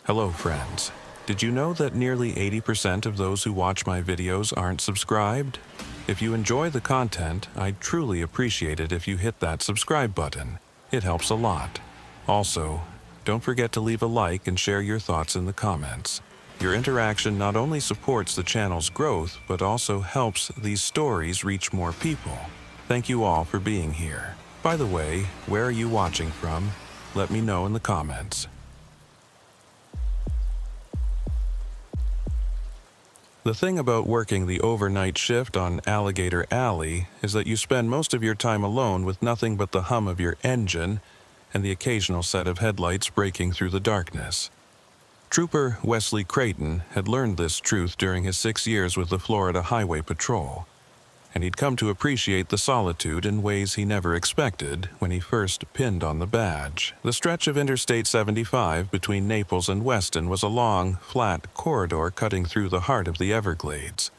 Hello, friends. Did you know that nearly 80% of those who watch my videos aren't subscribed? If you enjoy the content, I'd truly appreciate it if you hit that subscribe button. It helps a lot. Also, don't forget to leave a like and share your thoughts in the comments. Your interaction not only supports the channel's growth, but also helps these stories reach more people. Thank you all for being here. By the way, where are you watching from? Let me know in the comments. The thing about working the overnight shift on Alligator Alley is that you spend most of your time alone with nothing but the hum of your engine and the occasional set of headlights breaking through the darkness. Trooper Wesley Creighton had learned this truth during his 6 years with the Florida Highway Patrol, and he'd come to appreciate the solitude in ways he never expected when he first pinned on the badge. The stretch of Interstate 75 between Naples and Weston was a long, flat corridor cutting through the heart of the Everglades,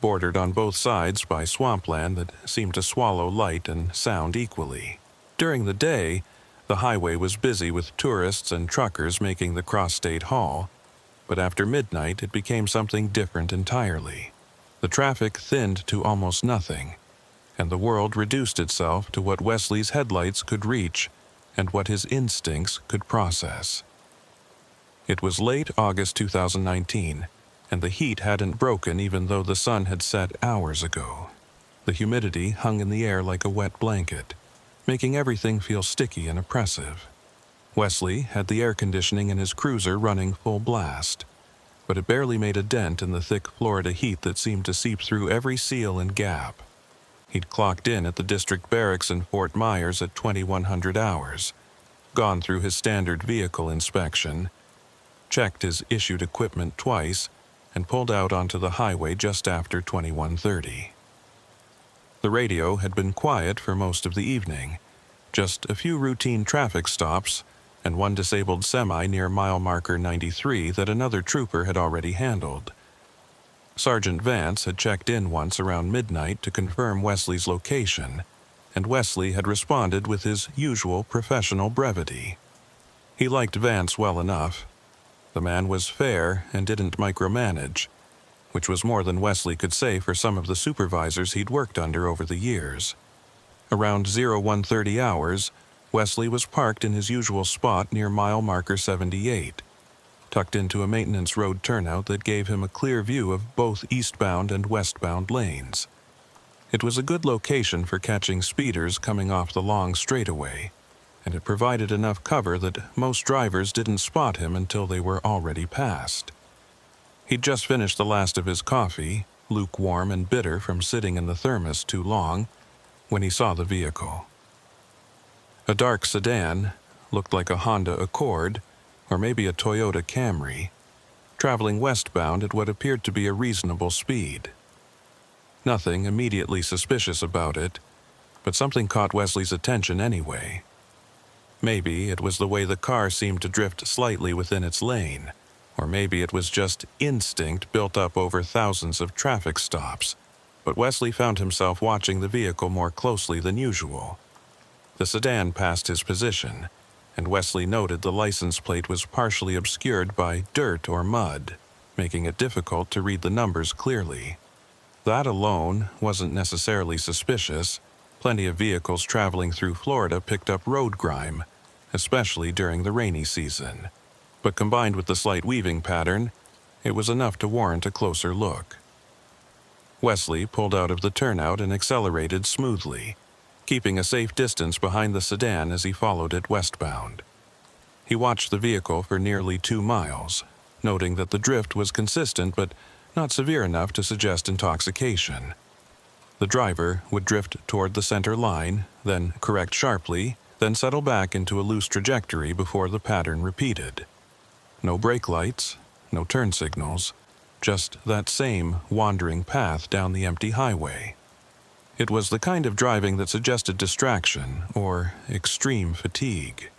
bordered on both sides by swampland that seemed to swallow light and sound equally. During the day, the highway was busy with tourists and truckers making the cross-state haul, but after midnight it became something different entirely. The traffic thinned to almost nothing, and the world reduced itself to what Wesley's headlights could reach and what his instincts could process. It was late August 2019, and the heat hadn't broken even though the sun had set hours ago. The humidity hung in the air like a wet blanket, making everything feel sticky and oppressive. Wesley had the air conditioning in his cruiser running full blast, but it barely made a dent in the thick Florida heat that seemed to seep through every seal and gap. He'd clocked in at the district barracks in Fort Myers at 2100 hours, gone through his standard vehicle inspection, checked his issued equipment twice, and pulled out onto the highway just after 2130. The radio had been quiet for most of the evening, just a few routine traffic stops and one disabled semi near mile marker 93 that another trooper had already handled. Sergeant Vance had checked in once around midnight to confirm Wesley's location, and Wesley had responded with his usual professional brevity. He liked Vance well enough. The man was fair and didn't micromanage, which was more than Wesley could say for some of the supervisors he'd worked under over the years. Around 0130 hours, Wesley was parked in his usual spot near mile marker 78, tucked into a maintenance road turnout that gave him a clear view of both eastbound and westbound lanes. It was a good location for catching speeders coming off the long straightaway, and it provided enough cover that most drivers didn't spot him until they were already past. He'd just finished the last of his coffee, lukewarm and bitter from sitting in the thermos too long, when he saw the vehicle. A dark sedan, looked like a Honda Accord, or maybe a Toyota Camry, traveling westbound at what appeared to be a reasonable speed. Nothing immediately suspicious about it, but something caught Wesley's attention anyway. Maybe it was the way the car seemed to drift slightly within its lane, or maybe it was just instinct built up over thousands of traffic stops, but Wesley found himself watching the vehicle more closely than usual. The sedan passed his position, and Wesley noted the license plate was partially obscured by dirt or mud, making it difficult to read the numbers clearly. That alone wasn't necessarily suspicious. Plenty of vehicles traveling through Florida picked up road grime, especially during the rainy season. But combined with the slight weaving pattern, it was enough to warrant a closer look. Wesley pulled out of the turnout and accelerated smoothly, keeping a safe distance behind the sedan as he followed it westbound. He watched the vehicle for nearly 2 miles, noting that the drift was consistent but not severe enough to suggest intoxication. The driver would drift toward the center line, then correct sharply, then settle back into a loose trajectory before the pattern repeated. No brake lights, no turn signals, just that same wandering path down the empty highway. It was the kind of driving that suggested distraction or extreme fatigue,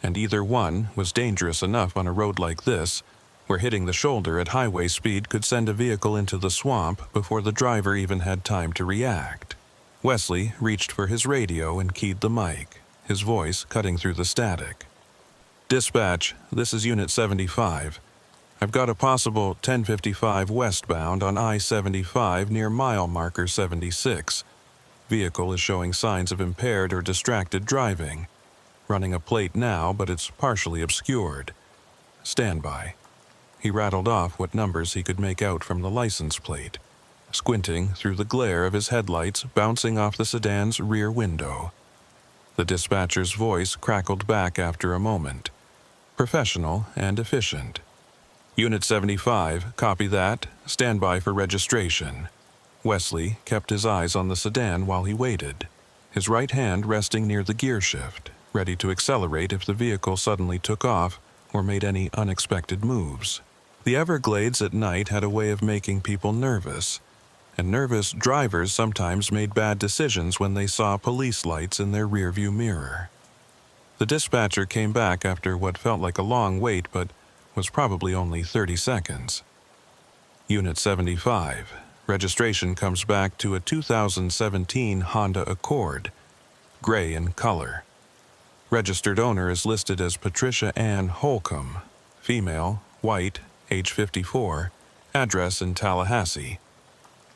and either one was dangerous enough on a road like this, where hitting the shoulder at highway speed could send a vehicle into the swamp before the driver even had time to react. Wesley reached for his radio and keyed the mic, his voice cutting through the static. Dispatch, this is Unit 75. I've got a possible 1055 westbound on I-75 near mile marker 76. Vehicle is showing signs of impaired or distracted driving. Running a plate now, but it's partially obscured. Stand by. He rattled off what numbers he could make out from the license plate, squinting through the glare of his headlights bouncing off the sedan's rear window. The dispatcher's voice crackled back after a moment. Professional and efficient. Unit 75, copy that. Stand by for registration. Wesley kept his eyes on the sedan while he waited, his right hand resting near the gear shift, ready to accelerate if the vehicle suddenly took off or made any unexpected moves. The Everglades at night had a way of making people nervous, and nervous drivers sometimes made bad decisions when they saw police lights in their rearview mirror. The dispatcher came back after what felt like a long wait, but was probably only 30 seconds. Unit 75. Registration comes back to a 2017 Honda Accord, gray in color. Registered owner is listed as Patricia Ann Holcomb, female, white, age 54, address in Tallahassee.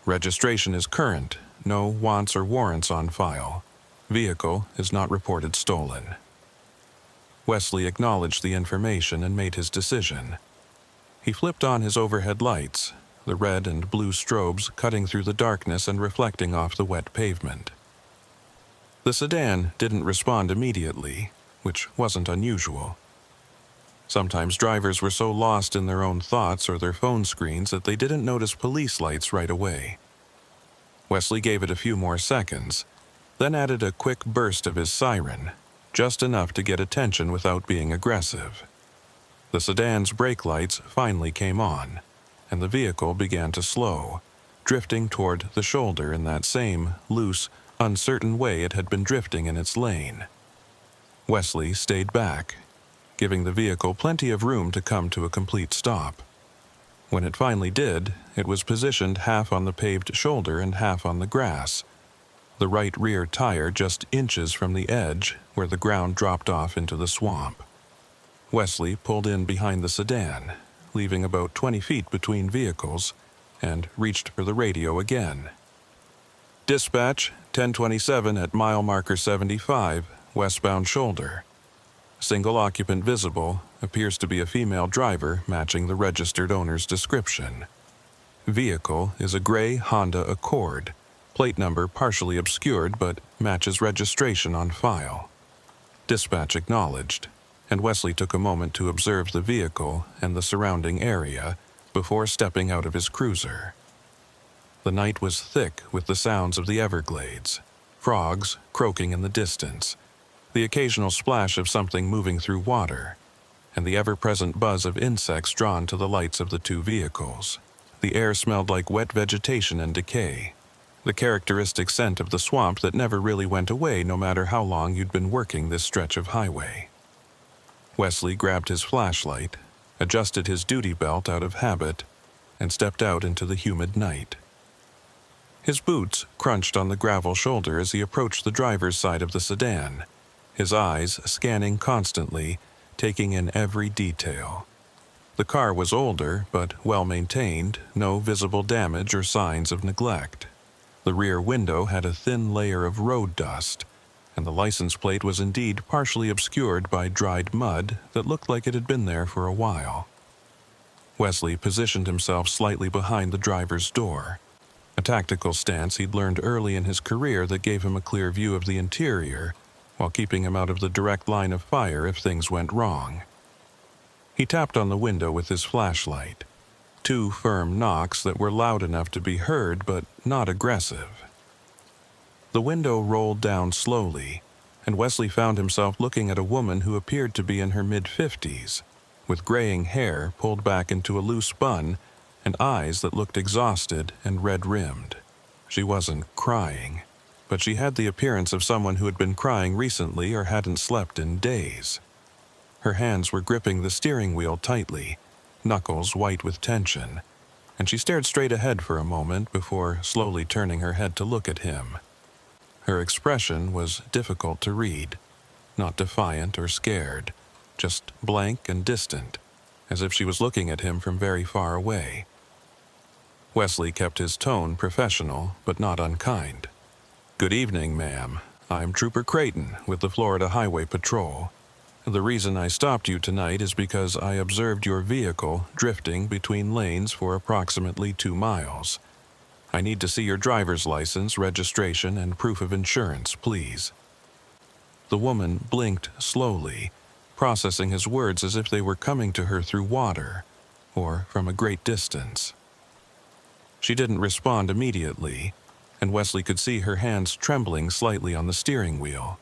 Registration is current, no wants or warrants on file. Vehicle is not reported stolen. Wesley acknowledged the information and made his decision. He flipped on his overhead lights, the red and blue strobes cutting through the darkness and reflecting off the wet pavement. The sedan didn't respond immediately, which wasn't unusual. Sometimes drivers were so lost in their own thoughts or their phone screens that they didn't notice police lights right away. Wesley gave it a few more seconds, then added a quick burst of his siren, just enough to get attention without being aggressive. The sedan's brake lights finally came on, and the vehicle began to slow, drifting toward the shoulder in that same loose, uncertain way it had been drifting in its lane. Wesley stayed back, giving the vehicle plenty of room to come to a complete stop. When it finally did, it was positioned half on the paved shoulder and half on the grass, the right rear tire just inches from the edge where the ground dropped off into the swamp. Wesley pulled in behind the sedan, leaving about 20 feet between vehicles, and reached for the radio again. Dispatch, 1027 at mile marker 75, westbound shoulder. Single occupant visible, appears to be a female driver matching the registered owner's description. Vehicle is a gray Honda Accord, plate number partially obscured but matches registration on file. Dispatch acknowledged, and Wesley took a moment to observe the vehicle and the surrounding area before stepping out of his cruiser. The night was thick with the sounds of the Everglades, frogs croaking in the distance, the occasional splash of something moving through water, and the ever-present buzz of insects drawn to the lights of the two vehicles. The air smelled like wet vegetation and decay, the characteristic scent of the swamp that never really went away no matter how long you'd been working this stretch of highway. Wesley grabbed his flashlight, adjusted his duty belt out of habit, and stepped out into the humid night. His boots crunched on the gravel shoulder as he approached the driver's side of the sedan, his eyes scanning constantly, taking in every detail. The car was older, but well-maintained, no visible damage or signs of neglect. The rear window had a thin layer of road dust, and the license plate was indeed partially obscured by dried mud that looked like it had been there for a while. Wesley positioned himself slightly behind the driver's door, a tactical stance he'd learned early in his career that gave him a clear view of the interior, while keeping him out of the direct line of fire if things went wrong. He tapped on the window with his flashlight, 2 firm knocks that were loud enough to be heard but not aggressive. The window rolled down slowly, and Wesley found himself looking at a woman who appeared to be in her mid-50s, with graying hair pulled back into a loose bun and eyes that looked exhausted and red-rimmed. She wasn't crying, but she had the appearance of someone who had been crying recently or hadn't slept in days. Her hands were gripping the steering wheel tightly, knuckles white with tension, and she stared straight ahead for a moment before slowly turning her head to look at him. Her expression was difficult to read, not defiant or scared, just blank and distant, as if she was looking at him from very far away. Wesley kept his tone professional, but not unkind. "Good evening, ma'am. I'm Trooper Creighton with the Florida Highway Patrol. The reason I stopped you tonight is because I observed your vehicle drifting between lanes for approximately 2 miles. I need to see your driver's license, registration, and proof of insurance, please." The woman blinked slowly, processing his words as if they were coming to her through water, or from a great distance. She didn't respond immediately, and Wesley could see her hands trembling slightly on the steering wheel.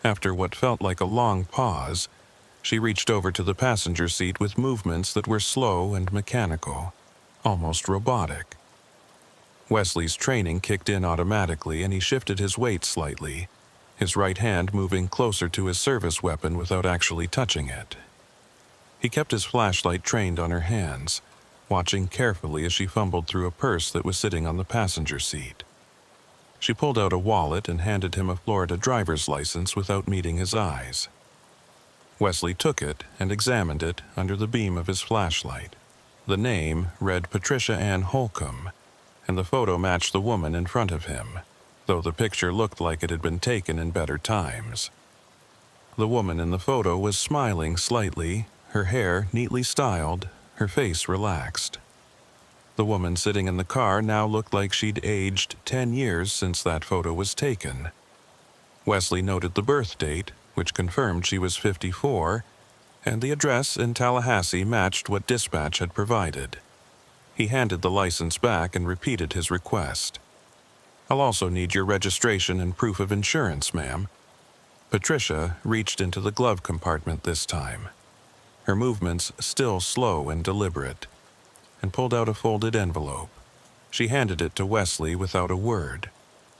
After what felt like a long pause, she reached over to the passenger seat with movements that were slow and mechanical, almost robotic. Wesley's training kicked in automatically, and he shifted his weight slightly, his right hand moving closer to his service weapon without actually touching it. He kept his flashlight trained on her hands, watching carefully as she fumbled through a purse that was sitting on the passenger seat. She pulled out a wallet and handed him a Florida driver's license without meeting his eyes. Wesley took it and examined it under the beam of his flashlight. The name read Patricia Ann Holcomb, and the photo matched the woman in front of him, though the picture looked like it had been taken in better times. The woman in the photo was smiling slightly, her hair neatly styled, her face relaxed. The woman sitting in the car now looked like she'd aged 10 years since that photo was taken. Wesley noted the birth date, which confirmed she was 54, and the address in Tallahassee matched what dispatch had provided. He handed the license back and repeated his request. "I'll also need your registration and proof of insurance, ma'am." Patricia reached into the glove compartment this time, her movements still slow and deliberate, and pulled out a folded envelope. She handed it to Wesley without a word,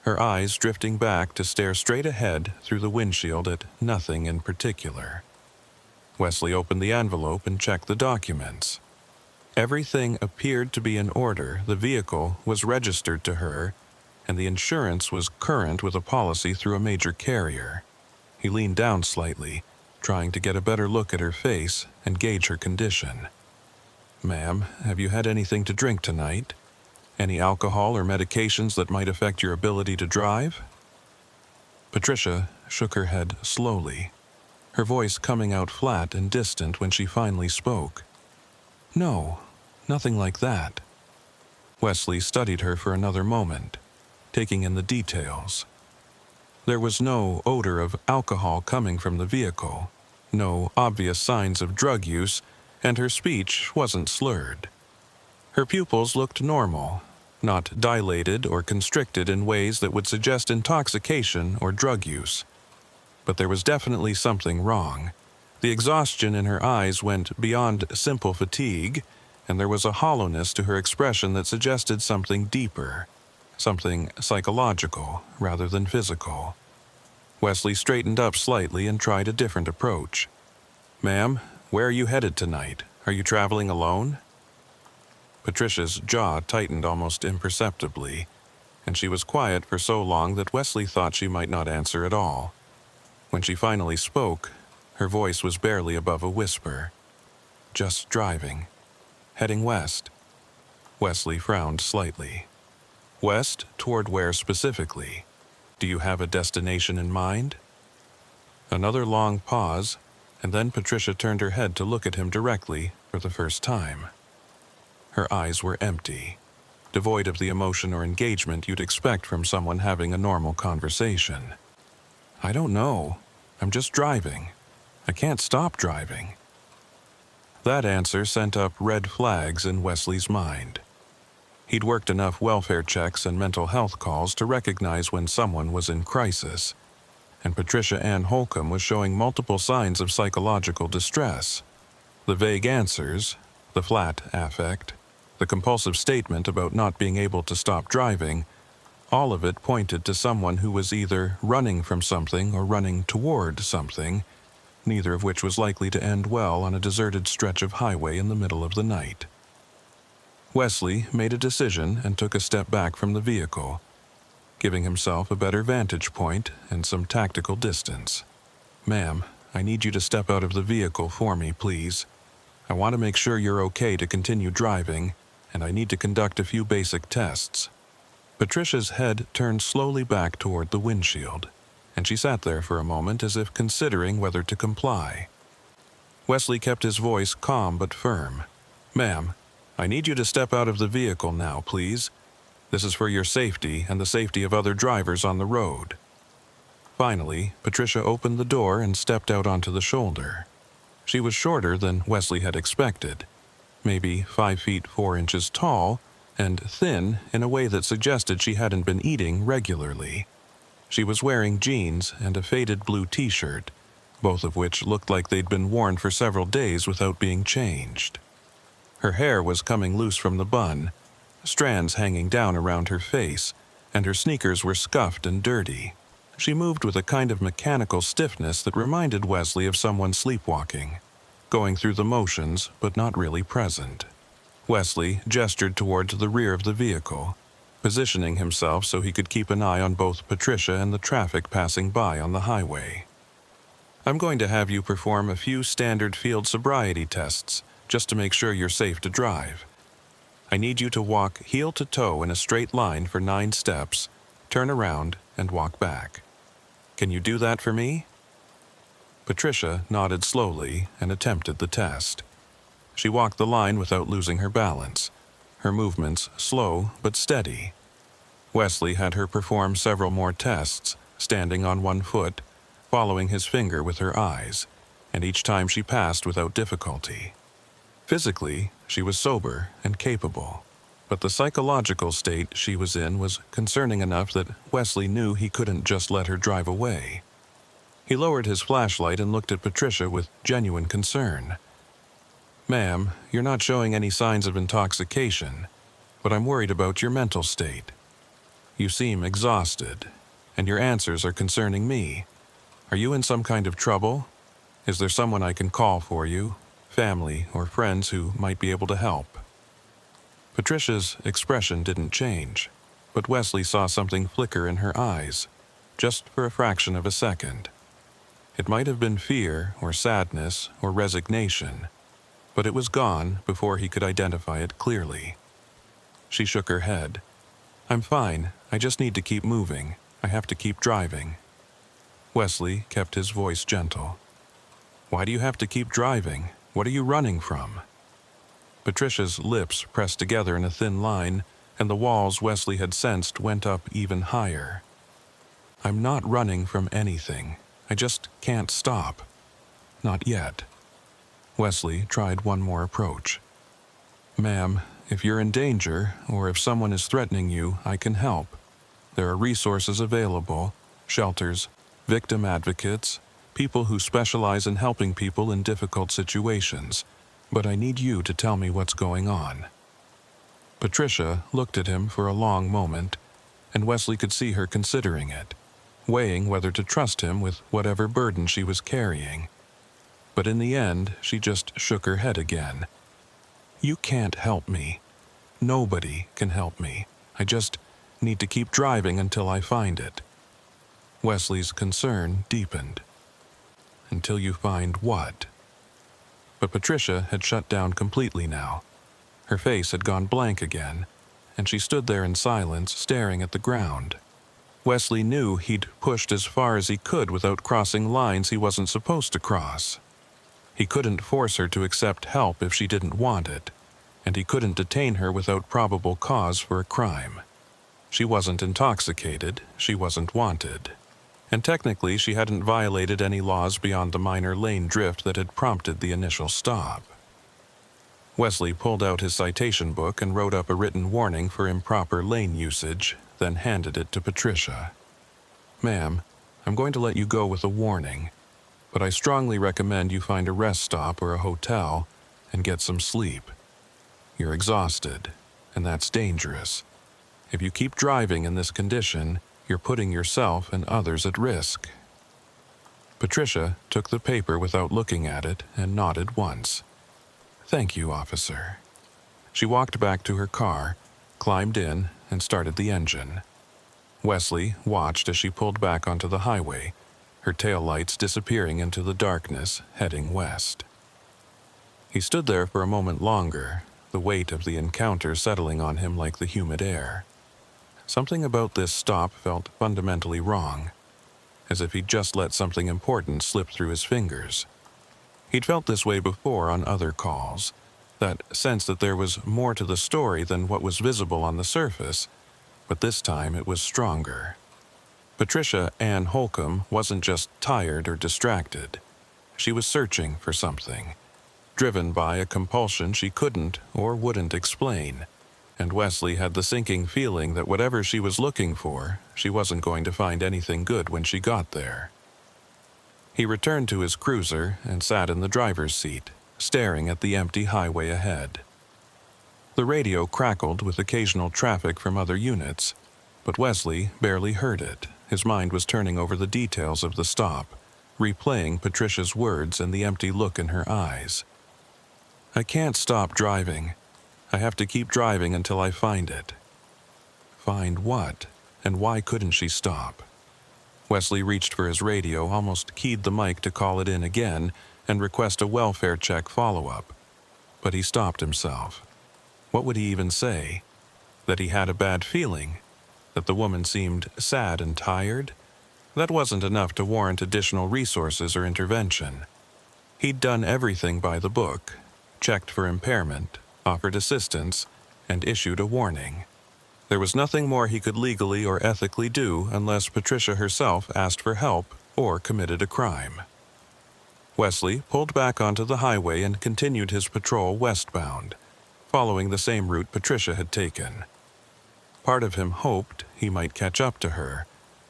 her eyes drifting back to stare straight ahead through the windshield at nothing in particular. Wesley opened the envelope and checked the documents. Everything appeared to be in order. The vehicle was registered to her, and the insurance was current with a policy through a major carrier. He leaned down slightly, trying to get a better look at her face and gauge her condition. "Ma'am, have you had anything to drink tonight? Any alcohol or medications that might affect your ability to drive?" Patricia shook her head slowly, her voice coming out flat and distant when she finally spoke. "No, nothing like that." Wesley studied her for another moment, taking in the details. There was no odor of alcohol coming from the vehicle, no obvious signs of drug use, and her speech wasn't slurred. Her pupils looked normal, not dilated or constricted in ways that would suggest intoxication or drug use. But there was definitely something wrong. The exhaustion in her eyes went beyond simple fatigue, and there was a hollowness to her expression that suggested something deeper, something psychological rather than physical. Wesley straightened up slightly and tried a different approach. "Ma'am, where are you headed tonight? Are you traveling alone?" Patricia's jaw tightened almost imperceptibly, and she was quiet for so long that Wesley thought she might not answer at all. When she finally spoke, her voice was barely above a whisper. "Just driving. Heading west." Wesley frowned slightly. "West? Toward where specifically? Do you have a destination in mind?" Another long pause, and then Patricia turned her head to look at him directly for the first time. Her eyes were empty, devoid of the emotion or engagement you'd expect from someone having a normal conversation. "I don't know. I'm just driving. I can't stop driving." That answer sent up red flags in Wesley's mind. He'd worked enough welfare checks and mental health calls to recognize when someone was in crisis, and Patricia Ann Holcomb was showing multiple signs of psychological distress. The vague answers, the flat affect, the compulsive statement about not being able to stop driving, all of it pointed to someone who was either running from something or running toward something, neither of which was likely to end well on a deserted stretch of highway in the middle of the night. Wesley made a decision and took a step back from the vehicle, giving himself a better vantage point and some tactical distance. "Ma'am, I need you to step out of the vehicle for me, please. I want to make sure you're okay to continue driving, and I need to conduct a few basic tests." Patricia's head turned slowly back toward the windshield, and she sat there for a moment as if considering whether to comply. Wesley kept his voice calm but firm. "Ma'am, I need you to step out of the vehicle now, please. This is for your safety and the safety of other drivers on the road." Finally, Patricia opened the door and stepped out onto the shoulder. She was shorter than Wesley had expected, maybe 5 feet 4 inches tall, and thin in a way that suggested she hadn't been eating regularly. She was wearing jeans and a faded blue t-shirt, both of which looked like they'd been worn for several days without being changed. Her hair was coming loose from the bun, strands hanging down around her face, and her sneakers were scuffed and dirty. She moved with a kind of mechanical stiffness that reminded Wesley of someone sleepwalking, going through the motions but not really present. Wesley gestured towards the rear of the vehicle, positioning himself so he could keep an eye on both Patricia and the traffic passing by on the highway. "I'm going to have you perform a few standard field sobriety tests just to make sure you're safe to drive. I need you to walk heel to toe in a straight line for 9 steps, turn around, and walk back. Can you do that for me?" Patricia nodded slowly and attempted the test. She walked the line without losing her balance, her movements slow but steady. Wesley had her perform several more tests, standing on one foot, following his finger with her eyes, and each time she passed without difficulty. Physically, she was sober and capable, but the psychological state she was in was concerning enough that Wesley knew he couldn't just let her drive away. He lowered his flashlight and looked at Patricia with genuine concern. "Ma'am, you're not showing any signs of intoxication, but I'm worried about your mental state. You seem exhausted, and your answers are concerning me. Are you in some kind of trouble? Is there someone I can call for you, family or friends who might be able to help?" Patricia's expression didn't change, but Wesley saw something flicker in her eyes, just for a fraction of a second. It might have been fear or sadness or resignation, but it was gone before he could identify it clearly. She shook her head. "I'm fine. I just need to keep moving. I have to keep driving." Wesley kept his voice gentle. "Why do you have to keep driving? What are you running from?" Patricia's lips pressed together in a thin line, and the walls Wesley had sensed went up even higher. "I'm not running from anything. I just can't stop. Not yet." Wesley tried one more approach. "Ma'am, if you're in danger, or if someone is threatening you, I can help. There are resources available, shelters, victim advocates, people who specialize in helping people in difficult situations, but I need you to tell me what's going on." Patricia looked at him for a long moment, and Wesley could see her considering it, weighing whether to trust him with whatever burden she was carrying. But in the end, she just shook her head again. "You can't help me. Nobody can help me. I just need to keep driving until I find it." Wesley's concern deepened. "Until you find what?" But Patricia had shut down completely now. Her face had gone blank again, and she stood there in silence, staring at the ground. Wesley knew he'd pushed as far as he could without crossing lines he wasn't supposed to cross. He couldn't force her to accept help if she didn't want it, and he couldn't detain her without probable cause for a crime. She wasn't intoxicated, she wasn't wanted. And technically she hadn't violated any laws beyond the minor lane drift that had prompted the initial stop. Wesley pulled out his citation book and wrote up a written warning for improper lane usage, then handed it to Patricia. "Ma'am, I'm going to let you go with a warning, but I strongly recommend you find a rest stop or a hotel and get some sleep. You're exhausted, and that's dangerous. If you keep driving in this condition, you're putting yourself and others at risk." Patricia took the paper without looking at it and nodded once. "Thank you, officer." She walked back to her car, climbed in, and started the engine. Wesley watched as she pulled back onto the highway, her taillights disappearing into the darkness, heading west. He stood there for a moment longer, the weight of the encounter settling on him like the humid air. Something about this stop felt fundamentally wrong, as if he'd just let something important slip through his fingers. He'd felt this way before on other calls, that sense that there was more to the story than what was visible on the surface, but this time it was stronger. Patricia Ann Holcomb wasn't just tired or distracted. She was searching for something, driven by a compulsion she couldn't or wouldn't explain, and Wesley had the sinking feeling that whatever she was looking for, she wasn't going to find anything good when she got there. He returned to his cruiser and sat in the driver's seat, staring at the empty highway ahead. The radio crackled with occasional traffic from other units, but Wesley barely heard it. His mind was turning over the details of the stop, replaying Patricia's words and the empty look in her eyes. "I can't stop driving. I have to keep driving until I find it." Find what? And why couldn't she stop? Wesley reached for his radio, almost keyed the mic to call it in again and request a welfare check follow-up. But he stopped himself. What would he even say? That he had a bad feeling? That the woman seemed sad and tired? That wasn't enough to warrant additional resources or intervention. He'd done everything by the book, checked for impairment, offered assistance, and issued a warning. There was nothing more he could legally or ethically do unless Patricia herself asked for help or committed a crime. Wesley pulled back onto the highway and continued his patrol westbound, following the same route Patricia had taken. Part of him hoped he might catch up to her,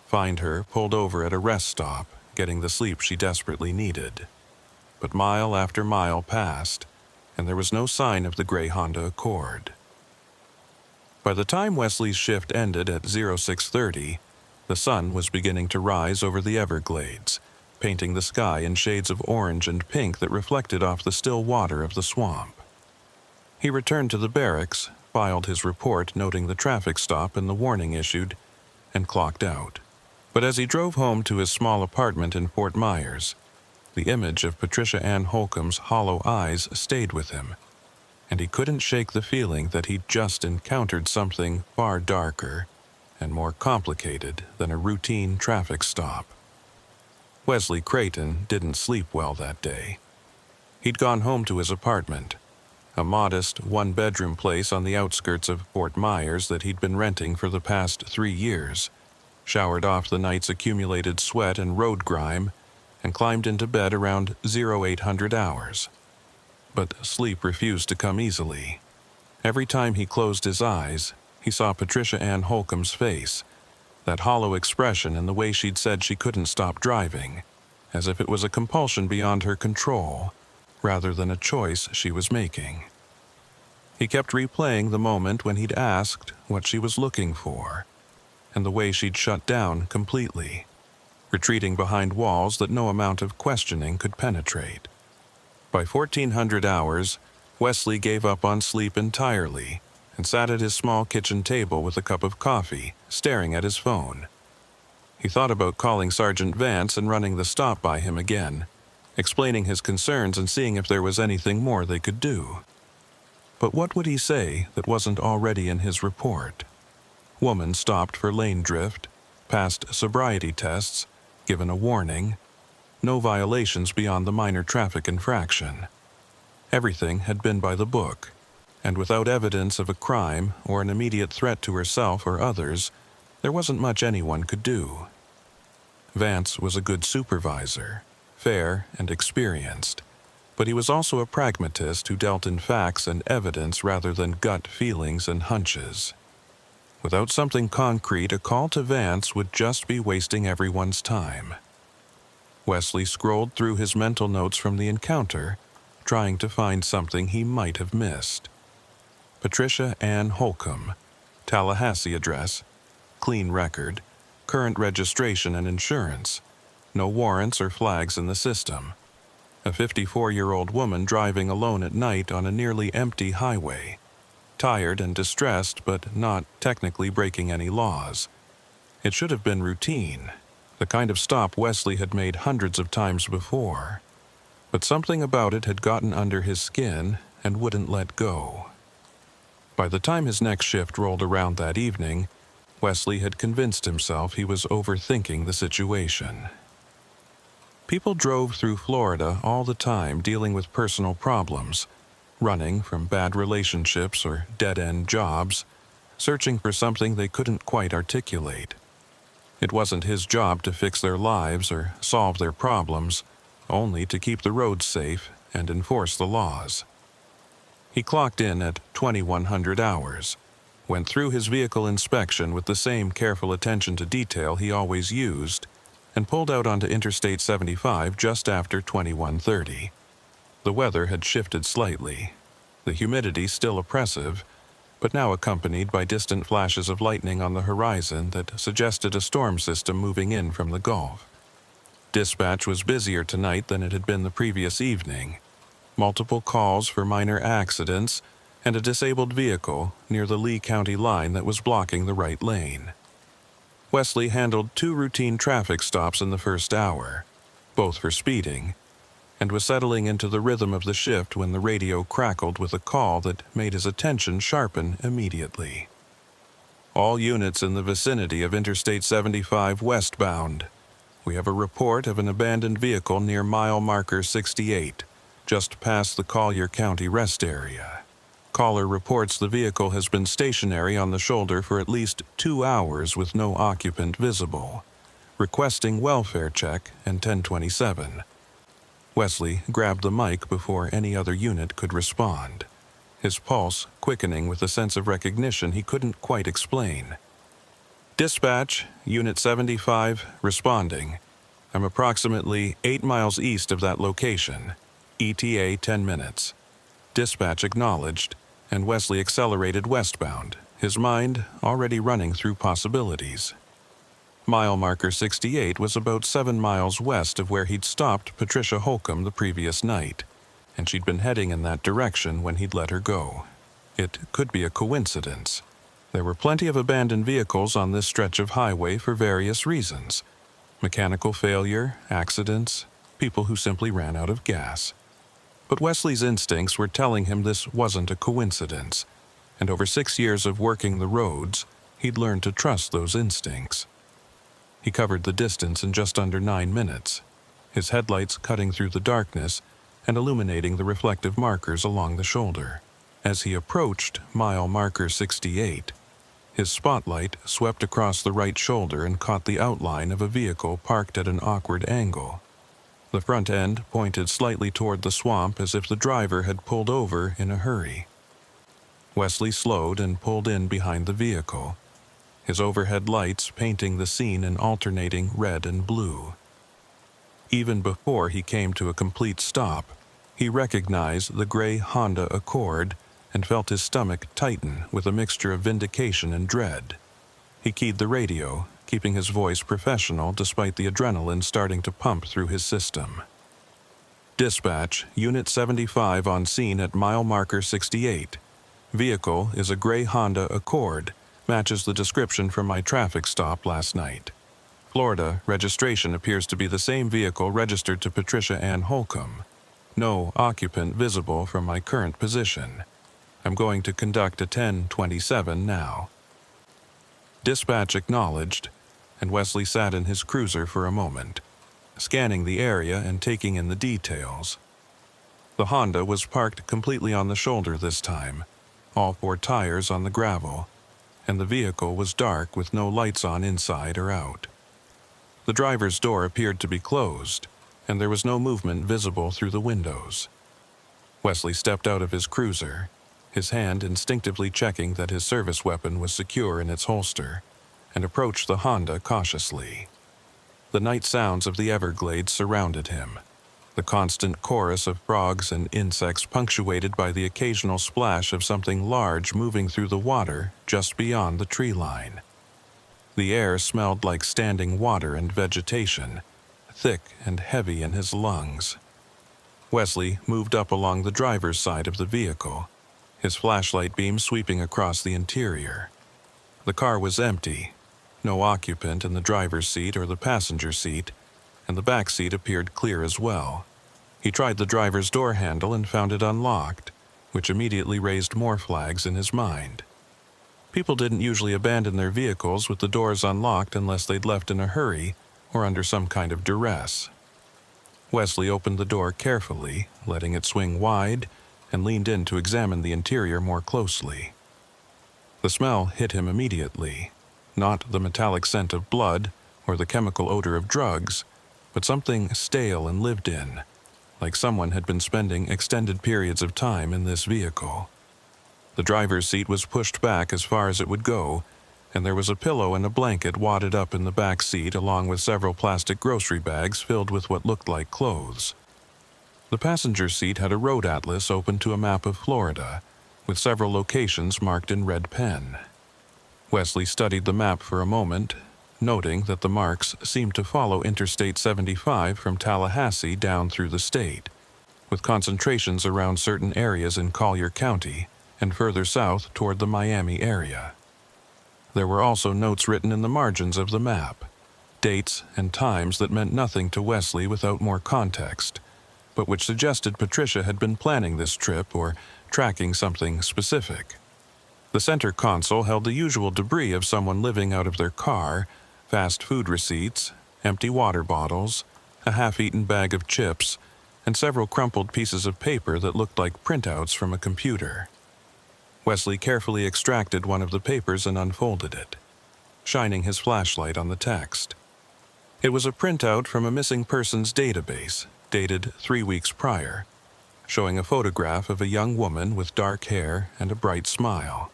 find her pulled over at a rest stop, getting the sleep she desperately needed. But mile after mile passed, and there was no sign of the gray Honda Accord. By the time Wesley's shift ended at 0630, the sun was beginning to rise over the Everglades, painting the sky in shades of orange and pink that reflected off the still water of the swamp. He returned to the barracks, filed his report noting the traffic stop and the warning issued, and clocked out. But as he drove home to his small apartment in Fort Myers, the image of Patricia Ann Holcomb's hollow eyes stayed with him, and he couldn't shake the feeling that he'd just encountered something far darker and more complicated than a routine traffic stop. Wesley Creighton didn't sleep well that day. He'd gone home to his apartment, a modest one-bedroom place on the outskirts of Fort Myers that he'd been renting for the past 3 years, showered off the night's accumulated sweat and road grime, and climbed into bed around 0800 hours. But sleep refused to come easily. Every time he closed his eyes, he saw Patricia Ann Holcomb's face, that hollow expression in the way she'd said she couldn't stop driving, as if it was a compulsion beyond her control, rather than a choice she was making. He kept replaying the moment when he'd asked what she was looking for, and the way she'd shut down completely, retreating behind walls that no amount of questioning could penetrate. By 1400 hours, Wesley gave up on sleep entirely and sat at his small kitchen table with a cup of coffee, staring at his phone. He thought about calling Sergeant Vance and running the stop by him again, explaining his concerns and seeing if there was anything more they could do. But what would he say that wasn't already in his report? Woman stopped for lane drift, passed sobriety tests, given a warning. No violations beyond the minor traffic infraction. Everything had been by the book, and without evidence of a crime or an immediate threat to herself or others, there wasn't much anyone could do. Vance was a good supervisor, fair and experienced, but he was also a pragmatist who dealt in facts and evidence rather than gut feelings and hunches. Without something concrete, a call to Vance would just be wasting everyone's time. Wesley scrolled through his mental notes from the encounter, trying to find something he might have missed. Patricia Ann Holcomb, Tallahassee address, clean record, current registration and insurance, no warrants or flags in the system. A 54-year-old woman driving alone at night on a nearly empty highway, tired and distressed but not technically breaking any laws. It should have been routine, the kind of stop Wesley had made hundreds of times before. But something about it had gotten under his skin and wouldn't let go. By the time his next shift rolled around that evening, Wesley had convinced himself he was overthinking the situation. People drove through Florida all the time dealing with personal problems, running from bad relationships or dead-end jobs, searching for something they couldn't quite articulate. It wasn't his job to fix their lives or solve their problems, only to keep the roads safe and enforce the laws. He clocked in at 2100 hours, went through his vehicle inspection with the same careful attention to detail he always used, and pulled out onto Interstate 75 just after 2130. The weather had shifted slightly, the humidity still oppressive, but now accompanied by distant flashes of lightning on the horizon that suggested a storm system moving in from the Gulf. Dispatch was busier tonight than it had been the previous evening. Multiple calls for minor accidents and a disabled vehicle near the Lee County line that was blocking the right lane. Wesley handled 2 routine traffic stops in the first hour, both for speeding, and was settling into the rhythm of the shift when the radio crackled with a call that made his attention sharpen immediately. All units in the vicinity of Interstate 75 westbound. We have a report of an abandoned vehicle near mile marker 68, just past the Collier County rest area. Caller reports the vehicle has been stationary on the shoulder for at least 2 hours with no occupant visible, requesting welfare check and 1027. Wesley grabbed the mic before any other unit could respond, his pulse quickening with a sense of recognition he couldn't quite explain. Dispatch, Unit 75, responding. I'm approximately 8 miles east of that location. ETA 10 minutes. Dispatch acknowledged, and Wesley accelerated westbound, his mind already running through possibilities. Mile marker 68 was about 7 miles west of where he'd stopped Patricia Holcomb the previous night, and she'd been heading in that direction when he'd let her go. It could be a coincidence. There were plenty of abandoned vehicles on this stretch of highway for various reasons. Mechanical failure, accidents, people who simply ran out of gas. But Wesley's instincts were telling him this wasn't a coincidence, and over 6 years of working the roads, he'd learned to trust those instincts. He covered the distance in just under 9 minutes, his headlights cutting through the darkness and illuminating the reflective markers along the shoulder. As he approached mile marker 68, his spotlight swept across the right shoulder and caught the outline of a vehicle parked at an awkward angle. The front end pointed slightly toward the swamp as if the driver had pulled over in a hurry. Wesley slowed and pulled in behind the vehicle, his overhead lights painting the scene in alternating red and blue. Even before he came to a complete stop, he recognized the gray Honda Accord and felt his stomach tighten with a mixture of vindication and dread. He keyed the radio, keeping his voice professional despite the adrenaline starting to pump through his system. Dispatch, Unit 75 on scene at mile marker 68. Vehicle is a gray Honda Accord, matches the description from my traffic stop last night. Florida registration appears to be the same vehicle registered to Patricia Ann Holcomb. No occupant visible from my current position. I'm going to conduct a 1027 now. Dispatch acknowledged, and Wesley sat in his cruiser for a moment, scanning the area and taking in the details. The Honda was parked completely on the shoulder this time, all 4 tires on the gravel, and the vehicle was dark with no lights on inside or out. The driver's door appeared to be closed, and there was no movement visible through the windows. Wesley stepped out of his cruiser, his hand instinctively checking that his service weapon was secure in its holster, and approached the Honda cautiously. The night sounds of the Everglades surrounded him, the constant chorus of frogs and insects punctuated by the occasional splash of something large moving through the water just beyond the tree line. The air smelled like standing water and vegetation, thick and heavy in his lungs. Wesley moved up along the driver's side of the vehicle, his flashlight beam sweeping across the interior. The car was empty. No occupant in the driver's seat or the passenger seat, and the back seat appeared clear as well. He tried the driver's door handle and found it unlocked, which immediately raised more flags in his mind. People didn't usually abandon their vehicles with the doors unlocked unless they'd left in a hurry or under some kind of duress. Wesley opened the door carefully, letting it swing wide, and leaned in to examine the interior more closely. The smell hit him immediately, not the metallic scent of blood or the chemical odor of drugs, but something stale and lived in, like someone had been spending extended periods of time in this vehicle. The driver's seat was pushed back as far as it would go, and there was a pillow and a blanket wadded up in the back seat along with several plastic grocery bags filled with what looked like clothes. The passenger seat had a road atlas open to a map of Florida, with several locations marked in red pen. Wesley studied the map for a moment, noting that the marks seemed to follow Interstate 75 from Tallahassee down through the state, with concentrations around certain areas in Collier County and further south toward the Miami area. There were also notes written in the margins of the map, dates and times that meant nothing to Wesley without more context, but which suggested Patricia had been planning this trip or tracking something specific. The center console held the usual debris of someone living out of their car, fast food receipts, empty water bottles, a half-eaten bag of chips, and several crumpled pieces of paper that looked like printouts from a computer. Wesley carefully extracted one of the papers and unfolded it, shining his flashlight on the text. It was a printout from a missing persons database, dated 3 weeks prior, showing a photograph of a young woman with dark hair and a bright smile.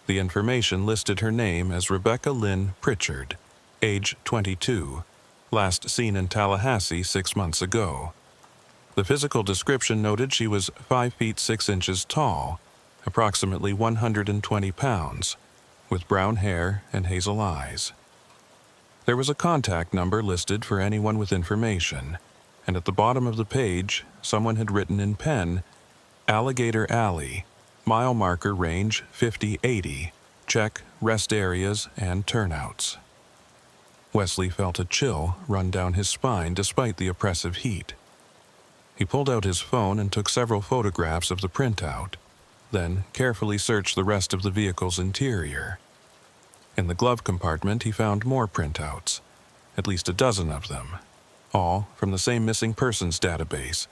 The information listed her name as Rebecca Lynn Pritchard, age 22, last seen in Tallahassee 6 months ago. The physical description noted she was 5 feet 6 inches tall, approximately 120 pounds, with brown hair and hazel eyes. There was a contact number listed for anyone with information, and at the bottom of the page, someone had written in pen, Alligator Alley, mile marker range 50-80, check rest areas and turnouts. Wesley felt a chill run down his spine despite the oppressive heat. He pulled out his phone and took several photographs of the printout, then carefully searched the rest of the vehicle's interior. In the glove compartment, he found more printouts, at least a dozen of them, all from the same missing persons database,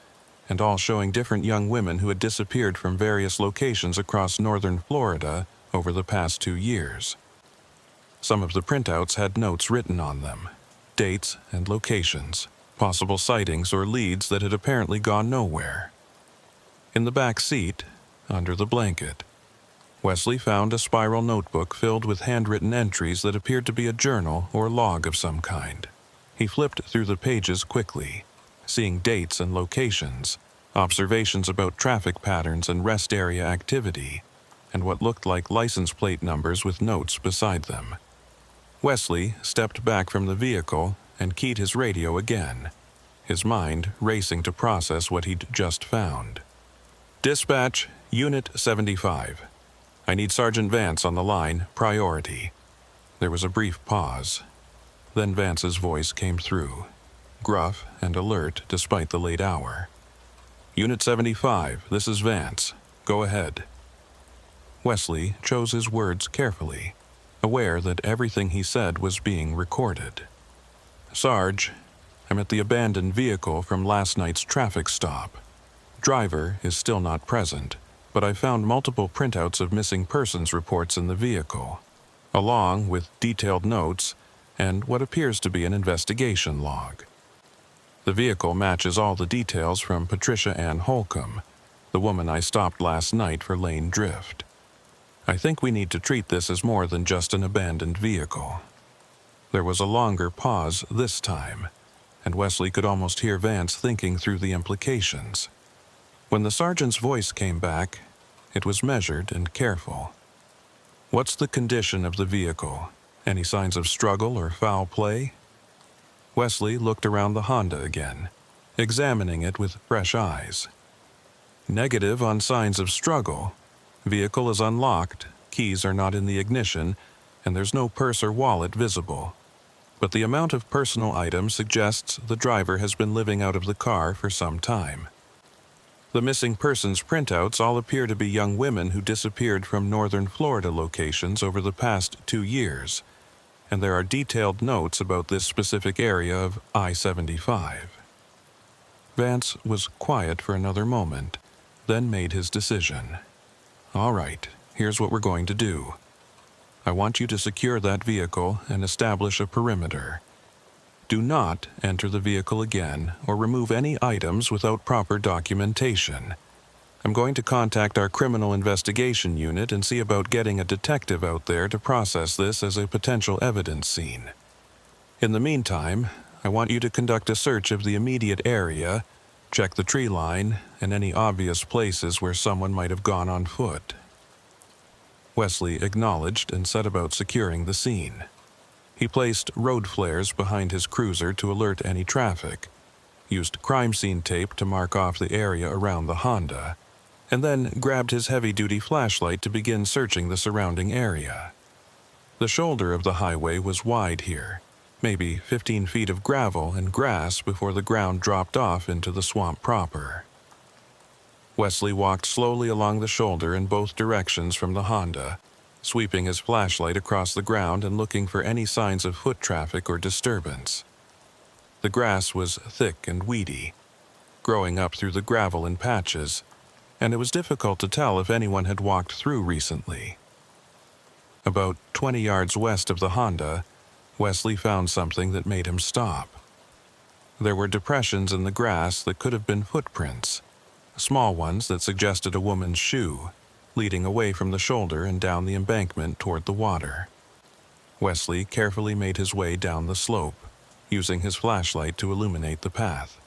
and all showing different young women who had disappeared from various locations across northern Florida over the past 2 years. Some of the printouts had notes written on them, dates and locations, possible sightings or leads that had apparently gone nowhere. In the back seat, under the blanket, Wesley found a spiral notebook filled with handwritten entries that appeared to be a journal or log of some kind. He flipped through the pages quickly, seeing dates and locations, observations about traffic patterns and rest area activity, and what looked like license plate numbers with notes beside them. Wesley stepped back from the vehicle and keyed his radio again, his mind racing to process what he'd just found. Dispatch, Unit 75. I need Sergeant Vance on the line, priority. There was a brief pause. Then Vance's voice came through, gruff and alert despite the late hour. Unit 75, this is Vance. Go ahead. Wesley chose his words carefully, aware that everything he said was being recorded. Sarge, I'm at the abandoned vehicle from last night's traffic stop. Driver is still not present, but I found multiple printouts of missing persons reports in the vehicle, along with detailed notes and what appears to be an investigation log. The vehicle matches all the details from Patricia Ann Holcomb, the woman I stopped last night for lane drift. I think we need to treat this as more than just an abandoned vehicle. There was a longer pause this time, and Wesley could almost hear Vance thinking through the implications. When the sergeant's voice came back, it was measured and careful. What's the condition of the vehicle? Any signs of struggle or foul play? Wesley looked around the Honda again, examining it with fresh eyes. Negative on signs of struggle. Vehicle is unlocked, keys are not in the ignition, and there's no purse or wallet visible. But the amount of personal items suggests the driver has been living out of the car for some time. The missing persons printouts all appear to be young women who disappeared from northern Florida locations over the past 2 years, and there are detailed notes about this specific area of I-75. Vance was quiet for another moment, then made his decision. All right, here's what we're going to do. I want you to secure that vehicle and establish a perimeter. Do not enter the vehicle again or remove any items without proper documentation. I'm going to contact our criminal investigation unit and see about getting a detective out there to process this as a potential evidence scene. In the meantime, I want you to conduct a search of the immediate area, check the tree line, and any obvious places where someone might have gone on foot. Wesley acknowledged and set about securing the scene. He placed road flares behind his cruiser to alert any traffic, used crime scene tape to mark off the area around the Honda, and then grabbed his heavy-duty flashlight to begin searching the surrounding area. The shoulder of the highway was wide here, maybe 15 feet of gravel and grass before the ground dropped off into the swamp proper. Wesley walked slowly along the shoulder in both directions from the Honda, sweeping his flashlight across the ground and looking for any signs of foot traffic or disturbance. The grass was thick and weedy, growing up through the gravel in patches, and it was difficult to tell if anyone had walked through recently. About 20 yards west of the Honda, Wesley found something that made him stop. There were depressions in the grass that could have been footprints, small ones that suggested a woman's shoe, leading away from the shoulder and down the embankment toward the water. Wesley carefully made his way down the slope, using his flashlight to illuminate the path.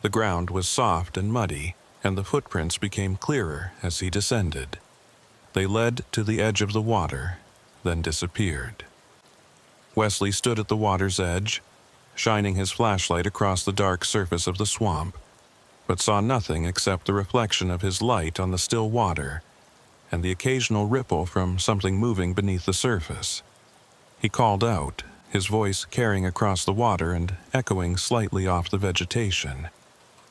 The ground was soft and muddy, and the footprints became clearer as he descended. They led to the edge of the water, then disappeared. Wesley stood at the water's edge, shining his flashlight across the dark surface of the swamp, but saw nothing except the reflection of his light on the still water and the occasional ripple from something moving beneath the surface. He called out, his voice carrying across the water and echoing slightly off the vegetation.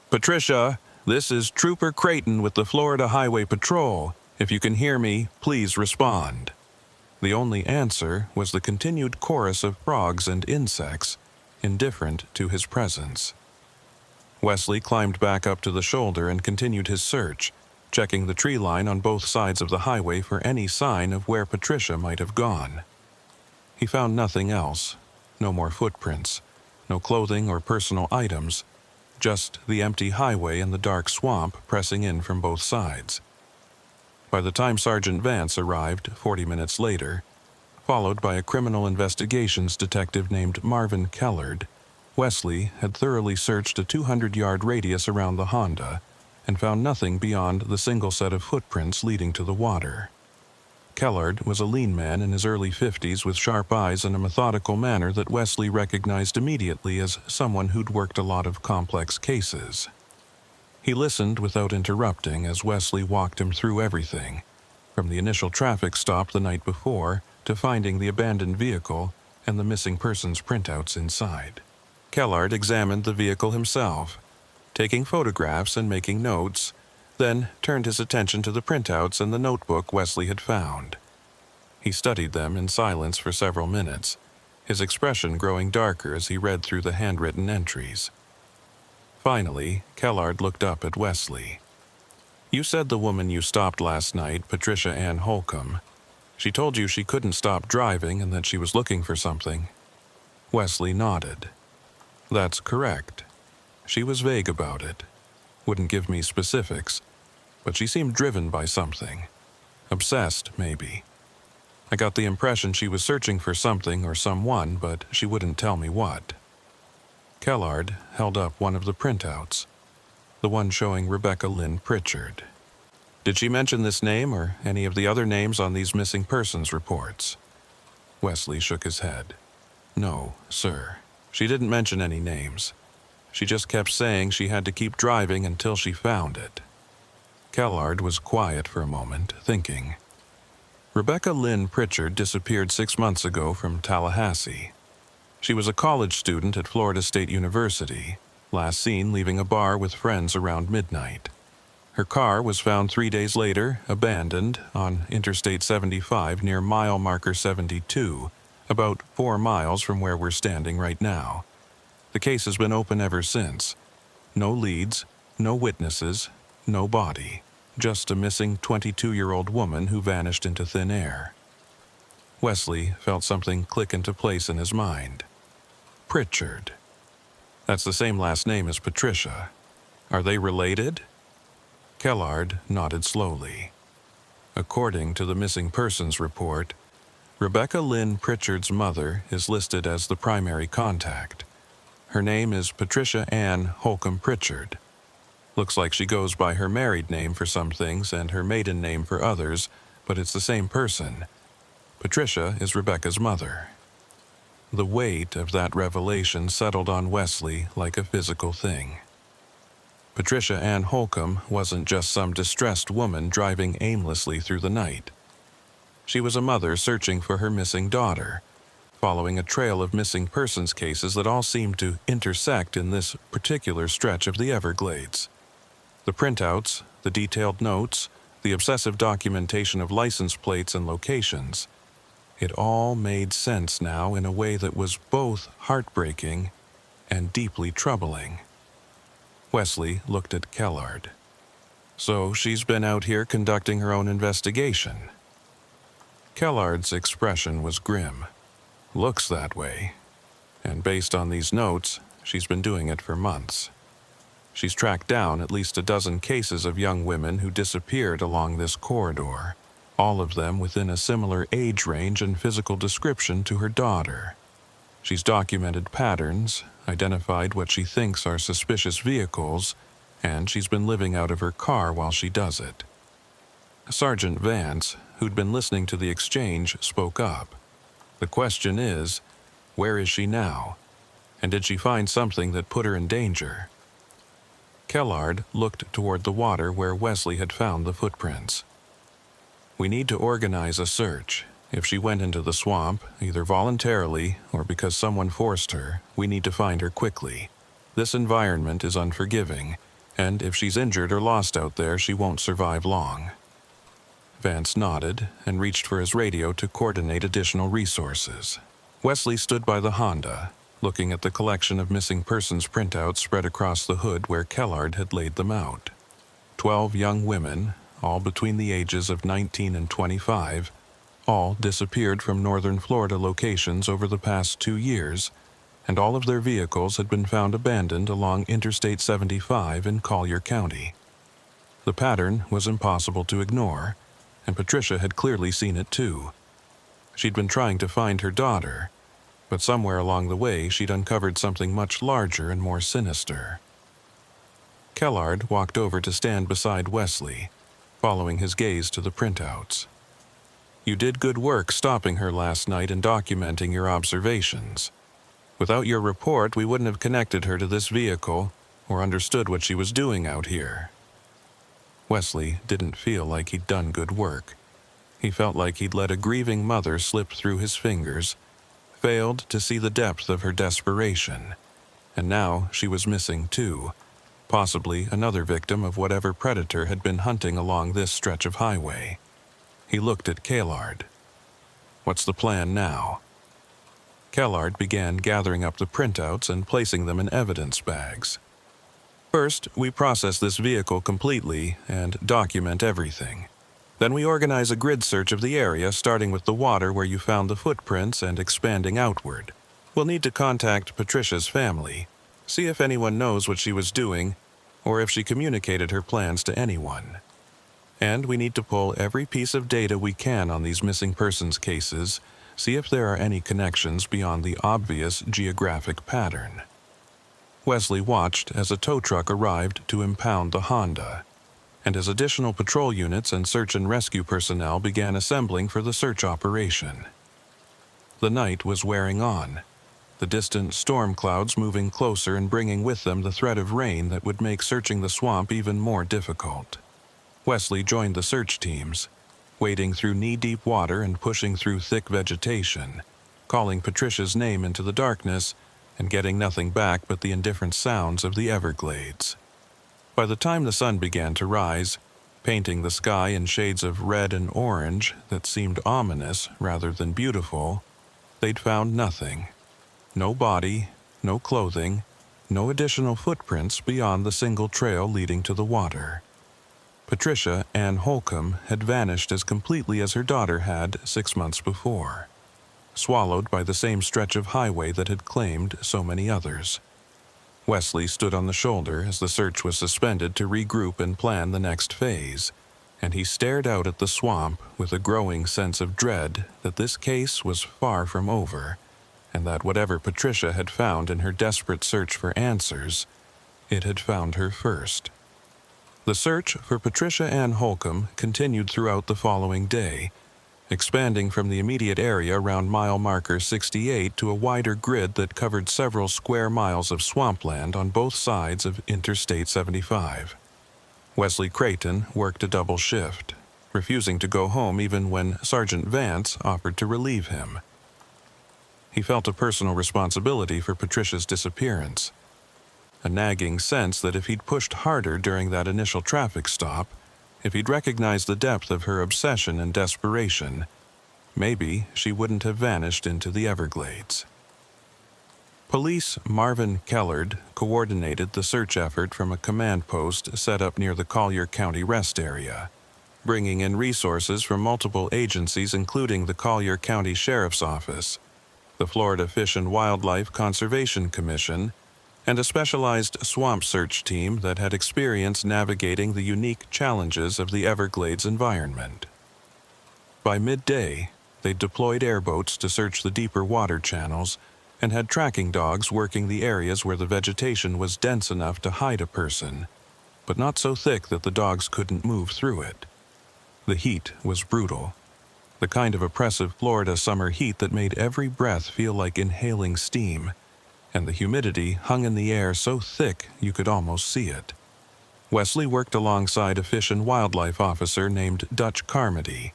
"Patricia, this is Trooper Creighton with the Florida Highway Patrol. If you can hear me, please respond." The only answer was the continued chorus of frogs and insects, indifferent to his presence. Wesley climbed back up to the shoulder and continued his search, checking the tree line on both sides of the highway for any sign of where Patricia might have gone. He found nothing else, no more footprints, no clothing or personal items, just the empty highway and the dark swamp pressing in from both sides. By the time Sergeant Vance arrived 40 minutes later, followed by a criminal investigations detective named Marvin Kellard, Wesley had thoroughly searched a 200-yard radius around the Honda and found nothing beyond the single set of footprints leading to the water. Kellard was a lean man in his early 50s with sharp eyes and a methodical manner that Wesley recognized immediately as someone who'd worked a lot of complex cases. He listened without interrupting as Wesley walked him through everything, from the initial traffic stop the night before to finding the abandoned vehicle and the missing persons printouts inside. Kellard examined the vehicle himself, taking photographs and making notes, then turned his attention to the printouts and the notebook Wesley had found. He studied them in silence for several minutes, his expression growing darker as he read through the handwritten entries. Finally, Kellard looked up at Wesley. "You said the woman you stopped last night, Patricia Ann Holcomb. She told you she couldn't stop driving and that she was looking for something." Wesley nodded. "That's correct. She was vague about it. Wouldn't give me specifics, but she seemed driven by something. Obsessed, maybe. I got the impression she was searching for something or someone, but she wouldn't tell me what." Kellard held up one of the printouts, the one showing Rebecca Lynn Pritchard. "Did she mention this name or any of the other names on these missing persons reports?" Wesley shook his head. "No, sir. She didn't mention any names. She just kept saying she had to keep driving until she found it." Kellard was quiet for a moment, thinking. Rebecca Lynn Pritchard disappeared 6 months ago from Tallahassee. She was a college student at Florida State University, last seen leaving a bar with friends around midnight. Her car was found 3 days later, abandoned, on Interstate 75 near mile marker 72, about 4 miles from where we're standing right now. The case has been open ever since. No leads, no witnesses, no body. Just a missing 22-year-old woman who vanished into thin air. Wesley felt something click into place in his mind. Pritchard. That's the same last name as Patricia. Are they related? Kellard nodded slowly. According to the missing persons report, Rebecca Lynn Pritchard's mother is listed as the primary contact. Her name is Patricia Ann Holcomb Pritchard. Looks like she goes by her married name for some things and her maiden name for others, but it's the same person. Patricia is Rebecca's mother. The weight of that revelation settled on Wesley like a physical thing. Patricia Ann Holcomb wasn't just some distressed woman driving aimlessly through the night. She was a mother searching for her missing daughter, following a trail of missing persons cases that all seemed to intersect in this particular stretch of the Everglades. The printouts, the detailed notes, the obsessive documentation of license plates and locations. It all made sense now in a way that was both heartbreaking and deeply troubling. Wesley looked at Kellard. So she's been out here conducting her own investigation. Kellard's expression was grim. Looks that way. And based on these notes, she's been doing it for months. She's tracked down at least a dozen cases of young women who disappeared along this corridor, all of them within a similar age range and physical description to her daughter. She's documented patterns, identified what she thinks are suspicious vehicles, and she's been living out of her car while she does it. Sergeant Vance, who'd been listening to the exchange, spoke up. The question is, where is she now? And did she find something that put her in danger? Kellard looked toward the water where Wesley had found the footprints. We need to organize a search. If she went into the swamp, either voluntarily or because someone forced her, we need to find her quickly. This environment is unforgiving, and if she's injured or lost out there, she won't survive long. Vance nodded and reached for his radio to coordinate additional resources. Wesley stood by the Honda, looking at the collection of missing persons printouts spread across the hood where Kellard had laid them out. 12 young women, all between the ages of 19 and 25, all disappeared from northern Florida locations over the past 2 years, and all of their vehicles had been found abandoned along Interstate 75 in Collier County. The pattern was impossible to ignore, and Patricia had clearly seen it too. She'd been trying to find her daughter, but somewhere along the way she'd uncovered something much larger and more sinister. Kellard walked over to stand beside Wesley, following his gaze to the printouts. You did good work stopping her last night and documenting your observations. Without your report, we wouldn't have connected her to this vehicle or understood what she was doing out here. Wesley didn't feel like he'd done good work. He felt like he'd let a grieving mother slip through his fingers, failed to see the depth of her desperation, and now she was missing too, possibly another victim of whatever predator had been hunting along this stretch of highway. He looked at Kellard. What's the plan now? Kellard began gathering up the printouts and placing them in evidence bags. First, we process this vehicle completely and document everything. Then we organize a grid search of the area, starting with the water where you found the footprints and expanding outward. We'll need to contact Patricia's family, see if anyone knows what she was doing, or if she communicated her plans to anyone. And we need to pull every piece of data we can on these missing persons cases, see if there are any connections beyond the obvious geographic pattern. Wesley watched as a tow truck arrived to impound the Honda, and as additional patrol units and search and rescue personnel began assembling for the search operation. The night was wearing on, the distant storm clouds moving closer and bringing with them the threat of rain that would make searching the swamp even more difficult. Wesley joined the search teams, wading through knee-deep water and pushing through thick vegetation, calling Patricia's name into the darkness and getting nothing back but the indifferent sounds of the Everglades. By the time the sun began to rise, painting the sky in shades of red and orange that seemed ominous rather than beautiful, they'd found nothing. No body, no clothing, no additional footprints beyond the single trail leading to the water. Patricia Ann Holcomb had vanished as completely as her daughter had 6 months before, swallowed by the same stretch of highway that had claimed so many others. Wesley stood on the shoulder as the search was suspended to regroup and plan the next phase, and he stared out at the swamp with a growing sense of dread that this case was far from over, and that whatever Patricia had found in her desperate search for answers, it had found her first. The search for Patricia Ann Holcomb continued throughout the following day, expanding from the immediate area around mile marker 68 to a wider grid that covered several square miles of swampland on both sides of Interstate 75. Wesley Creighton worked a double shift, refusing to go home even when Sergeant Vance offered to relieve him. He felt a personal responsibility for Patricia's disappearance, a nagging sense that if he'd pushed harder during that initial traffic stop, if he'd recognized the depth of her obsession and desperation, maybe she wouldn't have vanished into the Everglades. Police Marvin Kellard coordinated the search effort from a command post set up near the Collier County Rest Area, bringing in resources from multiple agencies including the Collier County Sheriff's Office, the Florida Fish and Wildlife Conservation Commission, and a specialized swamp search team that had experience navigating the unique challenges of the Everglades environment. By midday, they deployed airboats to search the deeper water channels and had tracking dogs working the areas where the vegetation was dense enough to hide a person, but not so thick that the dogs couldn't move through it. The heat was brutal, the kind of oppressive Florida summer heat that made every breath feel like inhaling steam, and the humidity hung in the air so thick you could almost see it. Wesley worked alongside a fish and wildlife officer named Dutch Carmody,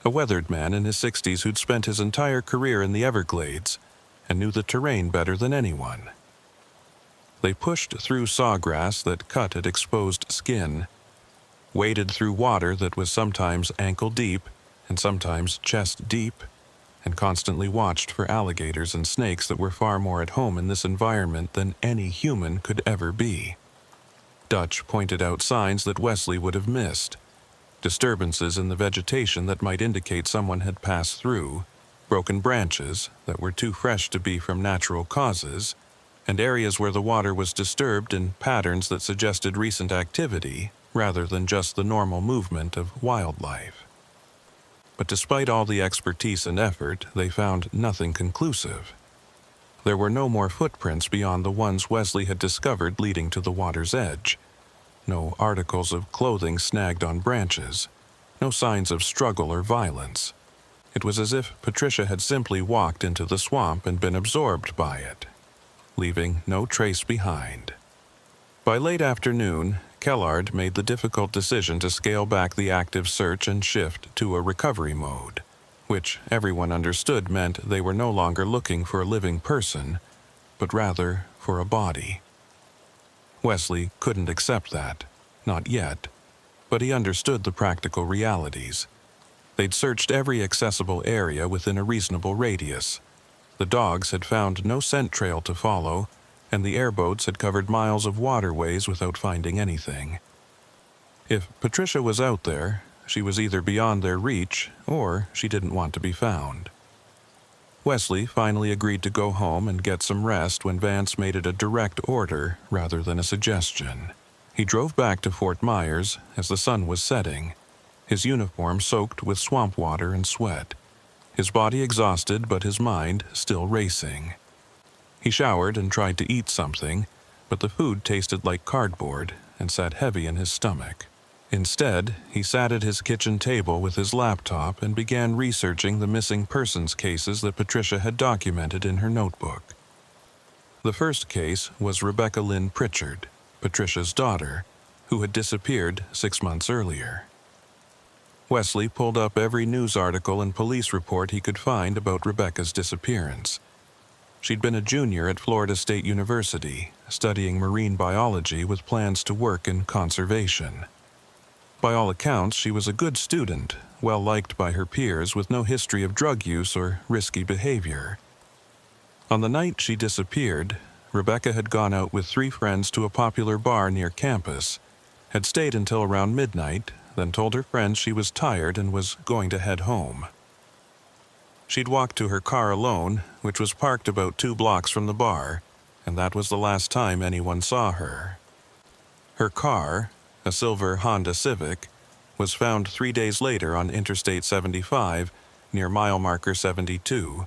a weathered man in his 60s who'd spent his entire career in the Everglades and knew the terrain better than anyone. They pushed through sawgrass that cut at exposed skin, waded through water that was sometimes ankle deep and sometimes chest deep, and constantly watched for alligators and snakes that were far more at home in this environment than any human could ever be. Dutch pointed out signs that Wesley would have missed, disturbances in the vegetation that might indicate someone had passed through, broken branches that were too fresh to be from natural causes, and areas where the water was disturbed in patterns that suggested recent activity rather than just the normal movement of wildlife. But despite all the expertise and effort, they found nothing conclusive. There were no more footprints beyond the ones Wesley had discovered leading to the water's edge. No articles of clothing snagged on branches. No signs of struggle or violence. It was as if Patricia had simply walked into the swamp and been absorbed by it, leaving no trace behind. By late afternoon, Kellard made the difficult decision to scale back the active search and shift to a recovery mode, which everyone understood meant they were no longer looking for a living person, but rather for a body. Wesley couldn't accept that, not yet, but he understood the practical realities. They'd searched every accessible area within a reasonable radius. The dogs had found no scent trail to follow, and the airboats had covered miles of waterways without finding anything. If Patricia was out there, she was either beyond their reach or she didn't want to be found. Wesley finally agreed to go home and get some rest when Vance made it a direct order rather than a suggestion. He drove back to Fort Myers as the sun was setting, his uniform soaked with swamp water and sweat, his body exhausted but his mind still racing. He showered and tried to eat something, but the food tasted like cardboard and sat heavy in his stomach. Instead, he sat at his kitchen table with his laptop and began researching the missing persons cases that Patricia had documented in her notebook. The first case was Rebecca Lynn Pritchard, Patricia's daughter, who had disappeared 6 months earlier. Wesley pulled up every news article and police report he could find about Rebecca's disappearance. She'd been a junior at Florida State University, studying marine biology with plans to work in conservation. By all accounts, she was a good student, well liked by her peers with no history of drug use or risky behavior. On the night she disappeared, Rebecca had gone out with 3 friends to a popular bar near campus, had stayed until around midnight, then told her friends she was tired and was going to head home. She'd walked to her car alone, which was parked about 2 blocks from the bar, and that was the last time anyone saw her. Her car, a silver Honda Civic, was found 3 days later on Interstate 75 near mile marker 72,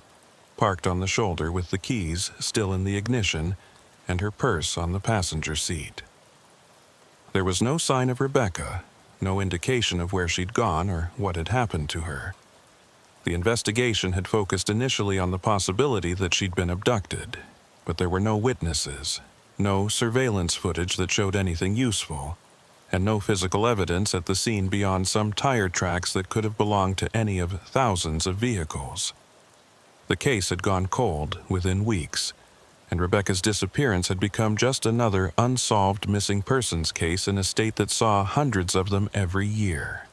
parked on the shoulder with the keys still in the ignition and her purse on the passenger seat. There was no sign of Rebecca, no indication of where she'd gone or what had happened to her. The investigation had focused initially on the possibility that she'd been abducted, but there were no witnesses, no surveillance footage that showed anything useful, and no physical evidence at the scene beyond some tire tracks that could have belonged to any of thousands of vehicles. The case had gone cold within weeks, and Rebecca's disappearance had become just another unsolved missing persons case in a state that saw hundreds of them every year.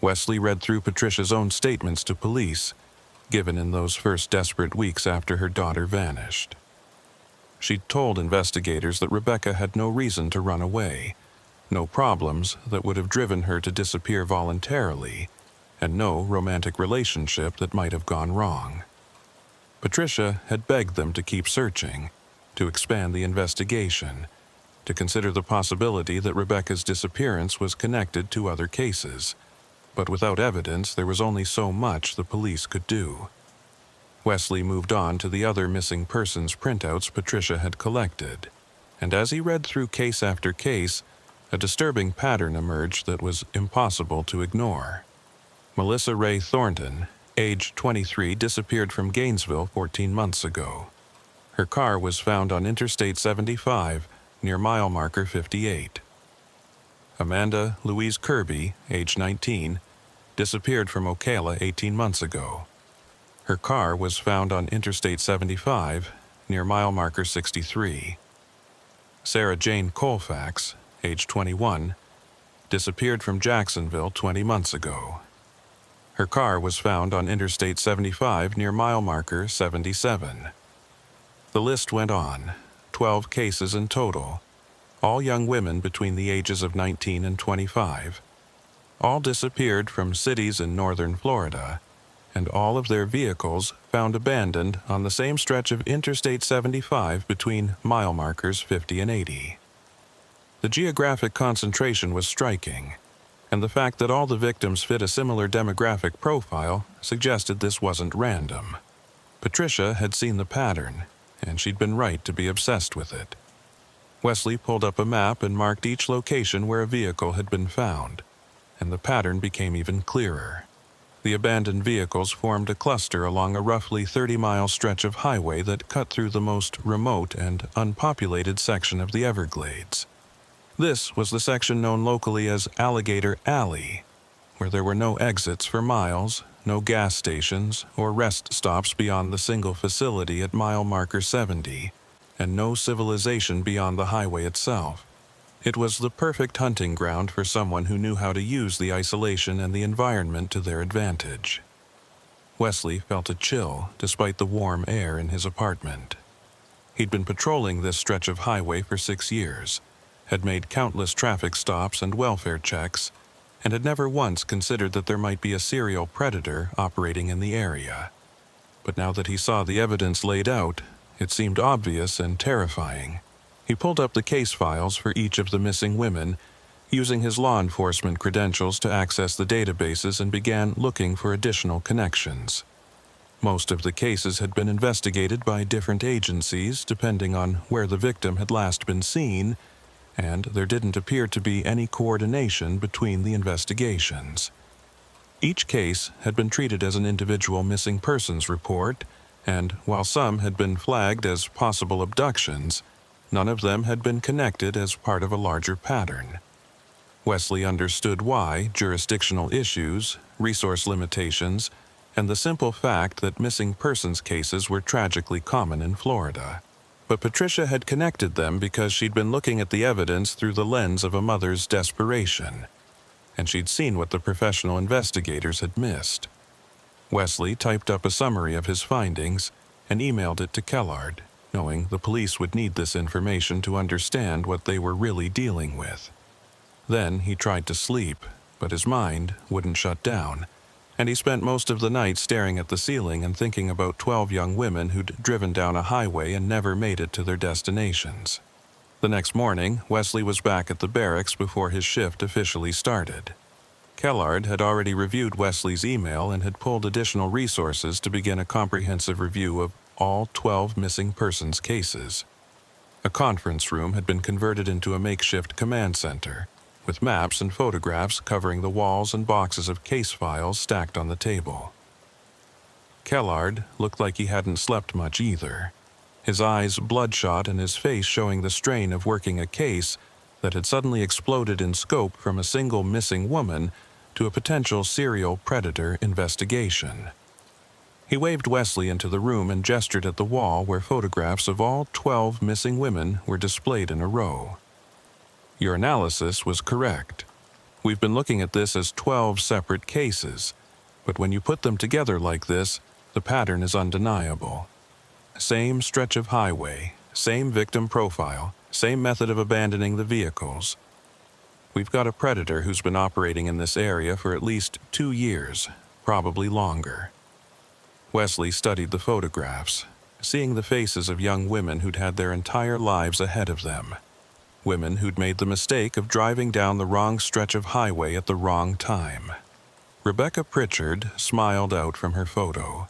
Wesley read through Patricia's own statements to police, given in those first desperate weeks after her daughter vanished. She'd told investigators that Rebecca had no reason to run away, no problems that would have driven her to disappear voluntarily, and no romantic relationship that might have gone wrong. Patricia had begged them to keep searching, to expand the investigation, to consider the possibility that Rebecca's disappearance was connected to other cases. But without evidence, there was only so much the police could do. Wesley moved on to the other missing persons printouts Patricia had collected, and as he read through case after case, a disturbing pattern emerged that was impossible to ignore. Melissa Ray Thornton, age 23, disappeared from Gainesville 14 months ago. Her car was found on Interstate 75 near mile marker 58. Amanda Louise Kirby, age 19, disappeared from Ocala 18 months ago. Her car was found on Interstate 75 near mile marker 63. Sarah Jane Colfax, age 21, disappeared from Jacksonville 20 months ago. Her car was found on Interstate 75 near mile marker 77. The list went on, 12 cases in total, all young women between the ages of 19 and 25. All disappeared from cities in northern Florida, and all of their vehicles found abandoned on the same stretch of Interstate 75 between mile markers 50 and 80. The geographic concentration was striking, and the fact that all the victims fit a similar demographic profile suggested this wasn't random. Patricia had seen the pattern, and she'd been right to be obsessed with it. Wesley pulled up a map and marked each location where a vehicle had been found, and the pattern became even clearer. The abandoned vehicles formed a cluster along a roughly 30-mile stretch of highway that cut through the most remote and unpopulated section of the Everglades. This was the section known locally as Alligator Alley, where there were no exits for miles, no gas stations or rest stops beyond the single facility at mile marker 70, and no civilization beyond the highway itself. It was the perfect hunting ground for someone who knew how to use the isolation and the environment to their advantage. Wesley felt a chill despite the warm air in his apartment. He'd been patrolling this stretch of highway for 6 years, had made countless traffic stops and welfare checks, and had never once considered that there might be a serial predator operating in the area. But now that he saw the evidence laid out, it seemed obvious and terrifying. He pulled up the case files for each of the missing women, using his law enforcement credentials to access the databases, and began looking for additional connections. Most of the cases had been investigated by different agencies depending on where the victim had last been seen, and there didn't appear to be any coordination between the investigations. Each case had been treated as an individual missing persons report, and while some had been flagged as possible abductions, none of them had been connected as part of a larger pattern. Wesley understood why jurisdictional issues, resource limitations, and the simple fact that missing persons cases were tragically common in Florida. But Patricia had connected them because she'd been looking at the evidence through the lens of a mother's desperation, and she'd seen what the professional investigators had missed. Wesley typed up a summary of his findings and emailed it to Kellard, knowing the police would need this information to understand what they were really dealing with. Then he tried to sleep, but his mind wouldn't shut down, and he spent most of the night staring at the ceiling and thinking about 12 young women who'd driven down a highway and never made it to their destinations. The next morning, Wesley was back at the barracks before his shift officially started. Kellard had already reviewed Wesley's email and had pulled additional resources to begin a comprehensive review of all 12 missing persons cases. A conference room had been converted into a makeshift command center, with maps and photographs covering the walls and boxes of case files stacked on the table. Kellard looked like he hadn't slept much either, his eyes bloodshot and his face showing the strain of working a case that had suddenly exploded in scope from a single missing woman to a potential serial predator investigation. He waved Wesley into the room and gestured at the wall where photographs of all 12 missing women were displayed in a row. Your analysis was correct. We've been looking at this as 12 separate cases, but when you put them together like this, the pattern is undeniable. Same stretch of highway, same victim profile, same method of abandoning the vehicles. We've got a predator who's been operating in this area for at least 2 years, probably longer. Wesley studied the photographs, seeing the faces of young women who'd had their entire lives ahead of them. Women who'd made the mistake of driving down the wrong stretch of highway at the wrong time. Rebecca Pritchard smiled out from her photo,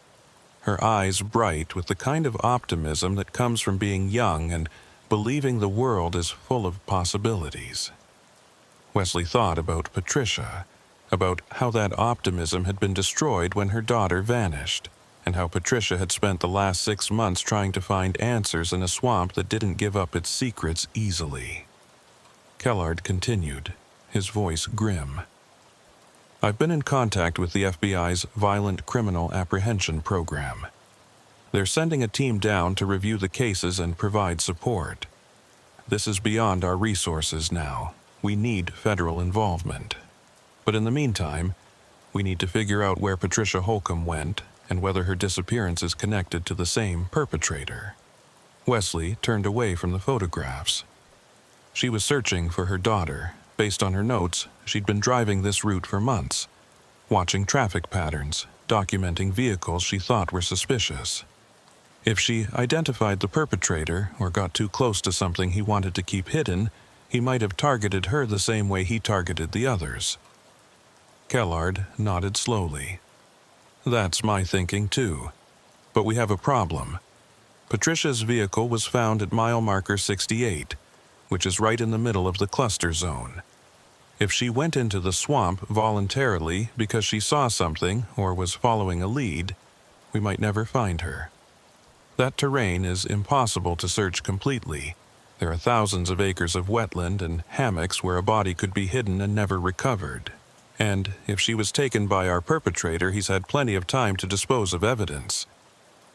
her eyes bright with the kind of optimism that comes from being young and believing the world is full of possibilities. Wesley thought about Patricia, about how that optimism had been destroyed when her daughter vanished, and how Patricia had spent the last 6 months trying to find answers in a swamp that didn't give up its secrets easily. Kellard continued, his voice grim. I've been in contact with the FBI's Violent Criminal Apprehension Program. They're sending a team down to review the cases and provide support. This is beyond our resources now. We need federal involvement. But in the meantime, we need to figure out where Patricia Holcomb went and whether her disappearance is connected to the same perpetrator. Wesley turned away from the photographs. She was searching for her daughter. Based on her notes, she'd been driving this route for months, watching traffic patterns, documenting vehicles she thought were suspicious. If she identified the perpetrator or got too close to something he wanted to keep hidden, he might have targeted her the same way he targeted the others. Kellard nodded slowly. That's my thinking too. But we have a problem. Patricia's vehicle was found at mile marker 68, which is right in the middle of the cluster zone. If she went into the swamp voluntarily because she saw something or was following a lead, we might never find her. That terrain is impossible to search completely. There are thousands of acres of wetland and hammocks where a body could be hidden and never recovered. And if she was taken by our perpetrator, he's had plenty of time to dispose of evidence.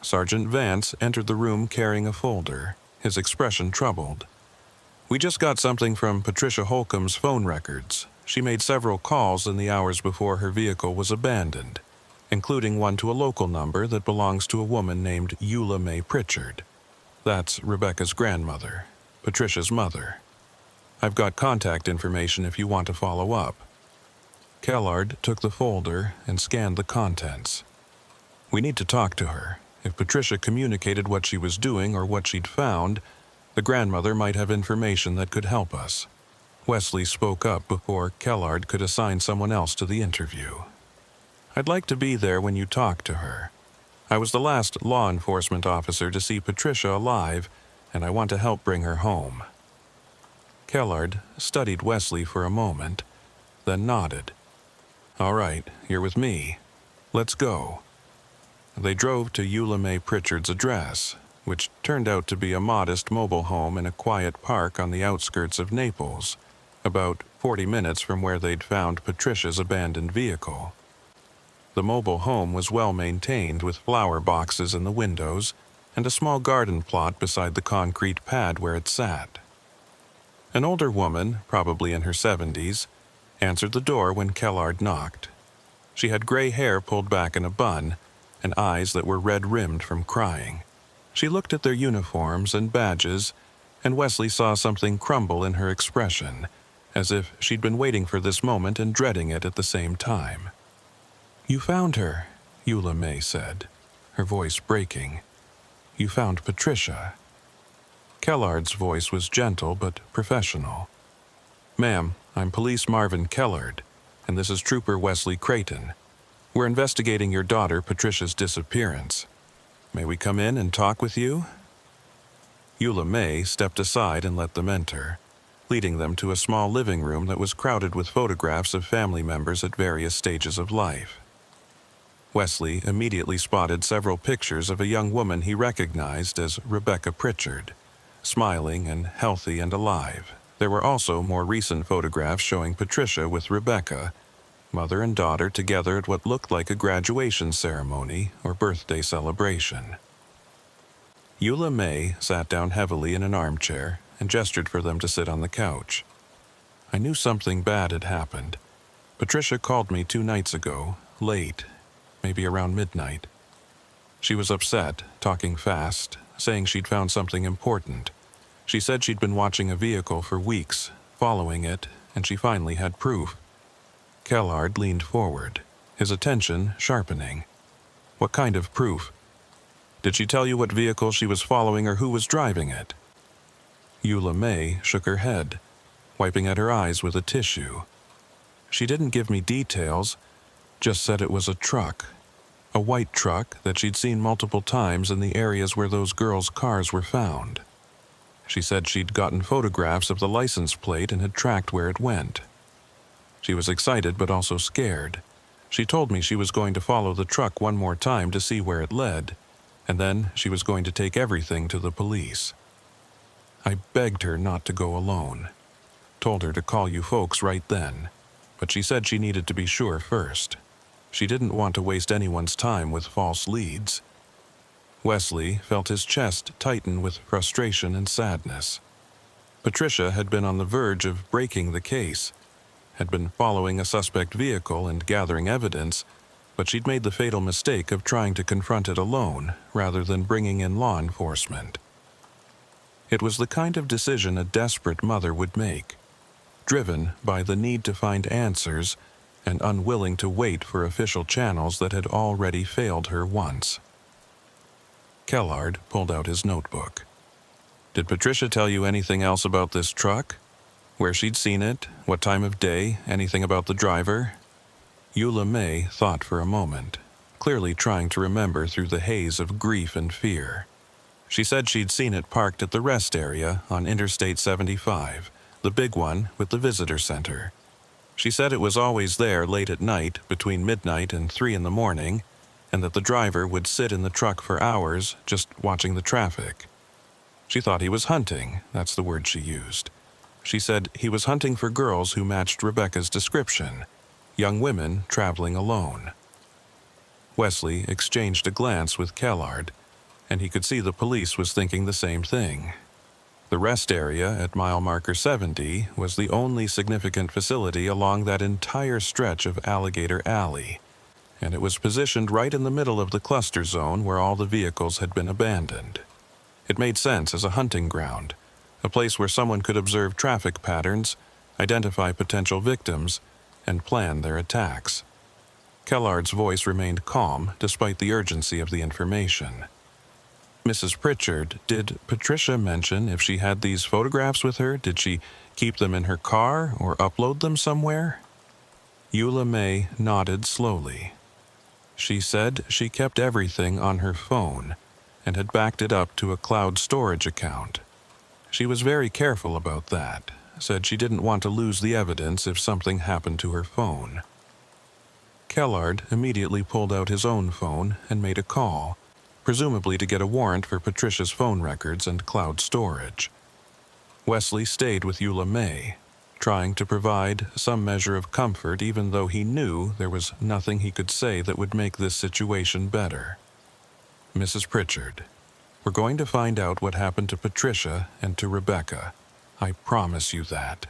Sergeant Vance entered the room carrying a folder, his expression troubled. We just got something from Patricia Holcomb's phone records. She made several calls in the hours before her vehicle was abandoned, including one to a local number that belongs to a woman named Eula Mae Pritchard. That's Rebecca's grandmother, Patricia's mother. I've got contact information if you want to follow up. Kellard took the folder and scanned the contents. We need to talk to her. If Patricia communicated what she was doing or what she'd found, the grandmother might have information that could help us. Wesley spoke up before Kellard could assign someone else to the interview. I'd like to be there when you talk to her. I was the last law enforcement officer to see Patricia alive, and I want to help bring her home. Kellard studied Wesley for a moment, then nodded. All right, you're with me. Let's go. They drove to Eula Mae Pritchard's address, which turned out to be a modest mobile home in a quiet park on the outskirts of Naples, about 40 minutes from where they'd found Patricia's abandoned vehicle. The mobile home was well maintained with flower boxes in the windows and a small garden plot beside the concrete pad where it sat. An older woman, probably in her 70s, answered the door when Kellard knocked. She had gray hair pulled back in a bun and eyes that were red-rimmed from crying. She looked at their uniforms and badges, and Wesley saw something crumble in her expression, as if she'd been waiting for this moment and dreading it at the same time. "You found her," Eula May said, her voice breaking. "You found Patricia." Kellard's voice was gentle but professional. "Ma'am, I'm Police Marvin Kellard, and this is Trooper Wesley Creighton. We're investigating your daughter Patricia's disappearance. May we come in and talk with you?" Eula May stepped aside and let them enter, leading them to a small living room that was crowded with photographs of family members at various stages of life. Wesley immediately spotted several pictures of a young woman he recognized as Rebecca Pritchard, smiling and healthy and alive. There were also more recent photographs showing Patricia with Rebecca, mother and daughter together at what looked like a graduation ceremony or birthday celebration. Eula May sat down heavily in an armchair and gestured for them to sit on the couch. "I knew something bad had happened. Patricia called me 2 nights ago, late, maybe around midnight. She was upset, talking fast, saying she'd found something important. She said she'd been watching a vehicle for weeks, following it, and she finally had proof." Kellard leaned forward, his attention sharpening. "What kind of proof? Did she tell you what vehicle she was following or who was driving it?" Eula May shook her head, wiping at her eyes with a tissue. "She didn't give me details, just said it was a truck. A white truck that she'd seen multiple times in the areas where those girls' cars were found. She said she'd gotten photographs of the license plate and had tracked where it went. She was excited but also scared. She told me she was going to follow the truck one more time to see where it led, and then she was going to take everything to the police. I begged her not to go alone. Told her to call you folks right then, but she said she needed to be sure first. She didn't want to waste anyone's time with false leads." Wesley felt his chest tighten with frustration and sadness. Patricia had been on the verge of breaking the case, had been following a suspect vehicle and gathering evidence, but she'd made the fatal mistake of trying to confront it alone rather than bringing in law enforcement. It was the kind of decision a desperate mother would make, driven by the need to find answers and unwilling to wait for official channels that had already failed her once. Kellard pulled out his notebook. "Did Patricia tell you anything else about this truck? Where she'd seen it? What time of day? Anything about the driver?" Eula May thought for a moment, clearly trying to remember through the haze of grief and fear. She said she'd seen it parked at the rest area on Interstate 75, the big one with the visitor center. She said it was always there late at night, between midnight and 3 in the morning, and that the driver would sit in the truck for hours just watching the traffic. She thought he was hunting, that's the word she used. She said he was hunting for girls who matched Rebecca's description, young women traveling alone. Wesley exchanged a glance with Kellard, and he could see the police was thinking the same thing. The rest area at mile marker 70 was the only significant facility along that entire stretch of Alligator Alley, and it was positioned right in the middle of the cluster zone where all the vehicles had been abandoned. It made sense as a hunting ground, a place where someone could observe traffic patterns, identify potential victims, and plan their attacks. Kellard's voice remained calm despite the urgency of the information. "Mrs. Pritchard, did Patricia mention if she had these photographs with her? Did she keep them in her car or upload them somewhere?" Eula May nodded slowly. She said she kept everything on her phone and had backed it up to a cloud storage account. She was very careful about that, said she didn't want to lose the evidence if something happened to her phone. Kellard immediately pulled out his own phone and made a call, presumably to get a warrant for Patricia's phone records and cloud storage. Wesley stayed with Eula May, trying to provide some measure of comfort even though he knew there was nothing he could say that would make this situation better. "Mrs. Pritchard, we're going to find out what happened to Patricia and to Rebecca. I promise you that."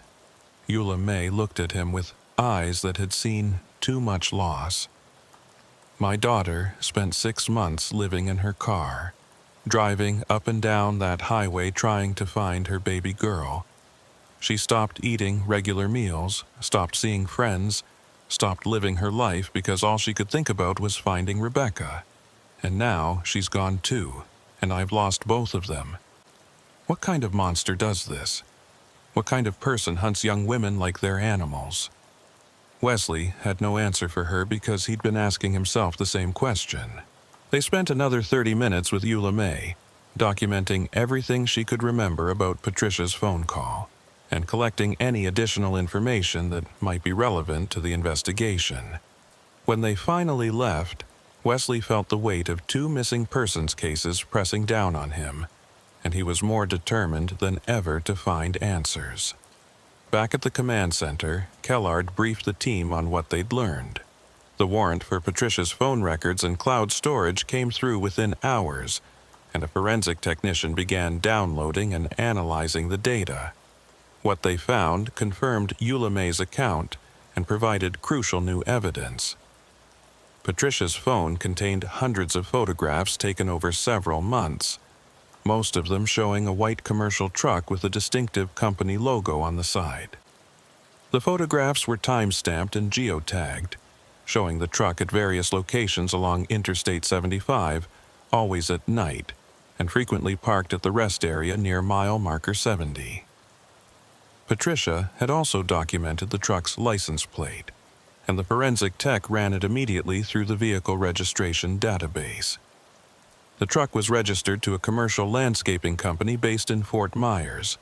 Eula May looked at him with eyes that had seen too much loss. "My daughter spent 6 months living in her car, driving up and down that highway trying to find her baby girl. She stopped eating regular meals, stopped seeing friends, stopped living her life because all she could think about was finding Rebecca. And now she's gone too, and I've lost both of them. What kind of monster does this? What kind of person hunts young women like they're animals?" Wesley had no answer for her because he'd been asking himself the same question. They spent another 30 minutes with Eula May, documenting everything she could remember about Patricia's phone call, and collecting any additional information that might be relevant to the investigation. When they finally left, Wesley felt the weight of 2 missing persons cases pressing down on him, and he was more determined than ever to find answers. Back at the command center, Kellard briefed the team on what they'd learned. The warrant for Patricia's phone records and cloud storage came through within hours, and a forensic technician began downloading and analyzing the data. What they found confirmed Eula May's account and provided crucial new evidence. Patricia's phone contained hundreds of photographs taken over several months, most of them showing a white commercial truck with a distinctive company logo on the side. The photographs were time-stamped and geotagged, showing the truck at various locations along Interstate 75, always at night, and frequently parked at the rest area near mile marker 70. Patricia had also documented the truck's license plate, and the forensic tech ran it immediately through the vehicle registration database. The truck was registered to a commercial landscaping company based in Fort Myers,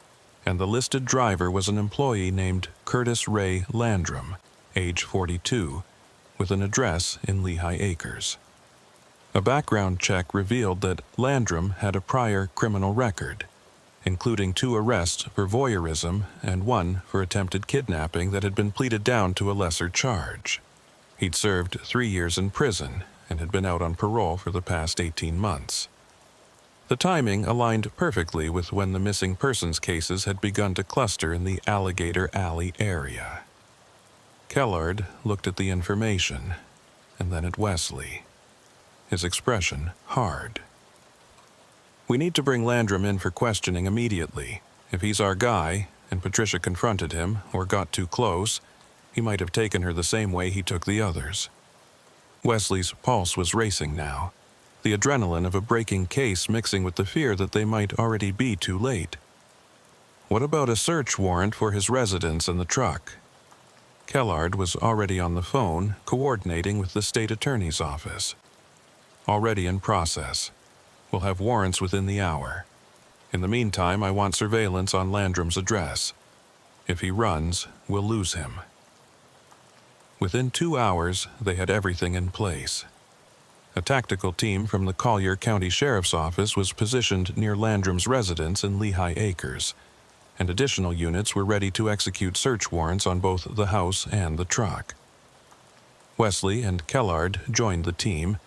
and the listed driver was an employee named Curtis Ray Landrum, age 42, with an address in Lehigh Acres. A background check revealed that Landrum had a prior criminal record, including 2 arrests for voyeurism and 1 for attempted kidnapping that had been pleaded down to a lesser charge. He'd served 3 years in prison and had been out on parole for the past 18 months. The timing aligned perfectly with when the missing persons cases had begun to cluster in the Alligator Alley area. Kellard looked at the information, and then at Wesley, his expression hard. "We need to bring Landrum in for questioning immediately. If he's our guy, and Patricia confronted him or got too close, he might have taken her the same way he took the others." Wesley's pulse was racing now, the adrenaline of a breaking case mixing with the fear that they might already be too late. What about a search warrant for his residence and the truck? Kellard was already on the phone, coordinating with the state attorney's office. "Already in process. We'll have warrants within the hour. In the meantime, I want surveillance on Landrum's address. If he runs, we'll lose him." Within 2 hours, they had everything in place. A tactical team from the Collier County Sheriff's Office was positioned near Landrum's residence in Lehigh Acres, and additional units were ready to execute search warrants on both the house and the truck. Wesley and Kellard joined the team,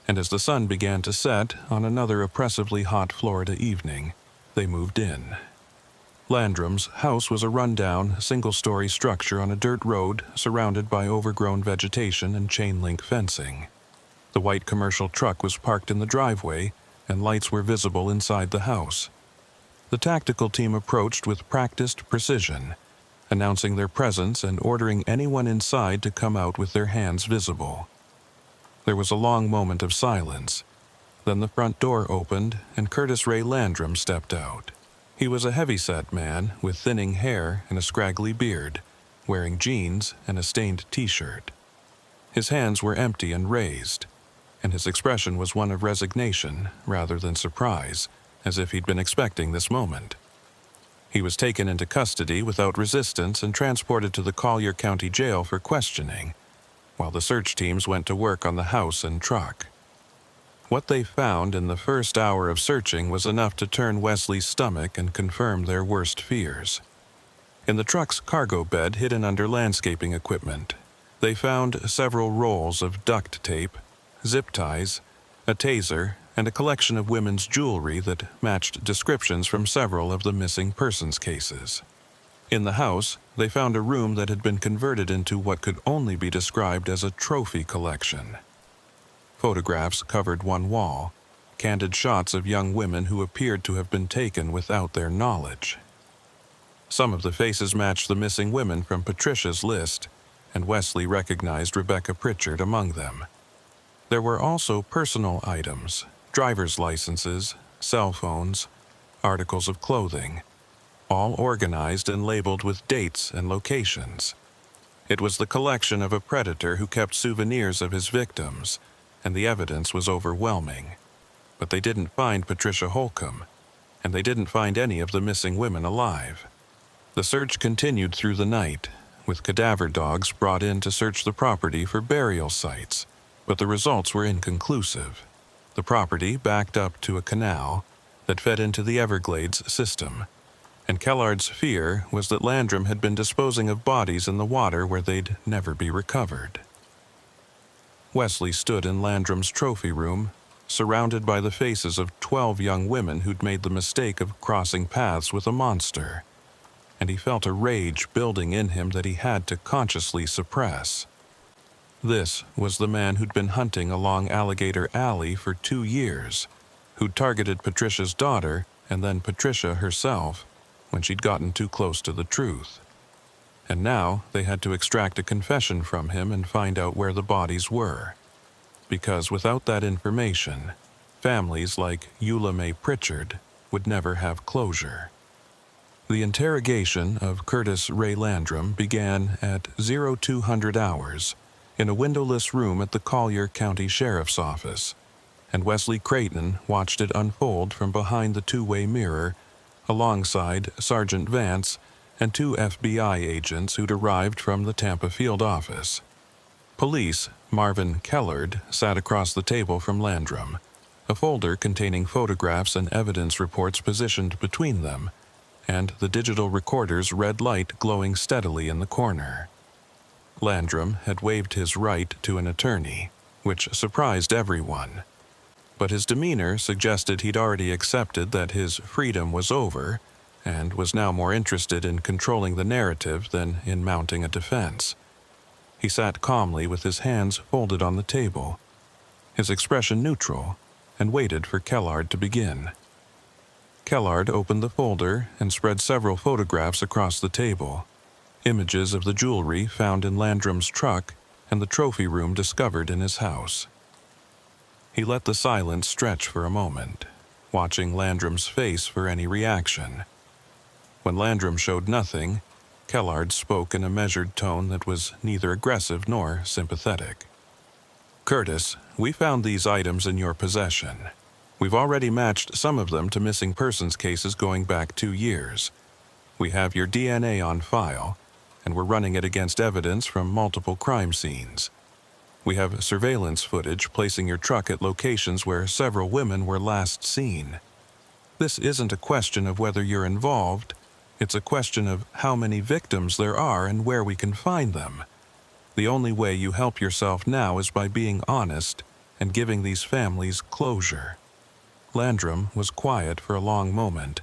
and as the sun began to set on another oppressively hot Florida evening, they moved in. Landrum's house was a rundown, single-story structure on a dirt road surrounded by overgrown vegetation and chain-link fencing. The white commercial truck was parked in the driveway, and lights were visible inside the house. The tactical team approached with practiced precision, announcing their presence and ordering anyone inside to come out with their hands visible. There was a long moment of silence. Then the front door opened, and Curtis Ray Landrum stepped out. He was a heavy-set man with thinning hair and a scraggly beard, wearing jeans and a stained T-shirt. His hands were empty and raised, and his expression was one of resignation rather than surprise, as if he'd been expecting this moment. He was taken into custody without resistance and transported to the Collier County Jail for questioning, while the search teams went to work on the house and truck. What they found in the first hour of searching was enough to turn Wesley's stomach and confirm their worst fears. In the truck's cargo bed hidden under landscaping equipment, they found several rolls of duct tape, zip ties, a taser, and a collection of women's jewelry that matched descriptions from several of the missing persons cases. In the house, they found a room that had been converted into what could only be described as a trophy collection. Photographs covered one wall, candid shots of young women who appeared to have been taken without their knowledge. Some of the faces matched the missing women from Patricia's list, and Wesley recognized Rebecca Pritchard among them. There were also personal items, driver's licenses, cell phones, articles of clothing, all organized and labeled with dates and locations. It was the collection of a predator who kept souvenirs of his victims, and the evidence was overwhelming. But they didn't find Patricia Holcomb, and they didn't find any of the missing women alive. The search continued through the night, with cadaver dogs brought in to search the property for burial sites, but the results were inconclusive. The property backed up to a canal that fed into the Everglades system, and Kellard's fear was that Landrum had been disposing of bodies in the water where they'd never be recovered. Wesley stood in Landrum's trophy room, surrounded by the faces of 12 young women who'd made the mistake of crossing paths with a monster, and he felt a rage building in him that he had to consciously suppress. This was the man who'd been hunting along Alligator Alley for 2 years, who'd targeted Patricia's daughter and then Patricia herself when she'd gotten too close to the truth. And now they had to extract a confession from him and find out where the bodies were. Because without that information, families like Eula Mae Pritchard would never have closure. The interrogation of Curtis Ray Landrum began at 0200 hours in a windowless room at the Collier County Sheriff's Office, and Wesley Creighton watched it unfold from behind the two-way mirror alongside Sergeant Vance and 2 FBI agents who'd arrived from the Tampa field office. Police Marvin Kellard sat across the table from Landrum, a folder containing photographs and evidence reports positioned between them, and the digital recorder's red light glowing steadily in the corner. Landrum had waived his right to an attorney, which surprised everyone, but his demeanor suggested he'd already accepted that his freedom was over and was now more interested in controlling the narrative than in mounting a defense. He sat calmly with his hands folded on the table, his expression neutral, and waited for Kellard to begin. Kellard opened the folder and spread several photographs across the table, images of the jewelry found in Landrum's truck and the trophy room discovered in his house. He let the silence stretch for a moment, watching Landrum's face for any reaction. When Landrum showed nothing, Kellard spoke in a measured tone that was neither aggressive nor sympathetic. "Curtis, we found these items in your possession. We've already matched some of them to missing persons cases going back 2 years. We have your DNA on file, and we're running it against evidence from multiple crime scenes. We have surveillance footage placing your truck at locations where several women were last seen. This isn't a question of whether you're involved, it's a question of how many victims there are and where we can find them. The only way you help yourself now is by being honest and giving these families closure." Landrum was quiet for a long moment,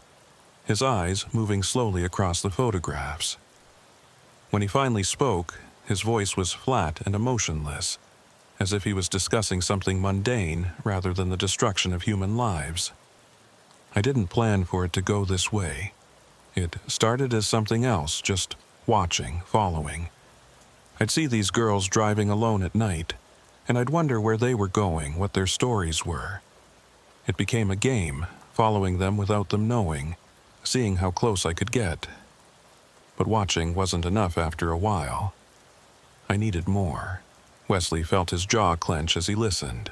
his eyes moving slowly across the photographs. When he finally spoke, his voice was flat and emotionless, as if he was discussing something mundane rather than the destruction of human lives. "I didn't plan for it to go this way. It started as something else, just watching, following. I'd see these girls driving alone at night, and I'd wonder where they were going, what their stories were. It became a game, following them without them knowing, seeing how close I could get. But watching wasn't enough after a while. I needed more." Wesley felt his jaw clench as he listened.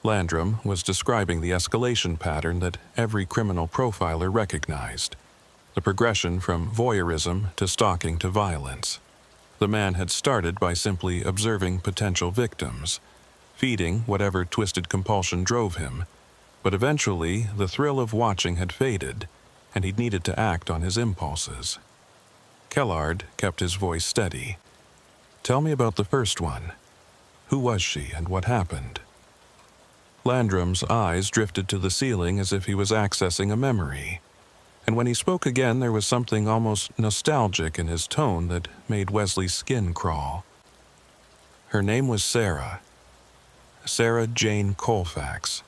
Landrum was describing the escalation pattern that every criminal profiler recognized, the progression from voyeurism to stalking to violence. The man had started by simply observing potential victims, feeding whatever twisted compulsion drove him, but eventually the thrill of watching had faded, and he'd needed to act on his impulses. Kellard kept his voice steady. "Tell me about the first one. Who was she and what happened?" Landrum's eyes drifted to the ceiling as if he was accessing a memory. And when he spoke again, there was something almost nostalgic in his tone that made Wesley's skin crawl. "Her name was Sarah. Sarah Jane Colfax.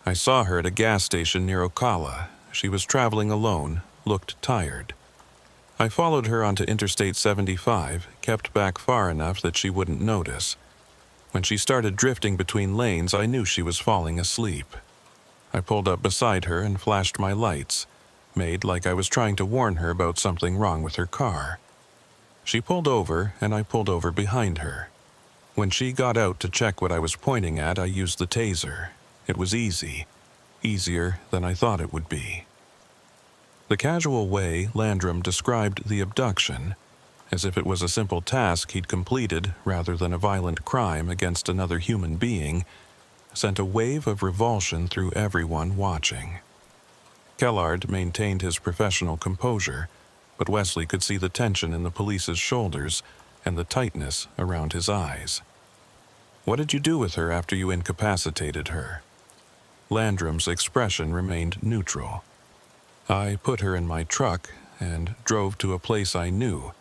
I saw her at a gas station near Ocala. She was traveling alone, looked tired. I followed her onto Interstate 75, kept back far enough that she wouldn't notice. When she started drifting between lanes, I knew she was falling asleep. I pulled up beside her and flashed my lights, made like I was trying to warn her about something wrong with her car. She pulled over, and I pulled over behind her. When she got out to check what I was pointing at, I used the taser. It was easy, easier than I thought it would be." The casual way Landrum described the abduction, as if it was a simple task he'd completed rather than a violent crime against another human being, sent a wave of revulsion through everyone watching. Kellard maintained his professional composure, but Wesley could see the tension in the police's shoulders and the tightness around his eyes. "What did you do with her after you incapacitated her?" Landrum's expression remained neutral. "I put her in my truck and drove to a place I knew,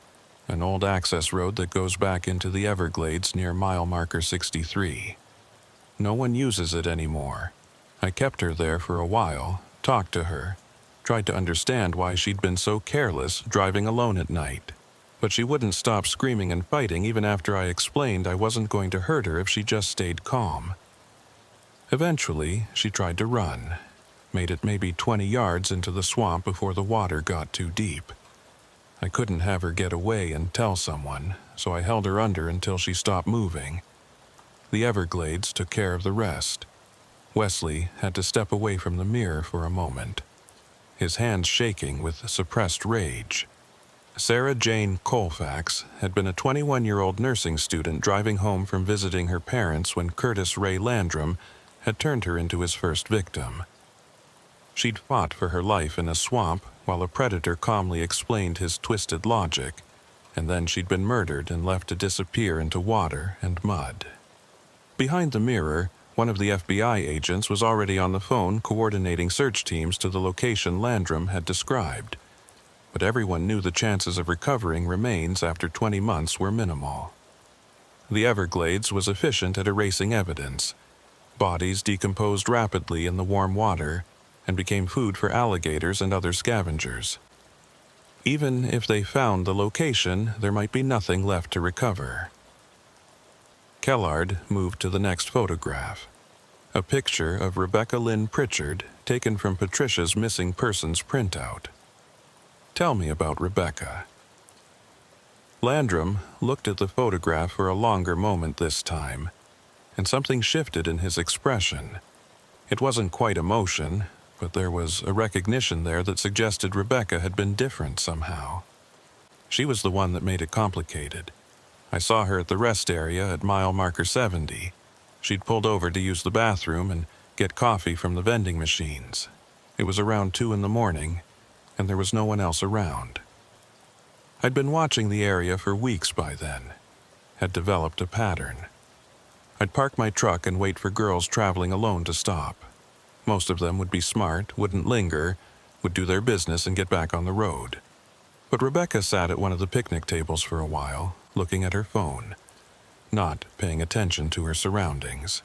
an old access road that goes back into the Everglades near mile marker 63. No one uses it anymore. I kept her there for a while, talked to her, tried to understand why she'd been so careless driving alone at night. But she wouldn't stop screaming and fighting even after I explained I wasn't going to hurt her if she just stayed calm. Eventually, she tried to run, made it maybe 20 yards into the swamp before the water got too deep. I couldn't have her get away and tell someone, so I held her under until she stopped moving. The Everglades took care of the rest. Wesley had to step away from the mirror for a moment, his hands shaking with suppressed rage. Sarah Jane Colfax had been a 21-year-old nursing student driving home from visiting her parents when Curtis Ray Landrum had turned her into his first victim. She'd fought for her life in a swamp while a predator calmly explained his twisted logic, and then she'd been murdered and left to disappear into water and mud. Behind the mirror, one of the FBI agents was already on the phone coordinating search teams to the location Landrum had described. But everyone knew the chances of recovering remains after 20 months were minimal. The Everglades was efficient at erasing evidence. Bodies decomposed rapidly in the warm water and became food for alligators and other scavengers. Even if they found the location, there might be nothing left to recover. Kellard moved to the next photograph, a picture of Rebecca Lynn Pritchard taken from Patricia's missing persons printout. "Tell me about Rebecca." Landrum looked at the photograph for a longer moment this time, and something shifted in his expression. It wasn't quite emotion, but there was a recognition there that suggested Rebecca had been different somehow. She was the one that made it complicated. I saw her at the rest area at mile marker 70. She'd pulled over to use the bathroom and get coffee from the vending machines. It was around 2 in the morning, and there was no one else around. I'd been watching the area for weeks by then, had developed a pattern. I'd park my truck and wait for girls traveling alone to stop. Most of them would be smart, wouldn't linger, would do their business and get back on the road. But Rebecca sat at one of the picnic tables for a while, looking at her phone, not paying attention to her surroundings.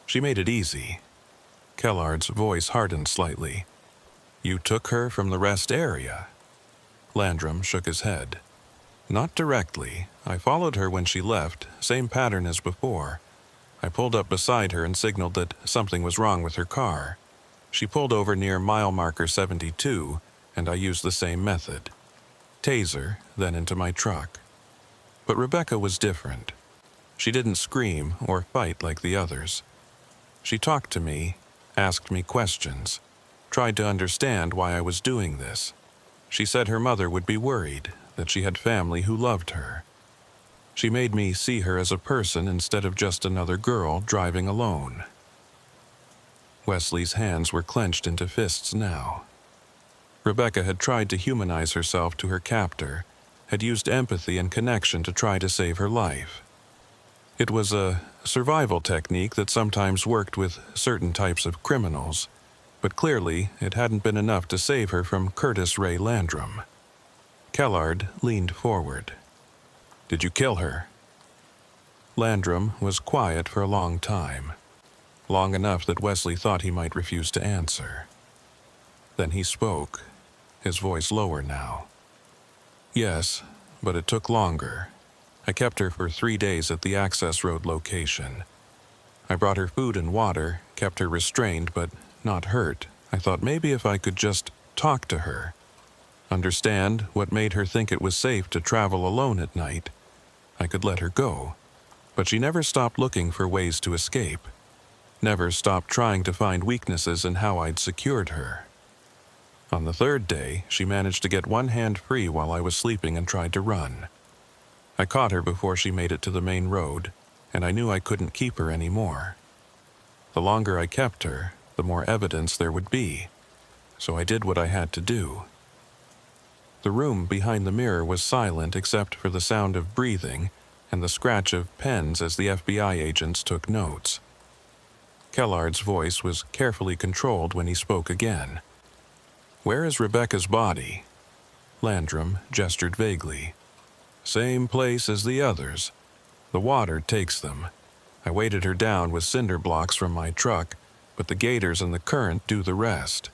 She made it easy. Kellard's voice hardened slightly. "You took her from the rest area?" Landrum shook his head. "Not directly. I followed her when she left, same pattern as before. I pulled up beside her and signaled that something was wrong with her car. She pulled over near mile marker 72, and I used the same method. Taser, then into my truck. But Rebecca was different. She didn't scream or fight like the others. She talked to me, asked me questions, tried to understand why I was doing this. She said her mother would be worried, that she had family who loved her. She made me see her as a person instead of just another girl driving alone." Wesley's hands were clenched into fists now. Rebecca had tried to humanize herself to her captor, had used empathy and connection to try to save her life. It was a survival technique that sometimes worked with certain types of criminals, but clearly it hadn't been enough to save her from Curtis Ray Landrum. Kellard leaned forward. "Did you kill her?" Landrum was quiet for a long time, long enough that Wesley thought he might refuse to answer. Then he spoke, his voice lower now. "Yes, but it took longer. I kept her for 3 days at the access road location. I brought her food and water, kept her restrained but not hurt. I thought maybe if I could just talk to her, understand what made her think it was safe to travel alone at night, I could let her go. But she never stopped looking for ways to escape, never stopped trying to find weaknesses in how I'd secured her. On the 3rd day, she managed to get one hand free while I was sleeping and tried to run. I caught her before she made it to the main road, and I knew I couldn't keep her anymore. The longer I kept her, the more evidence there would be, so I did what I had to do." The room behind the mirror was silent except for the sound of breathing and the scratch of pens as the FBI agents took notes. Kellard's voice was carefully controlled when he spoke again. "Where is Rebecca's body?" Landrum gestured vaguely. "Same place as the others. The water takes them. I weighted her down with cinder blocks from my truck, but the gators and the current do the rest.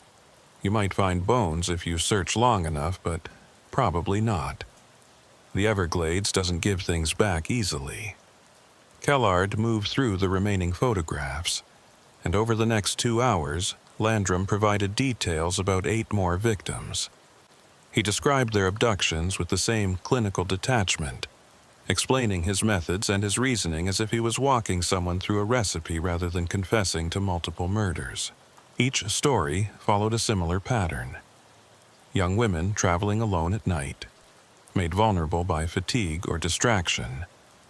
You might find bones if you search long enough, but probably not. The Everglades doesn't give things back easily." Kellard moved through the remaining photographs, and over the next 2 hours, Landrum provided details about 8 more victims. He described their abductions with the same clinical detachment, explaining his methods and his reasoning as if he was walking someone through a recipe rather than confessing to multiple murders. Each story followed a similar pattern. Young women traveling alone at night, made vulnerable by fatigue or distraction,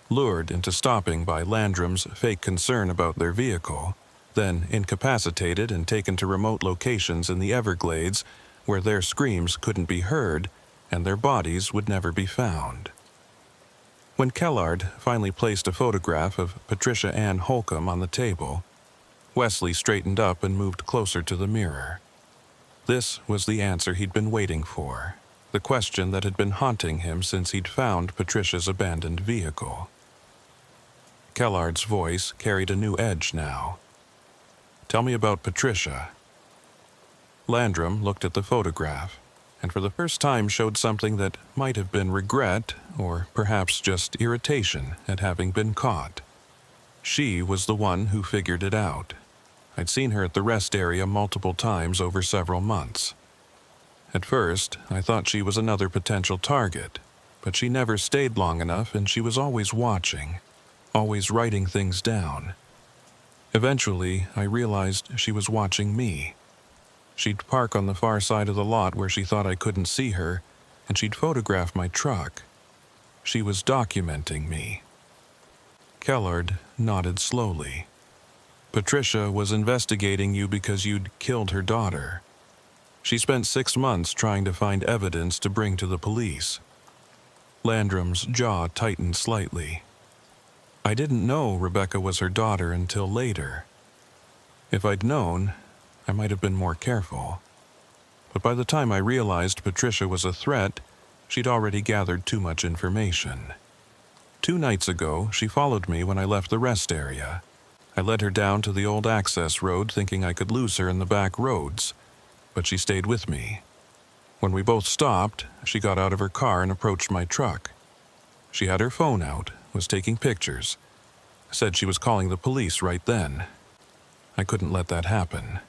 lured into stopping by Landrum's fake concern about their vehicle, then incapacitated and taken to remote locations in the Everglades where their screams couldn't be heard and their bodies would never be found. When Kellard finally placed a photograph of Patricia Ann Holcomb on the table, Wesley straightened up and moved closer to the mirror. This was the answer he'd been waiting for, the question that had been haunting him since he'd found Patricia's abandoned vehicle. Kellard's voice carried a new edge now. "Tell me about Patricia." Landrum looked at the photograph, and for the first time showed something that might have been regret, or perhaps just irritation at having been caught. She was the one who figured it out. I'd seen her at the rest area multiple times over several months. At first, I thought she was another potential target, but she never stayed long enough and she was always watching, always writing things down. Eventually, I realized she was watching me. She'd park on the far side of the lot where she thought I couldn't see her, and she'd photograph my truck. She was documenting me. Kellard nodded slowly. "Patricia was investigating you because you'd killed her daughter. She spent 6 months trying to find evidence to bring to the police." Landrum's jaw tightened slightly. "I didn't know Rebecca was her daughter until later. If I'd known, I might have been more careful. But by the time I realized Patricia was a threat, she'd already gathered too much information. 2 nights ago, she followed me when I left the rest area. I led her down to the old access road thinking I could lose her in the back roads, but she stayed with me. When we both stopped, she got out of her car and approached my truck. She had her phone out, was taking pictures, said she was calling the police right then. I couldn't let that happen."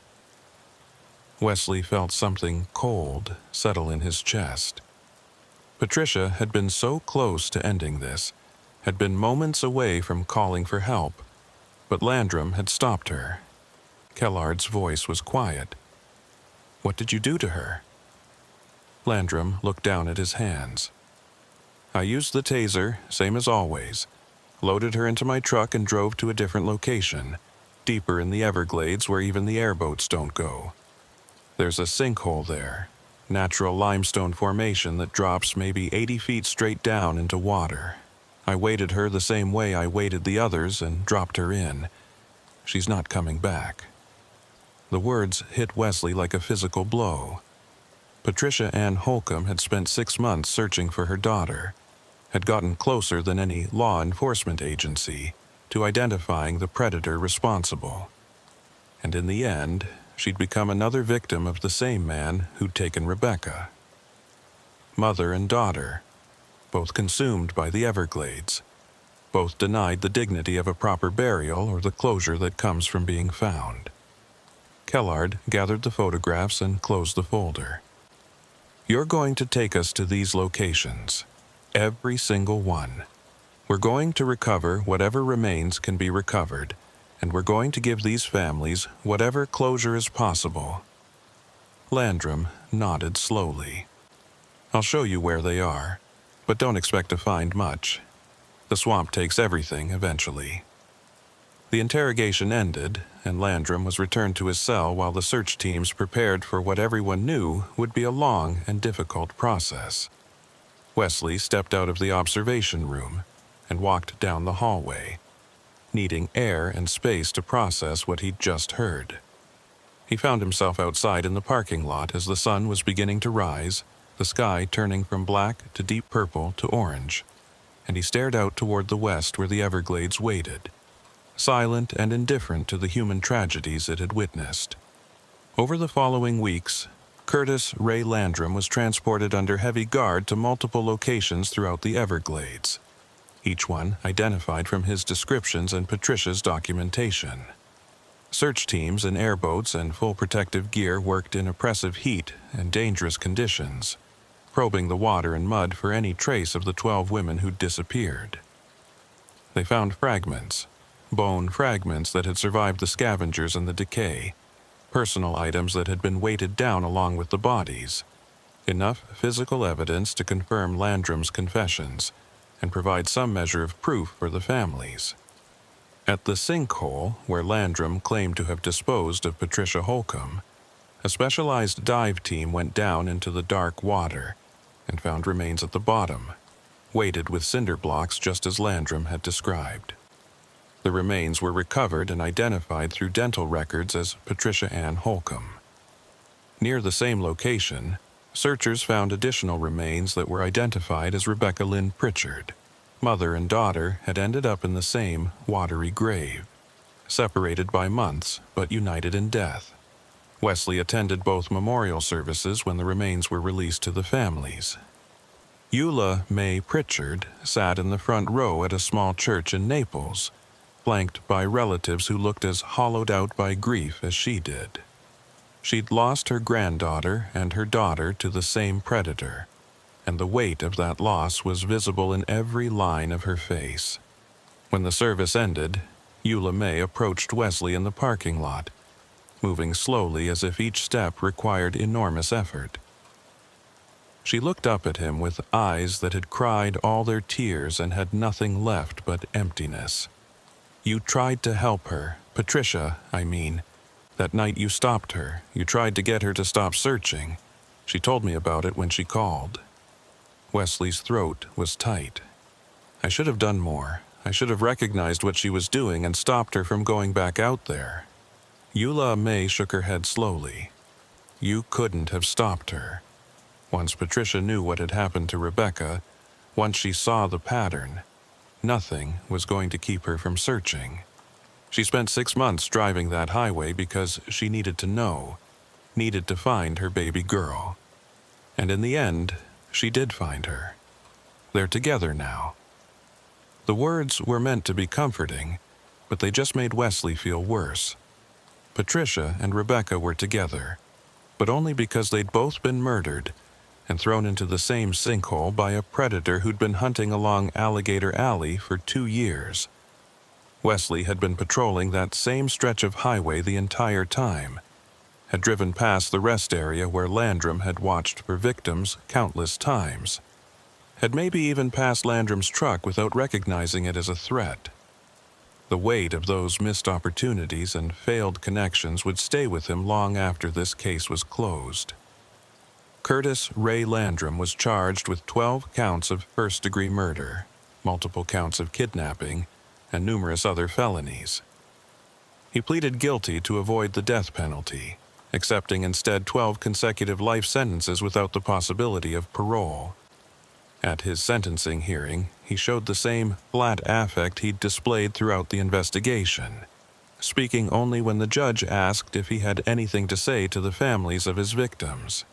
Wesley felt something cold settle in his chest. Patricia had been so close to ending this, had been moments away from calling for help, but Landrum had stopped her. Kellard's voice was quiet. "What did you do to her?" Landrum looked down at his hands. "I used the taser, same as always, loaded her into my truck and drove to a different location, deeper in the Everglades where even the airboats don't go. There's a sinkhole there. natural limestone formation that drops maybe 80 feet straight down into water. I weighted her the same way I weighted the others and dropped her in. She's not coming back. The words hit Wesley like a physical blow. Patricia Ann Holcomb had spent 6 months searching for her daughter, had gotten closer than any law enforcement agency to identifying the predator responsible. And in the end, she'd become another victim of the same man who'd taken Rebecca. Mother and daughter, both consumed by the Everglades, both denied the dignity of a proper burial or the closure that comes from being found. Kellard gathered the photographs and closed the folder. You're going to take us to these locations, every single one. We're going to recover whatever remains can be recovered, and we're going to give these families whatever closure is possible. Landrum nodded slowly. I'll show you where they are, but don't expect to find much. The swamp takes everything eventually. The interrogation ended, and Landrum was returned to his cell while the search teams prepared for what everyone knew would be a long and difficult process. Wesley stepped out of the observation room and walked down the hallway, needing air and space to process what he'd just heard. He found himself outside in the parking lot as the sun was beginning to rise, the sky turning from black to deep purple to orange, and he stared out toward the west where the Everglades waited, silent and indifferent to the human tragedies it had witnessed. Over the following weeks, Curtis Ray Landrum was transported under heavy guard to multiple locations throughout the Everglades, each one identified from his descriptions and Patricia's documentation. Search teams in airboats and full protective gear worked in oppressive heat and dangerous conditions, probing the water and mud for any trace of the 12 women who'd disappeared. They found fragments, bone fragments that had survived the scavengers and the decay, personal items that had been weighted down along with the bodies, enough physical evidence to confirm Landrum's confessions and provide some measure of proof for the families. At the sinkhole where Landrum claimed to have disposed of Patricia Holcomb, a specialized dive team went down into the dark water and found remains at the bottom, weighted with cinder blocks just as Landrum had described. The remains were recovered and identified through dental records as Patricia Ann Holcomb. Near the same location, searchers found additional remains that were identified as Rebecca Lynn Pritchard. Mother and daughter had ended up in the same watery grave, separated by months but united in death. Wesley attended both memorial services when the remains were released to the families. Eula Mae Pritchard sat in the front row at a small church in Naples, flanked by relatives who looked as hollowed out by grief as she did. She'd lost her granddaughter and her daughter to the same predator, and the weight of that loss was visible in every line of her face. When the service ended, Eula Mae approached Wesley in the parking lot, moving slowly as if each step required enormous effort. She looked up at him with eyes that had cried all their tears and had nothing left but emptiness. You tried to help her, Patricia, I mean. That night you stopped her. You tried to get her to stop searching. She told me about it when she called. Wesley's throat was tight. I should have done more. I should have recognized what she was doing and stopped her from going back out there. Eula Mae shook her head slowly. You couldn't have stopped her. Once Patricia knew what had happened to Rebecca, once she saw the pattern, nothing was going to keep her from searching. She spent 6 months driving that highway because she needed to know, needed to find her baby girl. And in the end, she did find her. They're together now. The words were meant to be comforting, but they just made Wesley feel worse. Patricia and Rebecca were together, but only because they'd both been murdered and thrown into the same sinkhole by a predator who'd been hunting along Alligator Alley for 2 years. Wesley had been patrolling that same stretch of highway the entire time, had driven past the rest area where Landrum had watched for victims countless times, had maybe even passed Landrum's truck without recognizing it as a threat. The weight of those missed opportunities and failed connections would stay with him long after this case was closed. Curtis Ray Landrum was charged with 12 counts of first-degree murder, multiple counts of kidnapping, and numerous other felonies. He pleaded guilty to avoid the death penalty, accepting instead 12 consecutive life sentences without the possibility of parole. At his sentencing hearing, he showed the same flat affect he'd displayed throughout the investigation, speaking only when the judge asked if he had anything to say to the families of his victims.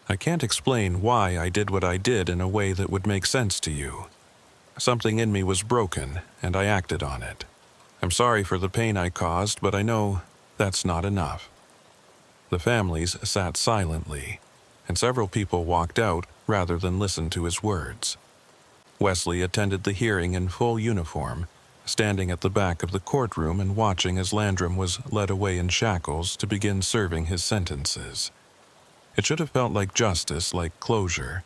"I can't explain why I did what I did in a way that would make sense to you. Something in me was broken, and I acted on it. I'm sorry for the pain I caused, but I know that's not enough." The families sat silently, and several people walked out rather than listen to his words. Wesley attended the hearing in full uniform, standing at the back of the courtroom and watching as Landrum was led away in shackles to begin serving his sentences. It should have felt like justice, like closure,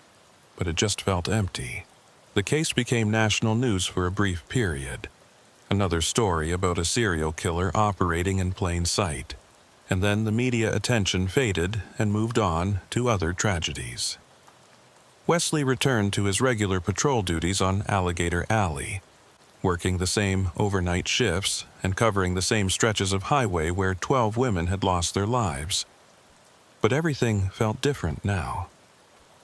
but it just felt empty. The case became national news for a brief period. Another story about a serial killer operating in plain sight. And then the media attention faded and moved on to other tragedies. Wesley returned to his regular patrol duties on Alligator Alley, working the same overnight shifts and covering the same stretches of highway where 12 women had lost their lives. But everything felt different now.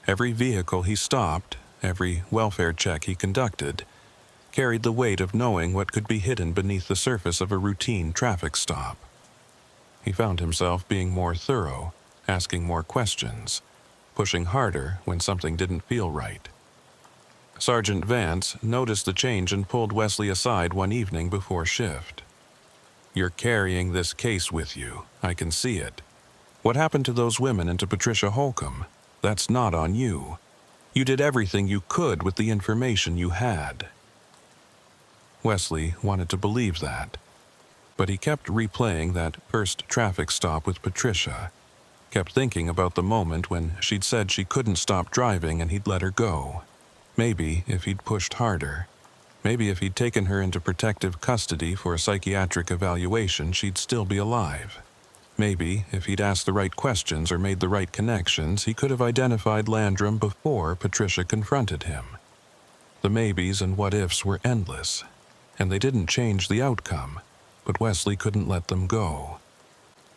Every vehicle he stopped, every welfare check he conducted, carried the weight of knowing what could be hidden beneath the surface of a routine traffic stop. He found himself being more thorough, asking more questions, pushing harder when something didn't feel right. Sergeant Vance noticed the change and pulled Wesley aside one evening before shift. "You're carrying this case with you. I can see it. What happened to those women and to Patricia Holcomb? That's not on you. You did everything you could with the information you had." Wesley wanted to believe that, but he kept replaying that first traffic stop with Patricia, kept thinking about the moment when she'd said she couldn't stop driving and he'd let her go. Maybe if he'd pushed harder, maybe if he'd taken her into protective custody for a psychiatric evaluation, she'd still be alive. Maybe if he'd asked the right questions or made the right connections, he could have identified Landrum before Patricia confronted him. The maybes and what-ifs were endless, and they didn't change the outcome, but Wesley couldn't let them go.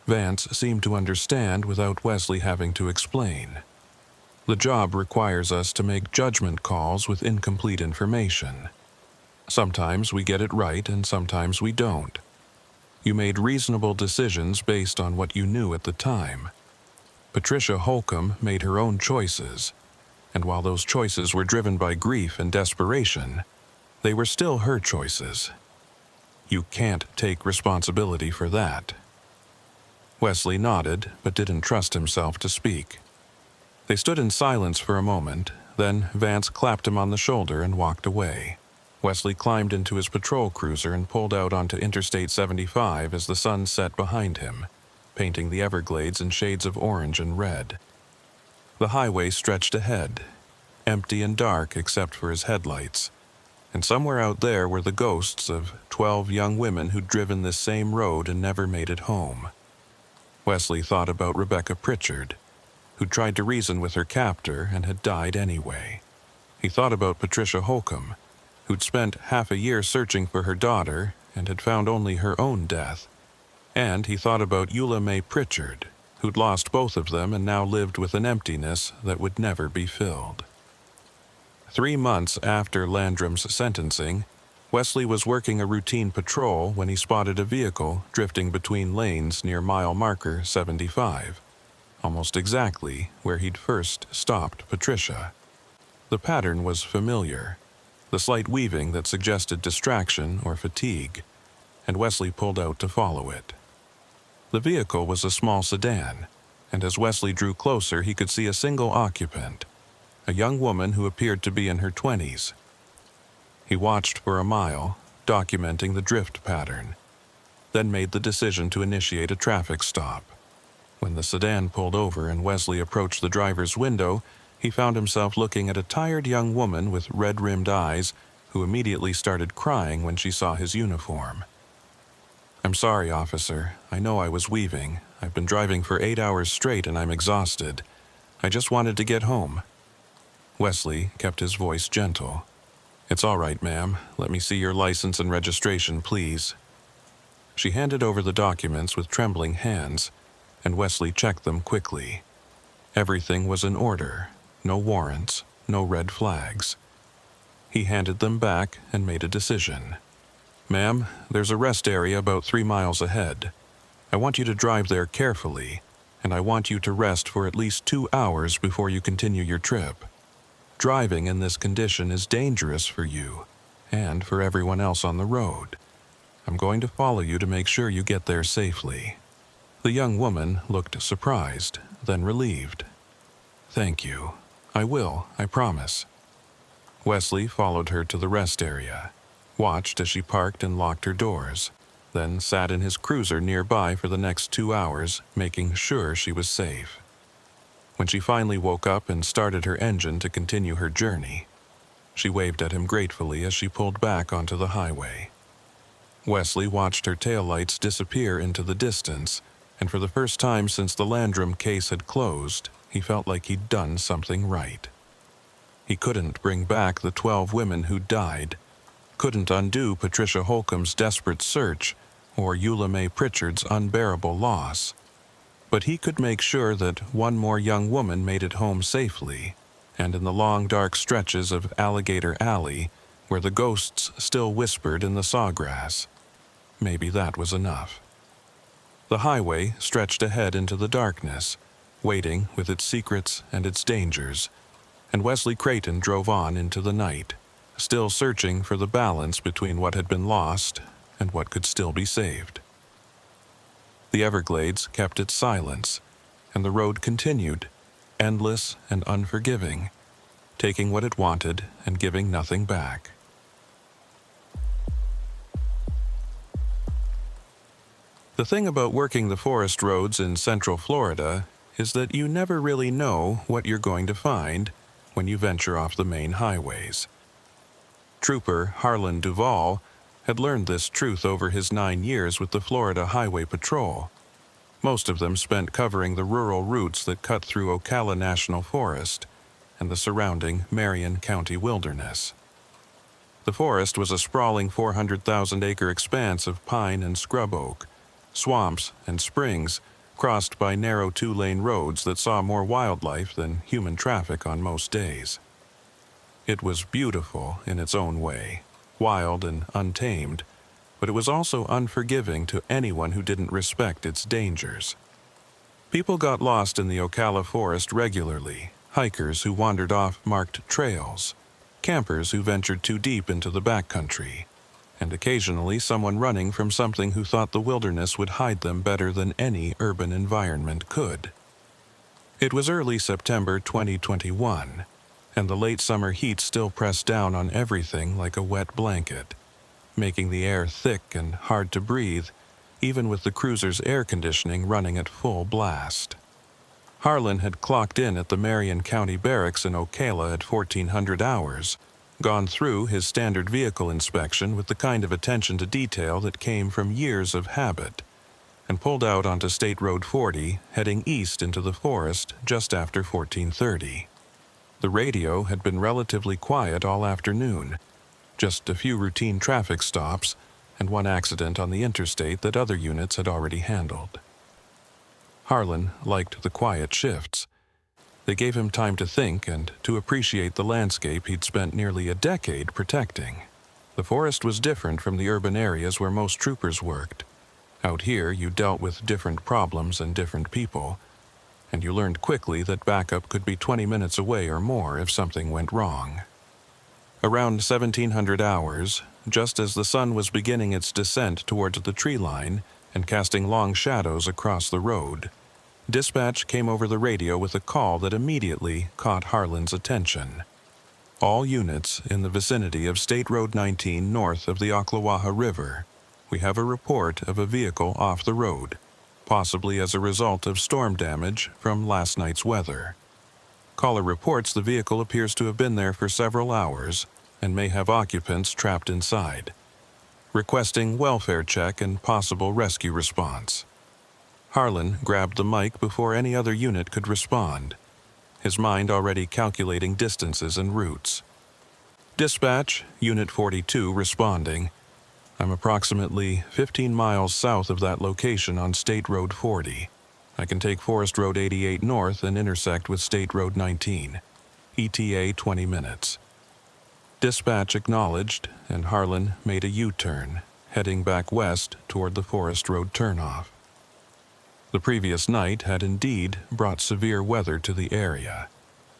Vance seemed to understand without Wesley having to explain. The job requires us to make judgment calls with incomplete information. Sometimes we get it right and sometimes we don't. You made reasonable decisions based on what you knew at the time. Patricia Holcomb made her own choices, and while those choices were driven by grief and desperation, they were still her choices. You can't take responsibility for that. Wesley nodded, but didn't trust himself to speak. They stood in silence for a moment, then Vance clapped him on the shoulder and walked away. Wesley climbed into his patrol cruiser and pulled out onto Interstate 75 as the sun set behind him, painting the Everglades in shades of orange and red. The highway stretched ahead, empty and dark except for his headlights, and somewhere out there were the ghosts of 12 young women who'd driven this same road and never made it home. Wesley thought about Rebecca Pritchard, who'd tried to reason with her captor and had died anyway. He thought about Patricia Holcomb, who'd spent half a year searching for her daughter and had found only her own death. And he thought about Eula Mae Pritchard, who'd lost both of them and now lived with an emptiness that would never be filled. 3 months after Landrum's sentencing, Wesley was working a routine patrol when he spotted a vehicle drifting between lanes near mile marker 75, almost exactly where he'd first stopped Patricia. The pattern was familiar, the slight weaving that suggested distraction or fatigue, and Wesley pulled out to follow it. The vehicle was a small sedan, and as Wesley drew closer he could see a single occupant, a young woman who appeared to be in her 20s. He watched for a mile, documenting the drift pattern, then made the decision to initiate a traffic stop. When the sedan pulled over and Wesley approached the driver's window, he found himself looking at a tired young woman with red-rimmed eyes who immediately started crying when she saw his uniform. "I'm sorry, officer. I know I was weaving. I've been driving for 8 hours straight and I'm exhausted. I just wanted to get home." Wesley kept his voice gentle. "It's all right, ma'am. Let me see your license and registration, please." She handed over the documents with trembling hands, and Wesley checked them quickly. Everything was in order. No warrants, no red flags. He handed them back and made a decision. "Ma'am, there's a rest area about 3 miles ahead. I want you to drive there carefully, and I want you to rest for at least 2 hours before you continue your trip. Driving in this condition is dangerous for you and for everyone else on the road. I'm going to follow you to make sure you get there safely." The young woman looked surprised, then relieved. "Thank you. I will, I promise." Wesley followed her to the rest area, watched as she parked and locked her doors, then sat in his cruiser nearby for the next 2 hours, making sure she was safe. When she finally woke up and started her engine to continue her journey, she waved at him gratefully as she pulled back onto the highway. Wesley watched her taillights disappear into the distance, and for the first time since the Landrum case had closed, he felt like he'd done something right. He couldn't bring back the 12 women who died, couldn't undo Patricia Holcomb's desperate search or Eula Mae Pritchard's unbearable loss, but he could make sure that one more young woman made it home safely, and in the long dark stretches of Alligator Alley, where the ghosts still whispered in the sawgrass, maybe that was enough. The highway stretched ahead into the darkness, waiting with its secrets and its dangers, and Wesley Creighton drove on into the night, still searching for the balance between what had been lost and what could still be saved. The Everglades kept its silence, and the road continued, endless and unforgiving, taking what it wanted and giving nothing back. The thing about working the forest roads in Central Florida is that you never really know what you're going to find when you venture off the main highways. Trooper Harlan Duvall had learned this truth over his 9 years with the Florida Highway Patrol, most of them spent covering the rural routes that cut through Ocala National Forest and the surrounding Marion County wilderness. The forest was a sprawling 400,000-acre expanse of pine and scrub oak, swamps and springs crossed by narrow 2-lane roads that saw more wildlife than human traffic on most days. It was beautiful in its own way, wild and untamed, but it was also unforgiving to anyone who didn't respect its dangers. People got lost in the Ocala forest regularly, hikers who wandered off marked trails, campers who ventured too deep into the backcountry, and occasionally someone running from something who thought the wilderness would hide them better than any urban environment could. It was early September 2021, and the late summer heat still pressed down on everything like a wet blanket, making the air thick and hard to breathe, even with the cruiser's air conditioning running at full blast. Harlan had clocked in at the Marion County Barracks in Ocala at 1400 hours, gone through his standard vehicle inspection with the kind of attention to detail that came from years of habit, and pulled out onto State Road 40, heading east into the forest just after 1430. The radio had been relatively quiet all afternoon, just a few routine traffic stops and one accident on the interstate that other units had already handled. Harlan liked the quiet shifts. They gave him time to think and to appreciate the landscape he'd spent nearly a decade protecting. The forest was different from the urban areas where most troopers worked. Out here, you dealt with different problems and different people, and you learned quickly that backup could be 20 minutes away or more if something went wrong. Around 1700 hours, just as the sun was beginning its descent towards the tree line and casting long shadows across the road, dispatch came over the radio with a call that immediately caught Harlan's attention. All units in the vicinity of State Road 19 north of the Ocklawaha River. We have a report of a vehicle off the road, possibly as a result of storm damage from last night's weather. Caller reports the vehicle appears to have been there for several hours and may have occupants trapped inside. Requesting welfare check and possible rescue response. Harlan grabbed the mic before any other unit could respond. his mind already calculating distances and routes. Dispatch, Unit 42 responding. I'm approximately 15 miles south of that location on State Road 40. I can take Forest Road 88 north and intersect with State Road 19. ETA 20 minutes. Dispatch acknowledged, and Harlan made a U-turn, heading back west toward the Forest Road turnoff. The previous night had indeed brought severe weather to the area.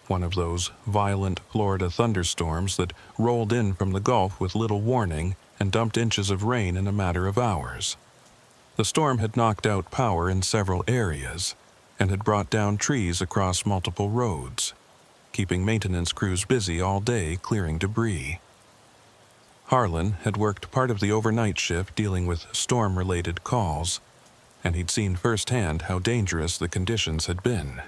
One of those violent Florida thunderstorms that rolled in from the Gulf with little warning and dumped inches of rain in a matter of hours. The storm had knocked out power in several areas and had brought down trees across multiple roads, keeping maintenance crews busy all day clearing debris. Harlan had worked part of the overnight shift dealing with storm-related calls, and he'd seen firsthand how dangerous the conditions had been.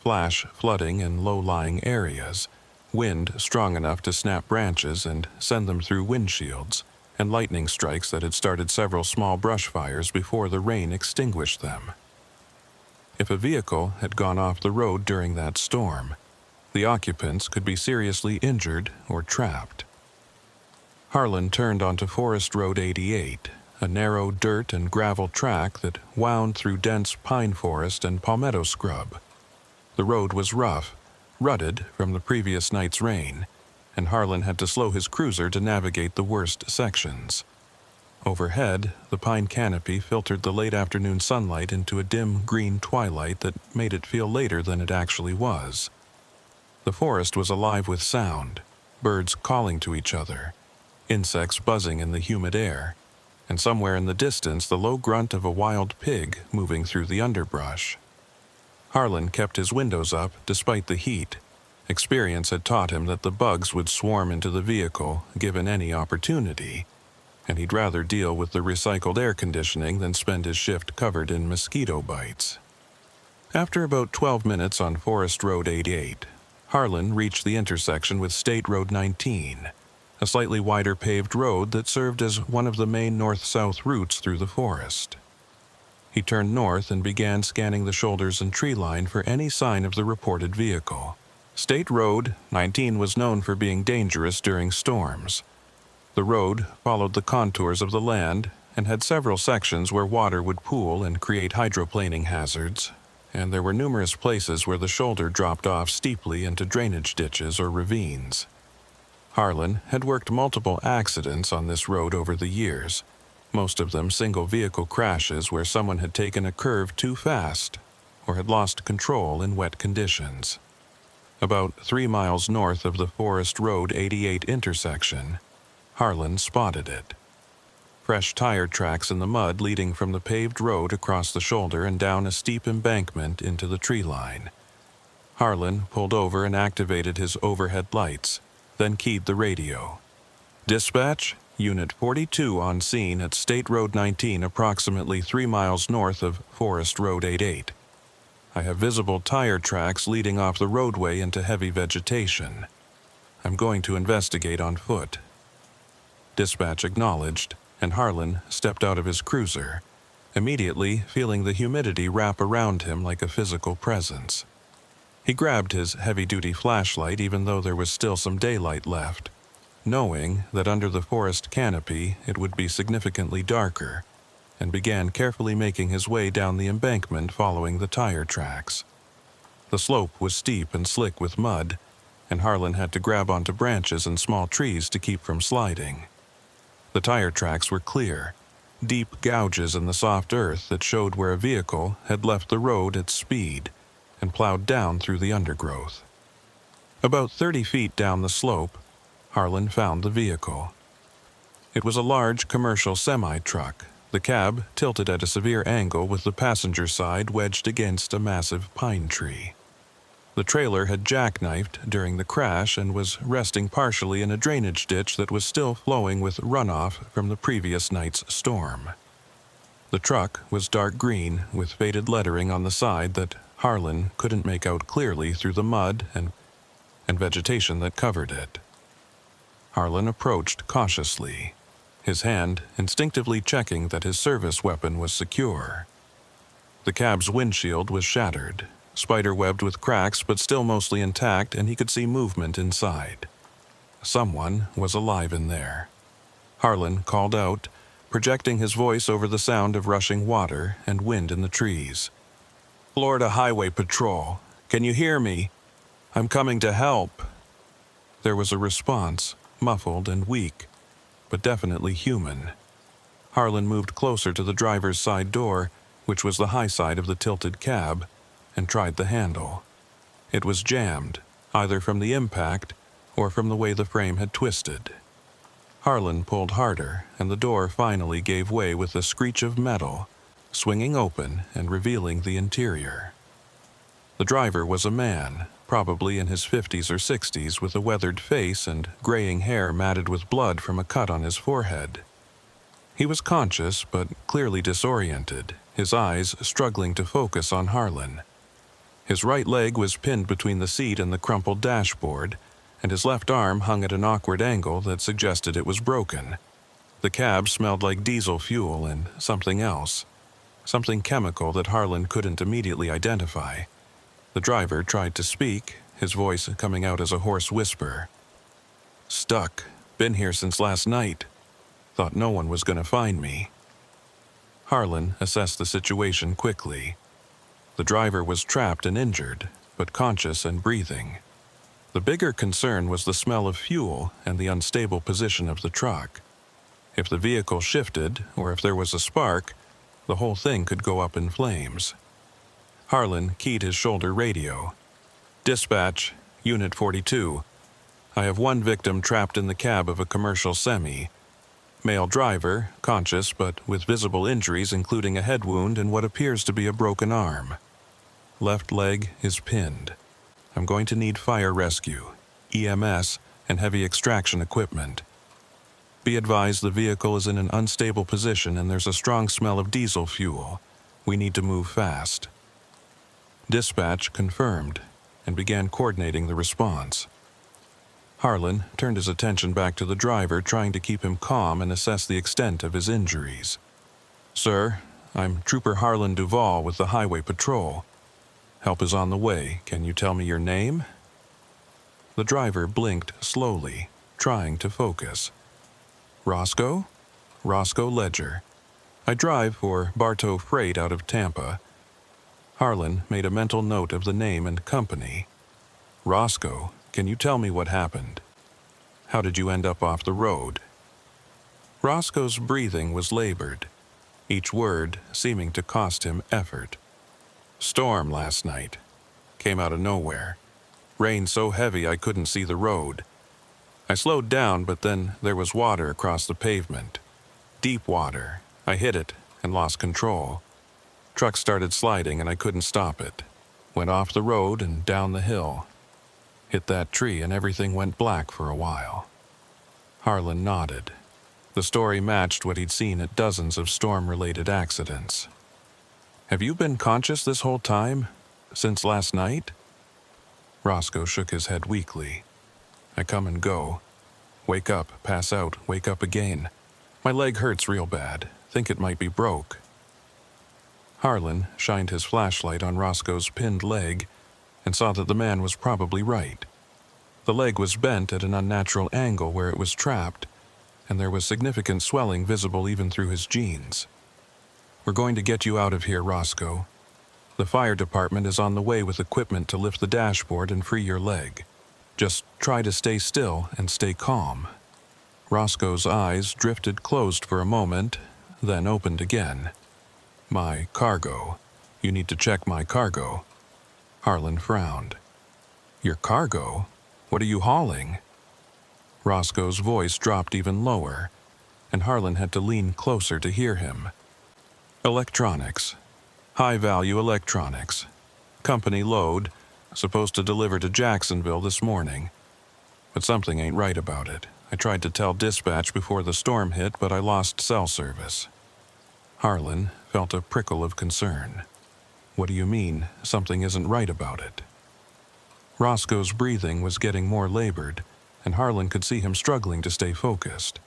Flash flooding in low-lying areas, wind strong enough to snap branches and send them through windshields, and lightning strikes that had started several small brush fires before the rain extinguished them. If a vehicle had gone off the road during that storm, the occupants could be seriously injured or trapped. Harlan turned onto Forest Road 88, a narrow dirt and gravel track that wound through dense pine forest and palmetto scrub. The road was rough, rutted from the previous night's rain, and Harlan had to slow his cruiser to navigate the worst sections. Overhead, the pine canopy filtered the late afternoon sunlight into a dim green twilight that made it feel later than it actually was. The forest was alive with sound, birds calling to each other, insects buzzing in the humid air, and somewhere in the distance the low grunt of a wild pig moving through the underbrush. Harlan kept his windows up despite the heat. Experience had taught him that the bugs would swarm into the vehicle given any opportunity, and he'd rather deal with the recycled air conditioning than spend his shift covered in mosquito bites. After about 12 minutes on Forest Road 88, Harlan reached the intersection with State Road 19, a slightly wider paved road that served as one of the main north-south routes through the forest. He turned north and began scanning the shoulders and tree line for any sign of the reported vehicle. State Road 19 was known for being dangerous during storms. The road followed the contours of the land and had several sections where water would pool and create hydroplaning hazards, and there were numerous places where the shoulder dropped off steeply into drainage ditches or ravines. Harlan had worked multiple accidents on this road over the years, most of them single-vehicle crashes where someone had taken a curve too fast or had lost control in wet conditions. About 3 miles north of the Forest Road 88 intersection, Harlan spotted it. Fresh tire tracks in the mud leading from the paved road across the shoulder and down a steep embankment into the tree line. Harlan pulled over and activated his overhead lights, then keyed the radio. Dispatch, Unit 42 on scene at State Road 19 approximately 3 miles north of Forest Road 88. I have visible tire tracks leading off the roadway into heavy vegetation. I'm going to investigate on foot. Dispatch acknowledged, and Harlan stepped out of his cruiser, immediately feeling the humidity wrap around him like a physical presence. He grabbed his heavy-duty flashlight even though there was still some daylight left, knowing that under the forest canopy it would be significantly darker, and began carefully making his way down the embankment following the tire tracks. The slope was steep and slick with mud, and Harlan had to grab onto branches and small trees to keep from sliding. The tire tracks were clear, deep gouges in the soft earth that showed where a vehicle had left the road at speed and plowed down through the undergrowth. About 30 feet down the slope, Harlan found the vehicle. It was a large commercial semi-truck, the cab tilted at a severe angle with the passenger side wedged against a massive pine tree. The trailer had jackknifed during the crash and was resting partially in a drainage ditch that was still flowing with runoff from the previous night's storm. The truck was dark green with faded lettering on the side that Harlan couldn't make out clearly through the mud and vegetation that covered it. Harlan approached cautiously, his hand instinctively checking that his service weapon was secure. The cab's windshield was shattered, spider-webbed with cracks but still mostly intact, and he could see movement inside. Someone was alive in there. Harlan called out, projecting his voice over the sound of rushing water and wind in the trees. "Florida Highway Patrol, can you hear me? I'm coming to help." There was a response, muffled and weak, but definitely human. Harlan moved closer to the driver's side door, which was the high side of the tilted cab, and tried the handle. It was jammed, either from the impact or from the way the frame had twisted. Harlan pulled harder, and the door finally gave way with a screech of metal, swinging open and revealing the interior. The driver was a man, probably in his 50s or 60s, with a weathered face and graying hair matted with blood from a cut on his forehead. He was conscious but clearly disoriented, his eyes struggling to focus on Harlan. His right leg was pinned between the seat and the crumpled dashboard, and his left arm hung at an awkward angle that suggested it was broken. The cab smelled like diesel fuel and something else, something chemical that Harlan couldn't immediately identify. The driver tried to speak, his voice coming out as a hoarse whisper. "Stuck. Been here since last night. Thought no one was going to find me." Harlan assessed the situation quickly. The driver was trapped and injured, but conscious and breathing. The bigger concern was the smell of fuel and the unstable position of the truck. If the vehicle shifted, or if there was a spark, the whole thing could go up in flames. Harlan keyed his shoulder radio. "Dispatch, Unit 42. I have one victim trapped in the cab of a commercial semi. Male driver, conscious but with visible injuries including a head wound and what appears to be a broken arm. Left leg is pinned. I'm going to need fire rescue, EMS, and heavy extraction equipment. Be advised the vehicle is in an unstable position and there's a strong smell of diesel fuel. We need to move fast." Dispatch confirmed and began coordinating the response. Harlan turned his attention back to the driver, trying to keep him calm and assess the extent of his injuries. "Sir, I'm Trooper Harlan Duvall with the Highway Patrol. Help is on the way. Can you tell me your name?" The driver blinked slowly, trying to focus. "Roscoe? Roscoe Ledger. I drive for Bartow Freight out of Tampa." Harlan made a mental note of the name and company. "Roscoe, can you tell me what happened? How did you end up off the road?" Roscoe's breathing was labored, each word seeming to cost him effort. "Storm last night. Came out of nowhere. Rain so heavy I couldn't see the road. I slowed down, but then there was water across the pavement. Deep water. I hit it and lost control. Truck started sliding and I couldn't stop it. Went off the road and down the hill. Hit that tree and everything went black for a while." Harlan nodded. The story matched what he'd seen at dozens of storm-related accidents. "Have you been conscious this whole time? Since last night?" Roscoe shook his head weakly. "I come and go. Wake up, pass out, wake up again. My leg hurts real bad. Think it might be broke." Harlan shined his flashlight on Roscoe's pinned leg and saw that the man was probably right. The leg was bent at an unnatural angle where it was trapped, and there was significant swelling visible even through his jeans. "We're going to get you out of here, Roscoe. The fire department is on the way with equipment to lift the dashboard and free your leg. Just try to stay still and stay calm." Roscoe's eyes drifted closed for a moment, then opened again. "My cargo. You need to check my cargo." Harlan frowned. "Your cargo? What are you hauling?" Roscoe's voice dropped even lower, and Harlan had to lean closer to hear him. "Electronics. High-value electronics. Company load, supposed to deliver to Jacksonville this morning. But something ain't right about it. I tried to tell dispatch before the storm hit, but I lost cell service." Harlan felt a prickle of concern. "What do you mean, something isn't right about it?" Roscoe's breathing was getting more labored, and Harlan could see him struggling to stay focused.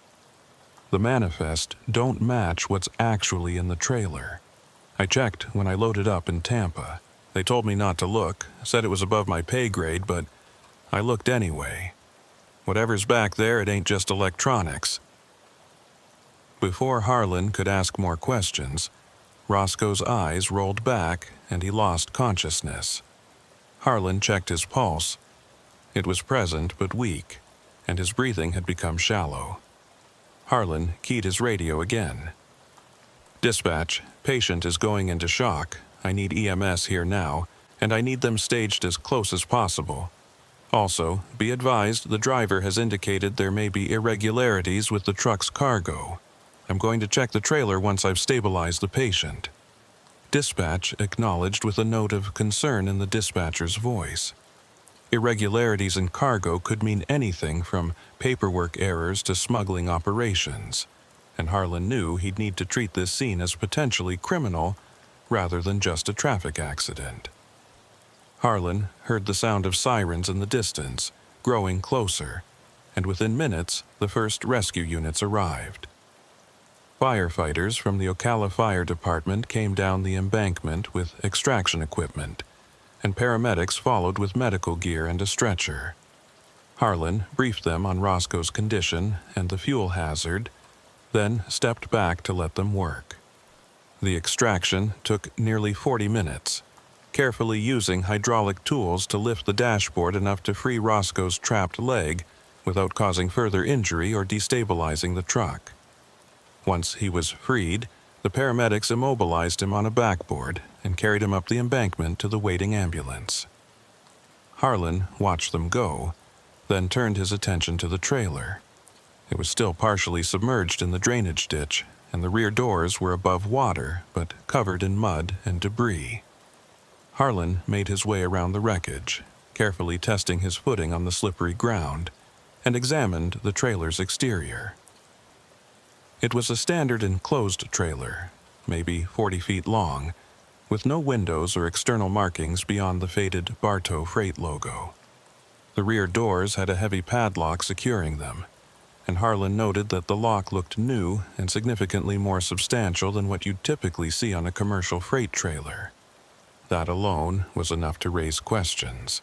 "The manifest don't match what's actually in the trailer. I checked when I loaded up in Tampa. They told me not to look, said it was above my pay grade, but I looked anyway. Whatever's back there, it ain't just electronics. Before Harlan could ask more questions, Roscoe's eyes rolled back and he lost consciousness. Harlan checked his pulse. It was present but weak, and his breathing had become shallow. Harlan keyed his radio again. "Dispatch, patient is going into shock. I need EMS here now, and I need them staged as close as possible. Also, be advised the driver has indicated there may be irregularities with the truck's cargo. I'm going to check the trailer once I've stabilized the patient." Dispatch acknowledged with a note of concern in the dispatcher's voice. Irregularities in cargo could mean anything from paperwork errors to smuggling operations, and Harlan knew he'd need to treat this scene as potentially criminal rather than just a traffic accident. Harlan heard the sound of sirens in the distance, growing closer, and within minutes the first rescue units arrived. Firefighters from the Ocala Fire Department came down the embankment with extraction equipment, and paramedics followed with medical gear and a stretcher. Harlan briefed them on Roscoe's condition and the fuel hazard, then stepped back to let them work. The extraction took nearly 40 minutes, carefully using hydraulic tools to lift the dashboard enough to free Roscoe's trapped leg without causing further injury or destabilizing the truck. Once he was freed, the paramedics immobilized him on a backboard and carried him up the embankment to the waiting ambulance. Harlan watched them go, then turned his attention to the trailer. It was still partially submerged in the drainage ditch, and the rear doors were above water but covered in mud and debris. Harlan made his way around the wreckage, carefully testing his footing on the slippery ground, and examined the trailer's exterior. It was a standard enclosed trailer, maybe 40 feet long, with no windows or external markings beyond the faded Bartow Freight logo. The rear doors had a heavy padlock securing them, and Harlan noted that the lock looked new and significantly more substantial than what you'd typically see on a commercial freight trailer. That alone was enough to raise questions.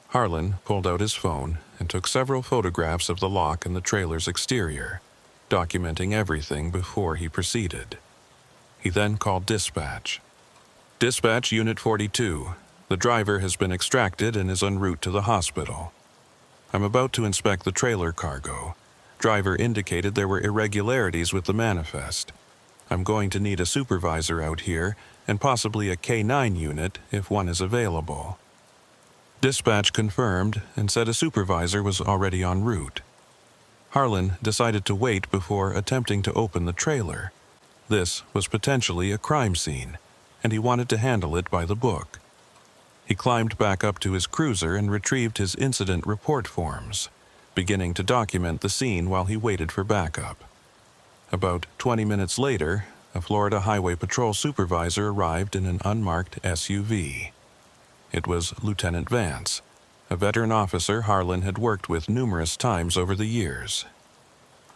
Harlan pulled out his phone and took several photographs of the lock and the trailer's exterior, documenting everything before he proceeded. He then called dispatch. "Dispatch Unit 42. The driver has been extracted and is en route to the hospital. I'm about to inspect the trailer cargo. Driver indicated there were irregularities with the manifest. I'm going to need a supervisor out here and possibly a K9 unit if one is available." Dispatch confirmed and said a supervisor was already en route. Harlan decided to wait before attempting to open the trailer. This was potentially a crime scene, and he wanted to handle it by the book. He climbed back up to his cruiser and retrieved his incident report forms, beginning to document the scene while he waited for backup. About 20 minutes later, a Florida Highway Patrol supervisor arrived in an unmarked SUV. It was Lieutenant Vance, a veteran officer Harlan had worked with numerous times over the years.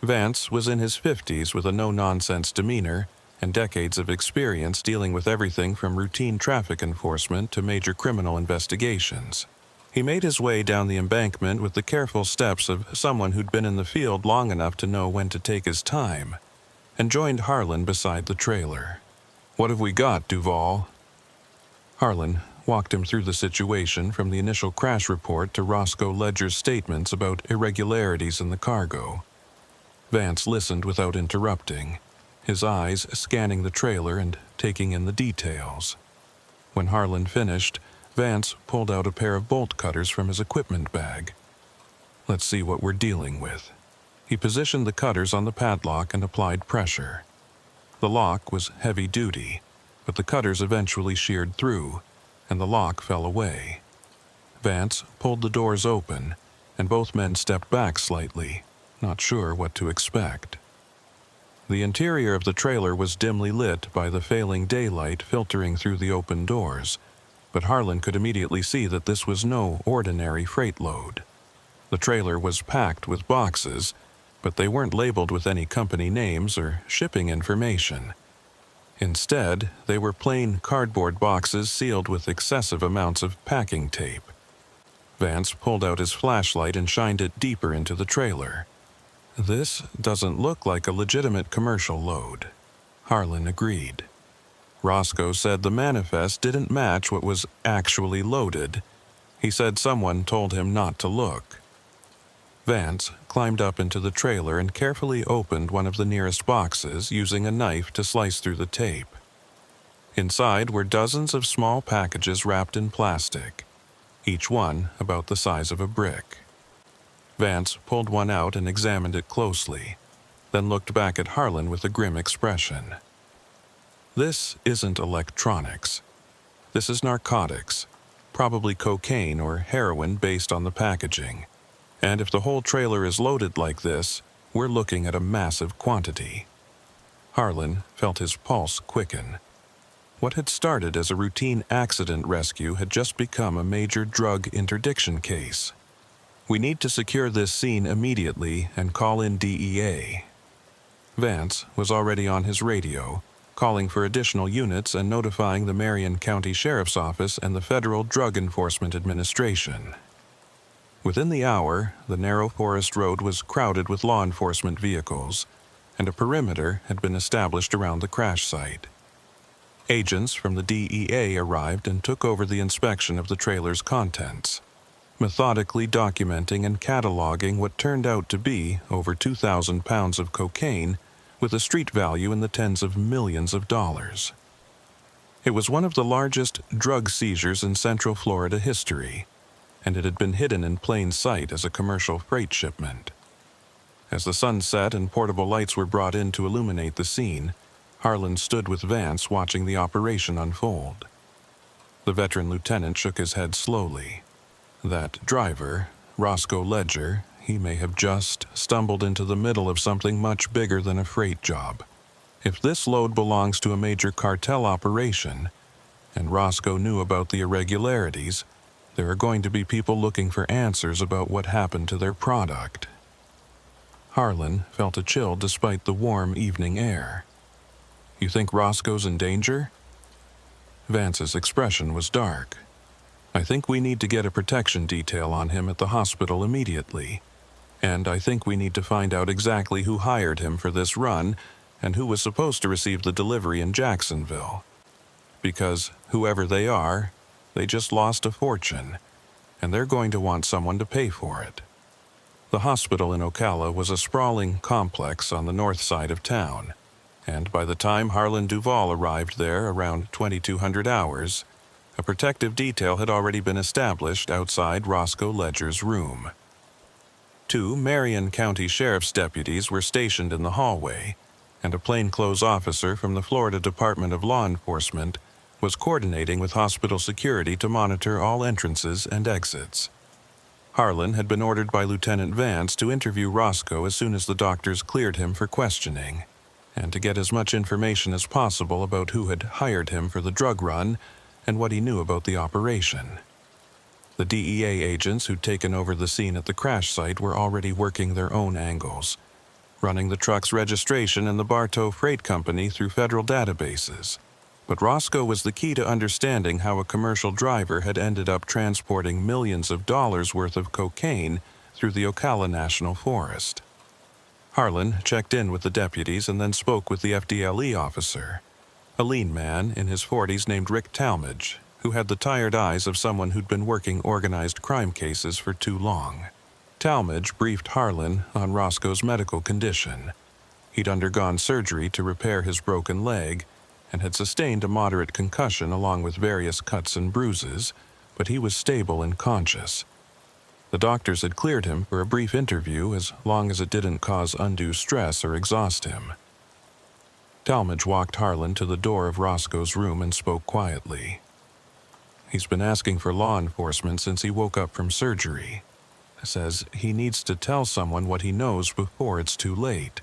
Vance was in his 50s with a no-nonsense demeanor and decades of experience dealing with everything from routine traffic enforcement to major criminal investigations. He made his way down the embankment with the careful steps of someone who'd been in the field long enough to know when to take his time, and joined Harlan beside the trailer. "What have we got, Duval?" Harlan walked him through the situation from the initial crash report to Roscoe Ledger's statements about irregularities in the cargo. Vance listened without interrupting, his eyes scanning the trailer and taking in the details. When Harlan finished, Vance pulled out a pair of bolt cutters from his equipment bag. "Let's see what we're dealing with." He positioned the cutters on the padlock and applied pressure. The lock was heavy-duty, but the cutters eventually sheared through, and the lock fell away. Vance pulled the doors open, and both men stepped back slightly, not sure what to expect. The interior of the trailer was dimly lit by the failing daylight filtering through the open doors, but Harlan could immediately see that this was no ordinary freight load. The trailer was packed with boxes, but they weren't labeled with any company names or shipping information. Instead, they were plain cardboard boxes sealed with excessive amounts of packing tape. Vance pulled out his flashlight and shined it deeper into the trailer. "This doesn't look like a legitimate commercial load," Harlan agreed. Roscoe said the manifest didn't match what was actually loaded. He said someone told him not to look. Vance climbed up into the trailer and carefully opened one of the nearest boxes, using a knife to slice through the tape. Inside were dozens of small packages wrapped in plastic, each one about the size of a brick. Vance pulled one out and examined it closely, then looked back at Harlan with a grim expression. "This isn't electronics. This is narcotics, probably cocaine or heroin based on the packaging. And if the whole trailer is loaded like this, we're looking at a massive quantity." Harlan felt his pulse quicken. What had started as a routine accident rescue had just become a major drug interdiction case. "We need to secure this scene immediately and call in DEA." Vance was already on his radio, calling for additional units and notifying the Marion County Sheriff's Office and the Federal Drug Enforcement Administration. Within the hour, the narrow forest road was crowded with law enforcement vehicles, and a perimeter had been established around the crash site. Agents from the DEA arrived and took over the inspection of the trailer's contents, methodically documenting and cataloging what turned out to be over 2,000 pounds of cocaine with a street value in the tens of millions of dollars. It was one of the largest drug seizures in Central Florida history, and it had been hidden in plain sight as a commercial freight shipment. As the sun set and portable lights were brought in to illuminate the scene, Harlan stood with Vance watching the operation unfold. The veteran lieutenant shook his head slowly. That driver, Roscoe Ledger, he may have just stumbled into the middle of something much bigger than a freight job. If this load belongs to a major cartel operation, and Roscoe knew about the irregularities, there are going to be people looking for answers about what happened to their product. Harlan felt a chill despite the warm evening air. "You think Roscoe's in danger?" Vance's expression was dark. "I think we need to get a protection detail on him at the hospital immediately. And I think we need to find out exactly who hired him for this run and who was supposed to receive the delivery in Jacksonville. Because whoever they are, they just lost a fortune, and they're going to want someone to pay for it." The hospital in Ocala was a sprawling complex on the north side of town, and by the time Harlan Duvall arrived there around 2200 hours, a protective detail had already been established outside Roscoe Ledger's room. 2 Marion County Sheriff's deputies were stationed in the hallway, and a plainclothes officer from the Florida Department of Law Enforcement was coordinating with hospital security to monitor all entrances and exits. Harlan had been ordered by Lieutenant Vance to interview Roscoe as soon as the doctors cleared him for questioning, and to get as much information as possible about who had hired him for the drug run and what he knew about the operation. The DEA agents who'd taken over the scene at the crash site were already working their own angles, running the truck's registration and the Bartow Freight Company through federal databases. But Roscoe was the key to understanding how a commercial driver had ended up transporting millions of dollars worth of cocaine through the Ocala National Forest. Harlan checked in with the deputies and then spoke with the FDLE officer, a lean man in his 40s named Rick Talmadge, who had the tired eyes of someone who'd been working organized crime cases for too long. Talmadge briefed Harlan on Roscoe's medical condition. He'd undergone surgery to repair his broken leg and had sustained a moderate concussion along with various cuts and bruises, but he was stable and conscious. The doctors had cleared him for a brief interview as long as it didn't cause undue stress or exhaust him. Talmadge walked Harlan to the door of Roscoe's room and spoke quietly. "He's been asking for law enforcement since he woke up from surgery. Says he needs to tell someone what he knows before it's too late.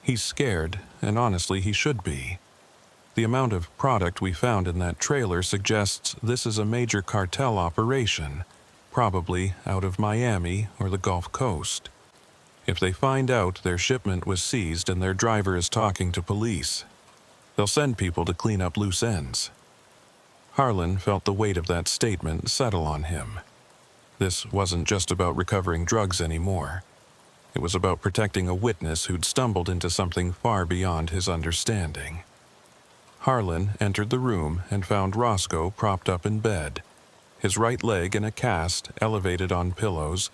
He's scared, and honestly he should be. The amount of product we found in that trailer suggests this is a major cartel operation, probably out of Miami or the Gulf Coast. If they find out their shipment was seized and their driver is talking to police, They'll send people to clean up loose ends. Harlan felt the weight of that statement settle on him. This wasn't just about recovering drugs anymore. It was about protecting a witness who'd stumbled into something far beyond his understanding. Harlan entered the room and found Roscoe propped up in bed, his right leg in a cast elevated on pillows,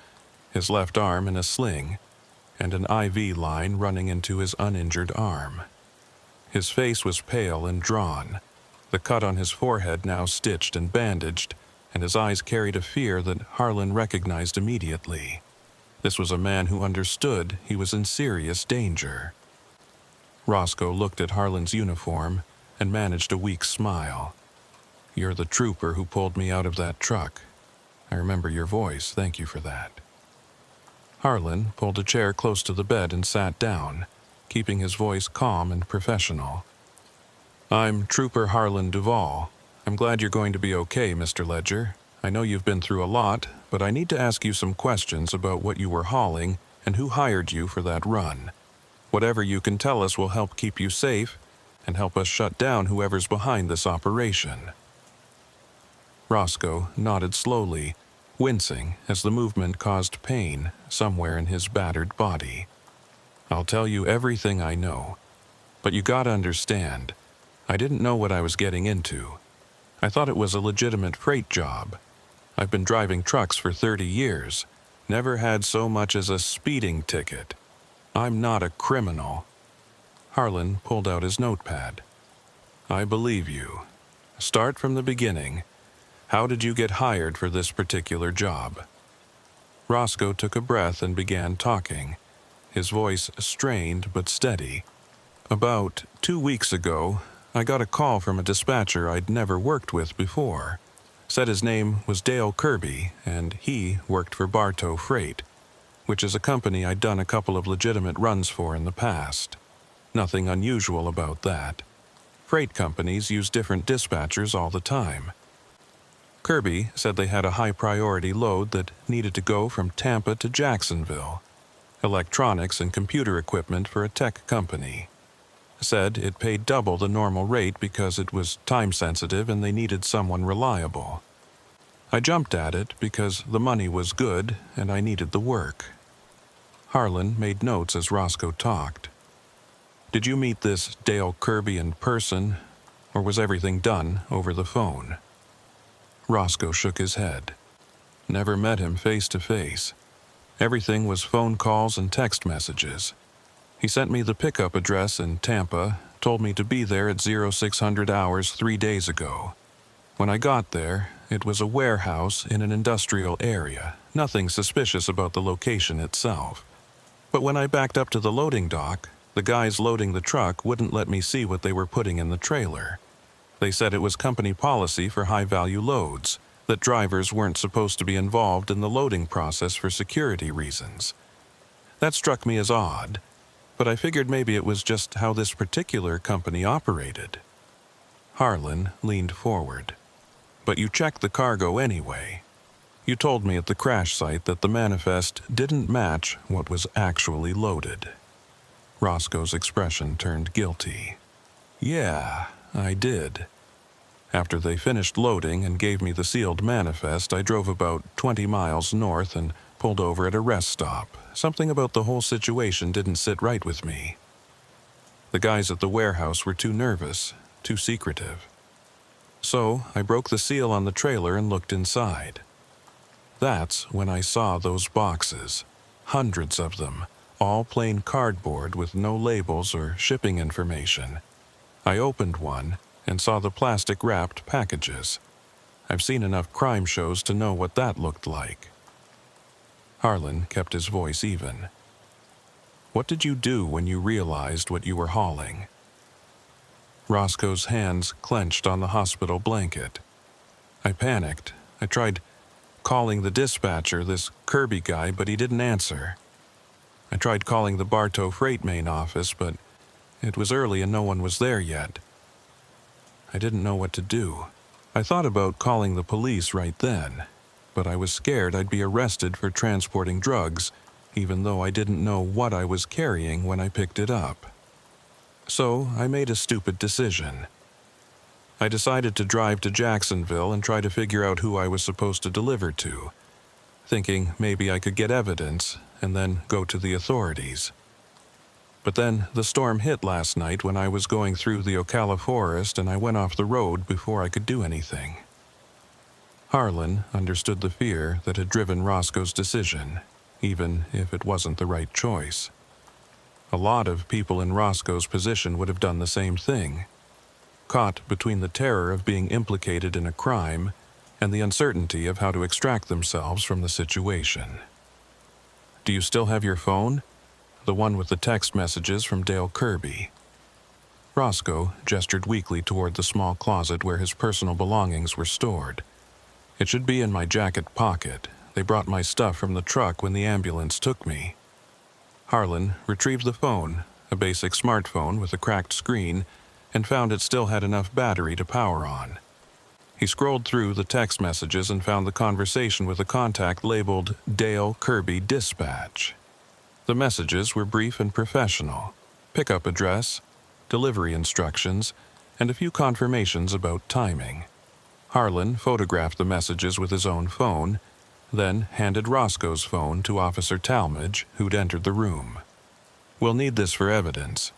his left arm in a sling, and an IV line running into his uninjured arm. His face was pale and drawn, the cut on his forehead now stitched and bandaged, and his eyes carried a fear that Harlan recognized immediately. This was a man who understood he was in serious danger. Roscoe looked at Harlan's uniform and managed a weak smile. "You're the trooper who pulled me out of that truck. I remember your voice, thank you for that." Harlan pulled a chair close to the bed and sat down, keeping his voice calm and professional. "I'm Trooper Harlan Duvall. I'm glad you're going to be okay, Mr. Ledger. I know you've been through a lot, but I need to ask you some questions about what you were hauling and who hired you for that run. Whatever you can tell us will help keep you safe and help us shut down whoever's behind this operation." Roscoe nodded slowly, wincing as the movement caused pain somewhere in his battered body. "I'll tell you everything I know, but you gotta understand, I didn't know what I was getting into. I thought it was a legitimate freight job. I've been driving trucks for 30 years, never had so much as a speeding ticket. I'm not a criminal." Harlan pulled out his notepad. "I believe you. Start from the beginning. How did you get hired for this particular job?" Roscoe took a breath and began talking, his voice strained but steady. "About 2 weeks ago, I got a call from a dispatcher I'd never worked with before. Said his name was Dale Kirby, and he worked for Bartow Freight, which is a company I'd done a couple of legitimate runs for in the past. Nothing unusual about that. Freight companies use different dispatchers all the time. Kirby said they had a high-priority load that needed to go from Tampa to Jacksonville. Electronics and computer equipment for a tech company. Said it paid double the normal rate because it was time-sensitive and they needed someone reliable. I jumped at it because the money was good and I needed the work." Harlan made notes as Roscoe talked. "Did you meet this Dale Kirby in person, or was everything done over the phone?" Roscoe shook his head. "Never met him face to face. Everything was phone calls and text messages. He sent me the pickup address in Tampa, told me to be there at 0600 hours 3 days ago. When I got there, it was a warehouse in an industrial area, nothing suspicious about the location itself. But when I backed up to the loading dock, the guys loading the truck wouldn't let me see what they were putting in the trailer. They said it was company policy for high-value loads, that drivers weren't supposed to be involved in the loading process for security reasons. That struck me as odd, but I figured maybe it was just how this particular company operated." Harlan leaned forward. "But you checked the cargo anyway. You told me at the crash site that the manifest didn't match what was actually loaded." Roscoe's expression turned guilty. "Yeah, I did. After they finished loading and gave me the sealed manifest, I drove about 20 miles north and pulled over at a rest stop. Something about the whole situation didn't sit right with me. The guys at the warehouse were too nervous, too secretive. So I broke the seal on the trailer and looked inside. That's when I saw those boxes, hundreds of them, all plain cardboard with no labels or shipping information. I opened one and saw the plastic-wrapped packages. I've seen enough crime shows to know what that looked like." Harlan kept his voice even. "What did you do when you realized what you were hauling?" Roscoe's hands clenched on the hospital blanket. "I panicked. I tried calling the dispatcher, this Kirby guy, but he didn't answer. I tried calling the Bartow Freight main office, but it was early and no one was there yet. I didn't know what to do. I thought about calling the police right then, but I was scared I'd be arrested for transporting drugs, even though I didn't know what I was carrying when I picked it up. So I made a stupid decision. I decided to drive to Jacksonville and try to figure out who I was supposed to deliver to, thinking maybe I could get evidence and then go to the authorities. But then the storm hit last night when I was going through the Ocala forest and I went off the road before I could do anything. Harlan understood the fear that had driven Roscoe's decision, even if it wasn't the right choice. A lot of people in Roscoe's position would have done the same thing, caught between the terror of being implicated in a crime and the uncertainty of how to extract themselves from the situation. "Do you still have your phone?" The one with the text messages from Dale Kirby. Roscoe gestured weakly toward the small closet where his personal belongings were stored. "It should be in my jacket pocket. They brought my stuff from the truck when the ambulance took me." Harlan retrieved the phone, a basic smartphone with a cracked screen, and found it still had enough battery to power on. He scrolled through the text messages and found the conversation with a contact labeled Dale Kirby Dispatch. The messages were brief and professional: pickup address, delivery instructions, and a few confirmations about timing. Harlan photographed the messages with his own phone, then handed Roscoe's phone to Officer Talmadge, who'd entered the room. "We'll need this for evidence.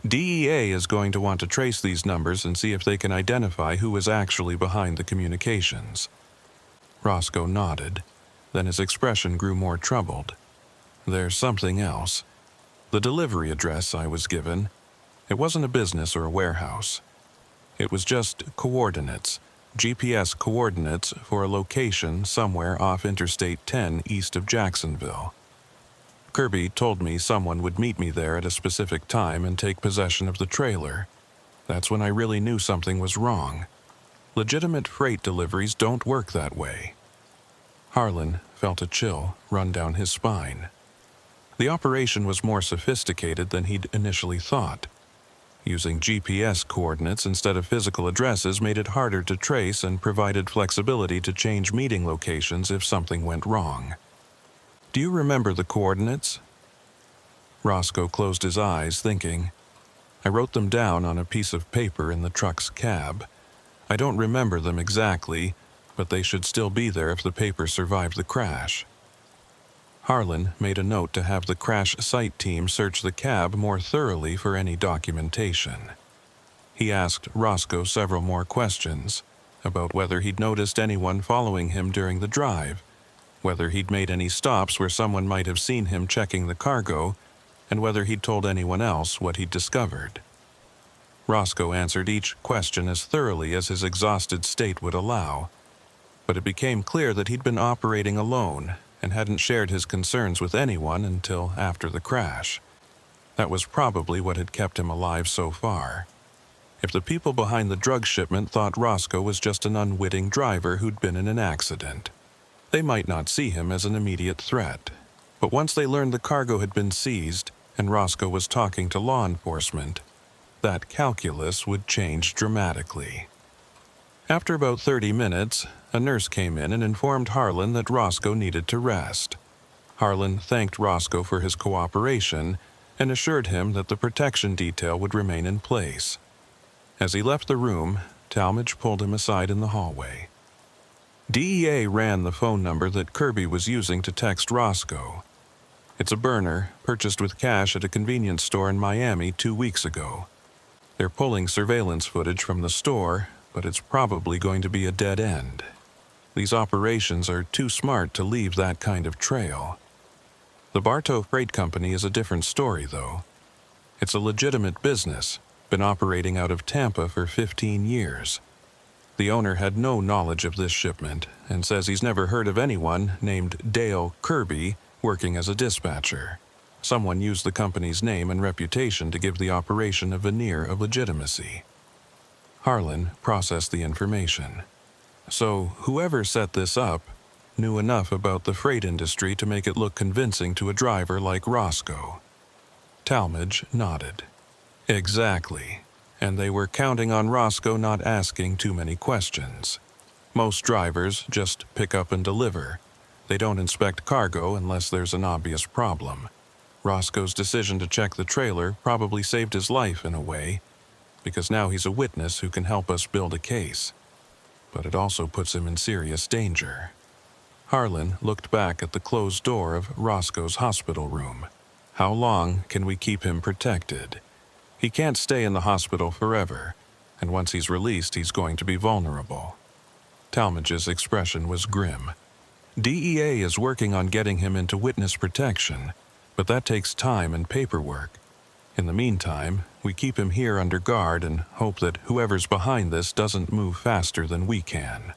DEA is going to want to trace these numbers and see if they can identify who is actually behind the communications." Roscoe nodded, then his expression grew more troubled. "There's something else. The delivery address I was given, it wasn't a business or a warehouse. It was just coordinates, GPS coordinates for a location somewhere off Interstate 10 east of Jacksonville. Kirby told me someone would meet me there at a specific time and take possession of the trailer. That's when I really knew something was wrong. Legitimate freight deliveries don't work that way." Harlan felt a chill run down his spine. The operation was more sophisticated than he'd initially thought. Using GPS coordinates instead of physical addresses made it harder to trace and provided flexibility to change meeting locations if something went wrong. "Do you remember the coordinates?" Roscoe closed his eyes, thinking. "I wrote them down on a piece of paper in the truck's cab. I don't remember them exactly, but they should still be there if the paper survived the crash." Harlan made a note to have the crash site team search the cab more thoroughly for any documentation. He asked Roscoe several more questions about whether he'd noticed anyone following him during the drive, whether he'd made any stops where someone might have seen him checking the cargo, and whether he'd told anyone else what he'd discovered. Roscoe answered each question as thoroughly as his exhausted state would allow, but it became clear that he'd been operating alone and hadn't shared his concerns with anyone until after the crash. That was probably what had kept him alive so far. If the people behind the drug shipment thought Roscoe was just an unwitting driver who'd been in an accident, they might not see him as an immediate threat. But once they learned the cargo had been seized and Roscoe was talking to law enforcement, that calculus would change dramatically. After about 30 minutes, a nurse came in and informed Harlan that Roscoe needed to rest. Harlan thanked Roscoe for his cooperation and assured him that the protection detail would remain in place. As he left the room, Talmadge pulled him aside in the hallway. DEA ran the phone number that Kirby was using to text Roscoe. It's a burner purchased with cash at a convenience store in Miami 2 weeks ago. They're pulling surveillance footage from the store, but it's probably going to be a dead end. These operations are too smart to leave that kind of trail. The Bartow Freight Company is a different story, though. It's a legitimate business, been operating out of Tampa for 15 years. The owner had no knowledge of this shipment and says he's never heard of anyone named Dale Kirby working as a dispatcher. Someone used the company's name and reputation to give the operation a veneer of legitimacy. Harlan processed the information. So whoever set this up knew enough about the freight industry to make it look convincing to a driver like Roscoe. Talmadge nodded. Exactly, and they were counting on Roscoe not asking too many questions. Most drivers just pick up and deliver. They don't inspect cargo unless there's an obvious problem. Roscoe's decision to check the trailer probably saved his life in a way, because now he's a witness who can help us build a case. But it also puts him in serious danger. Harlan looked back at the closed door of Roscoe's hospital room. How long can we keep him protected? He can't stay in the hospital forever, and once he's released, he's going to be vulnerable. Talmadge's expression was grim. DEA is working on getting him into witness protection, but that takes time and paperwork. In the meantime, we keep him here under guard and hope that whoever's behind this doesn't move faster than we can.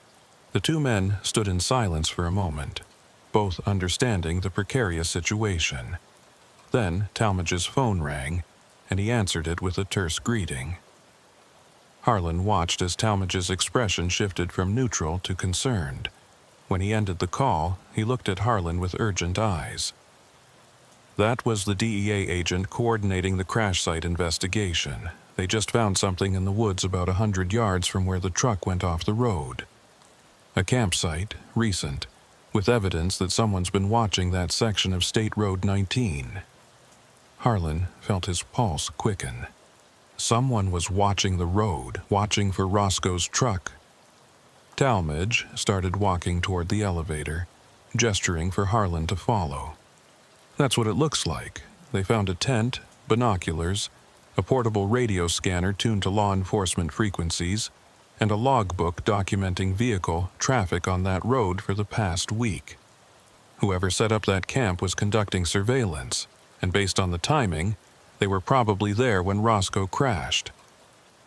The two men stood in silence for a moment, both understanding the precarious situation. Then Talmadge's phone rang, and he answered it with a terse greeting. Harlan watched as Talmadge's expression shifted from neutral to concerned. When he ended the call, he looked at Harlan with urgent eyes. That was the DEA agent coordinating the crash site investigation. They just found something in the woods about 100 yards from where the truck went off the road. A campsite, recent, with evidence that someone's been watching that section of State Road 19. Harlan felt his pulse quicken. Someone was watching the road, watching for Roscoe's truck. Talmadge started walking toward the elevator, gesturing for Harlan to follow. That's what it looks like. They found a tent, binoculars, a portable radio scanner tuned to law enforcement frequencies, and a logbook documenting vehicle traffic on that road for the past week. Whoever set up that camp was conducting surveillance, and based on the timing, they were probably there when Roscoe crashed,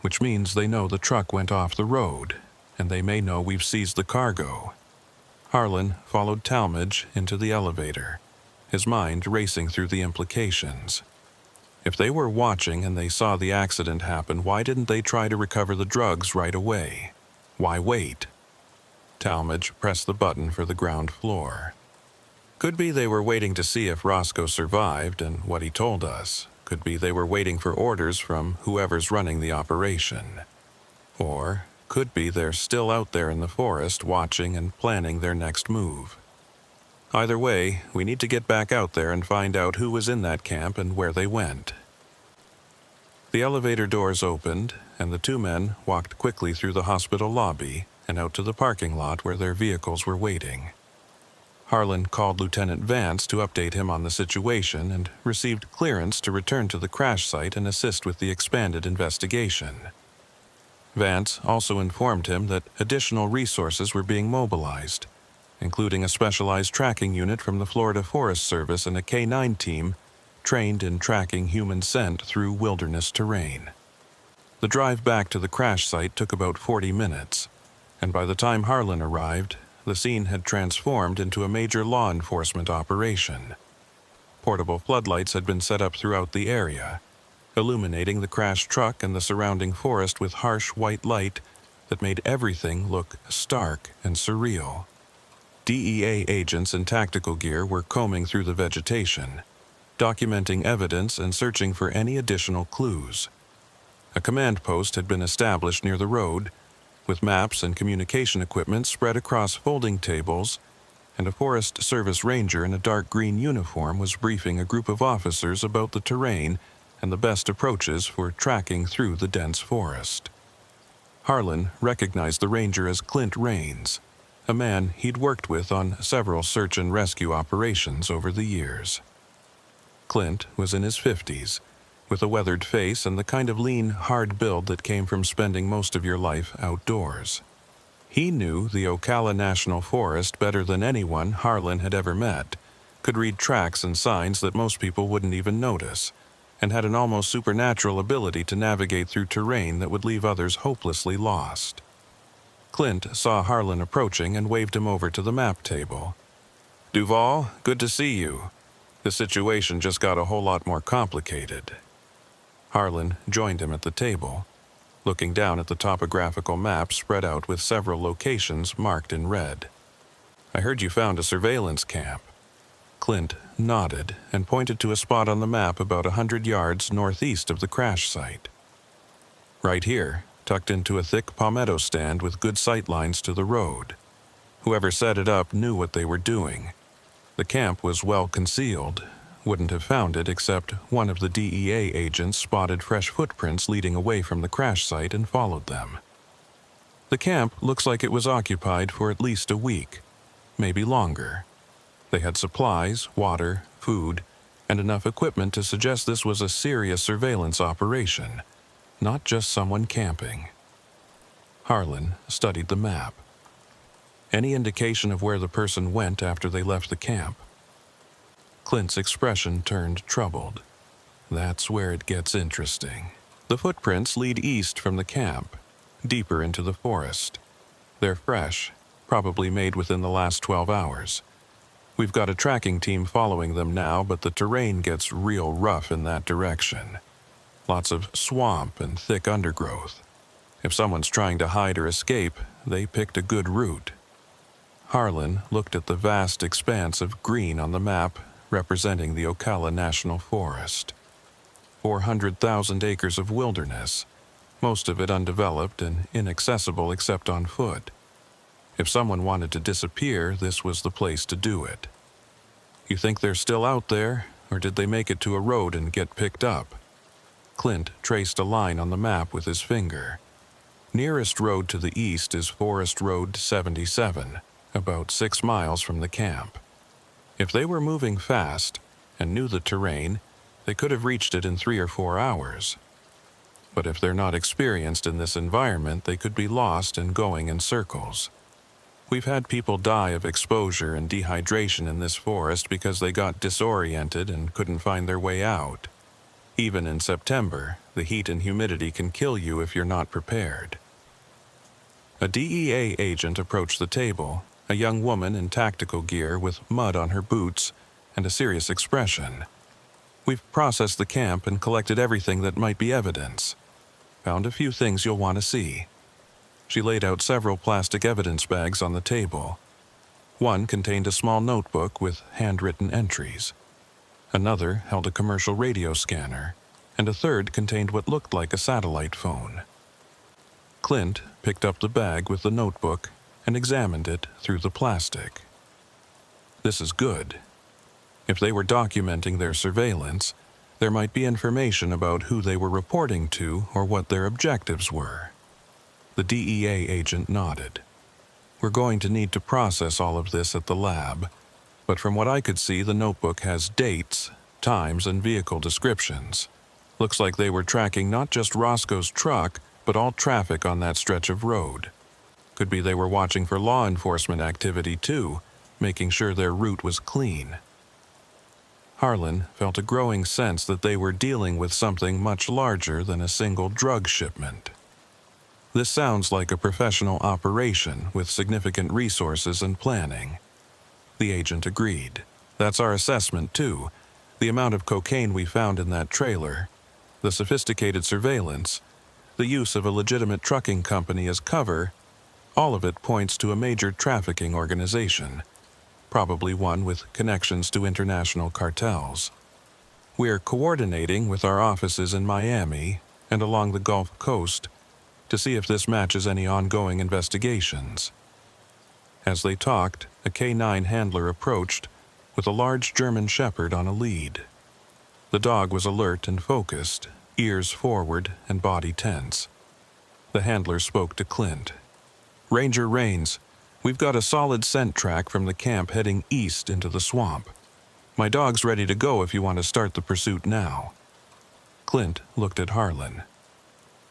which means they know the truck went off the road, and they may know we've seized the cargo. Harlan followed Talmadge into the elevator, his mind racing through the implications. If they were watching and they saw the accident happen, why didn't they try to recover the drugs right away? Why wait? Talmadge pressed the button for the ground floor. Could be they were waiting to see if Roscoe survived and what he told us. Could be they were waiting for orders from whoever's running the operation. Or could be they're still out there in the forest watching and planning their next move. Either way, we need to get back out there and find out who was in that camp and where they went. The elevator doors opened, and the two men walked quickly through the hospital lobby and out to the parking lot where their vehicles were waiting. Harlan called Lieutenant Vance to update him on the situation and received clearance to return to the crash site and assist with the expanded investigation. Vance also informed him that additional resources were being mobilized, including a specialized tracking unit from the Florida Forest Service and a K-9 team trained in tracking human scent through wilderness terrain. The drive back to the crash site took about 40 minutes, and by the time Harlan arrived, the scene had transformed into a major law enforcement operation. Portable floodlights had been set up throughout the area, illuminating the crashed truck and the surrounding forest with harsh white light that made everything look stark and surreal. DEA agents in tactical gear were combing through the vegetation, documenting evidence and searching for any additional clues. A command post had been established near the road, with maps and communication equipment spread across folding tables, and a Forest Service ranger in a dark green uniform was briefing a group of officers about the terrain and the best approaches for tracking through the dense forest. Harlan recognized the ranger as Clint Raines, a man he'd worked with on several search and rescue operations over the years. Clint was in his 50s, with a weathered face and the kind of lean, hard build that came from spending most of your life outdoors. He knew the Ocala National Forest better than anyone Harlan had ever met, could read tracks and signs that most people wouldn't even notice, and had an almost supernatural ability to navigate through terrain that would leave others hopelessly lost. Clint saw Harlan approaching and waved him over to the map table. "Duval, good to see you. The situation just got a whole lot more complicated." Harlan joined him at the table, looking down at the topographical map spread out with several locations marked in red. "I heard you found a surveillance camp." Clint nodded and pointed to a spot on the map about 100 yards northeast of the crash site. "Right here, tucked into a thick palmetto stand with good sight lines to the road. Whoever set it up knew what they were doing. The camp was well concealed. wouldn't have found it except one of the DEA agents spotted fresh footprints leading away from the crash site and followed them. The camp looks like it was occupied for at least a week, maybe longer. They had supplies, water, food, and enough equipment to suggest this was a serious surveillance operation, not just someone camping. Harlan studied the map. Any indication of where the person went after they left the camp? Clint's expression turned troubled. That's where it gets interesting. The footprints lead east from the camp, deeper into the forest. They're fresh, probably made within the last 12 hours. We've got a tracking team following them now, but the terrain gets real rough in that direction. Lots of swamp and thick undergrowth. If someone's trying to hide or escape, they picked a good route. Harlan looked at the vast expanse of green on the map representing the Ocala National Forest. 400,000 acres of wilderness, most of it undeveloped and inaccessible except on foot. If someone wanted to disappear, this was the place to do it. You think they're still out there, or did they make it to a road and get picked up? Clint traced a line on the map with his finger. Nearest road to the east is Forest Road 77, about 6 miles from the camp. If they were moving fast and knew the terrain, they could have reached it in 3 or 4 hours. But if they're not experienced in this environment, they could be lost and going in circles. We've had people die of exposure and dehydration in this forest because they got disoriented and couldn't find their way out. Even in September, the heat and humidity can kill you if you're not prepared. A DEA agent approached the table, a young woman in tactical gear with mud on her boots and a serious expression. We've processed the camp and collected everything that might be evidence. Found a few things you'll want to see. She laid out several plastic evidence bags on the table. One contained a small notebook with handwritten entries. Another held a commercial radio scanner, and a third contained what looked like a satellite phone. Clint picked up the bag with the notebook and examined it through the plastic. This is good. If they were documenting their surveillance, there might be information about who they were reporting to or what their objectives were. The DEA agent nodded. We're going to need to process all of this at the lab, but from what I could see, the notebook has dates, times, and vehicle descriptions. Looks like they were tracking not just Roscoe's truck, but all traffic on that stretch of road. Could be they were watching for law enforcement activity too, making sure their route was clean. Harlan felt a growing sense that they were dealing with something much larger than a single drug shipment. This sounds like a professional operation with significant resources and planning. The agent agreed. That's our assessment too. The amount of cocaine we found in that trailer, the sophisticated surveillance, the use of a legitimate trucking company as cover, all of it points to a major trafficking organization, probably one with connections to international cartels. We're coordinating with our offices in Miami and along the Gulf Coast to see if this matches any ongoing investigations. As they talked, a K9 handler approached with a large German shepherd on a lead. The dog was alert and focused, ears forward and body tense. The handler spoke to Clint. Ranger Rains, we've got a solid scent track from the camp heading east into the swamp. My dog's ready to go if you want to start the pursuit now. Clint looked at Harlan.